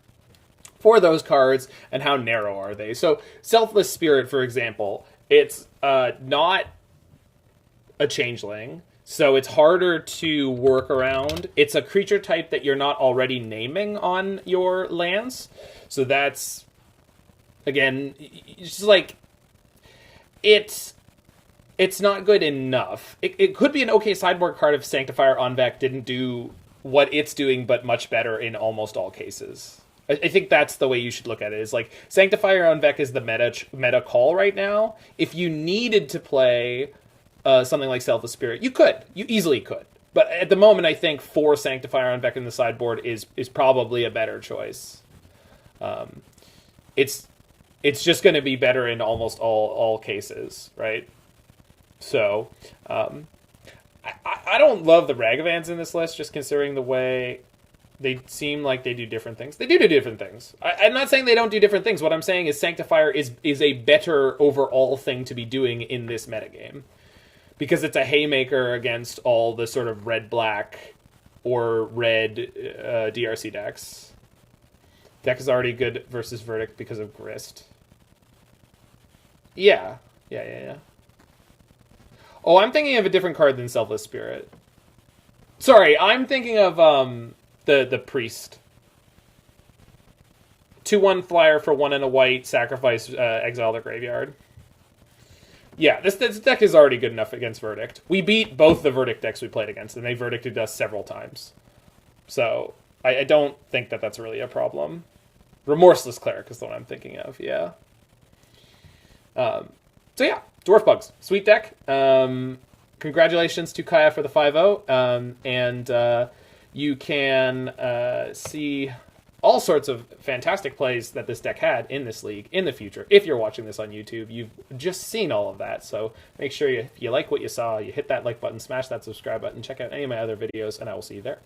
Speaker 1: for those cards, and how narrow are they? So, Selfless Spirit, for example, it's not a changeling, so it's harder to work around. It's a creature type that you're not already naming on your lands, so that's, again, it's just like, it's not good enough. It could be an okay sideboard card if Sanctifier en-Vec didn't do what it's doing, but much better in almost all cases. I think that's the way you should look at it. Is like Sanctifier en-Vec is the meta call right now. If you needed to play something like Selfless Spirit. You easily could. But at the moment, I think 4 Sanctifier on Vec in the sideboard is probably a better choice. It's just going to be better in almost all cases, right? So, I don't love the Ragavans in this list, just considering the way they seem like they do different things. They do different things. I'm not saying they don't do different things. What I'm saying is Sanctifier is a better overall thing to be doing in this metagame. Because it's a haymaker against all the sort of red-black or red DRC decks. Deck is already good versus Verdict because of Grist. Yeah. Oh, I'm thinking of a different card than Selfless Spirit. Sorry, I'm thinking of the Priest. 2/1 flyer for 1 and a white, sacrifice, exile the graveyard. Yeah, this deck is already good enough against Verdict. We beat both the Verdict decks we played against, and they Verdicted us several times. So, I don't think that that's really a problem. Remorseless Cleric is the one I'm thinking of, yeah. So yeah, Dwarf Bugs. Sweet deck. Congratulations to Kaya for the 5-0. And you can see all sorts of fantastic plays that this deck had in this league in the future. If you're watching this on YouTube, you've just seen all of that. So make sure if you like what you saw, you hit that like button, smash that subscribe button, check out any of my other videos, and I will see you there.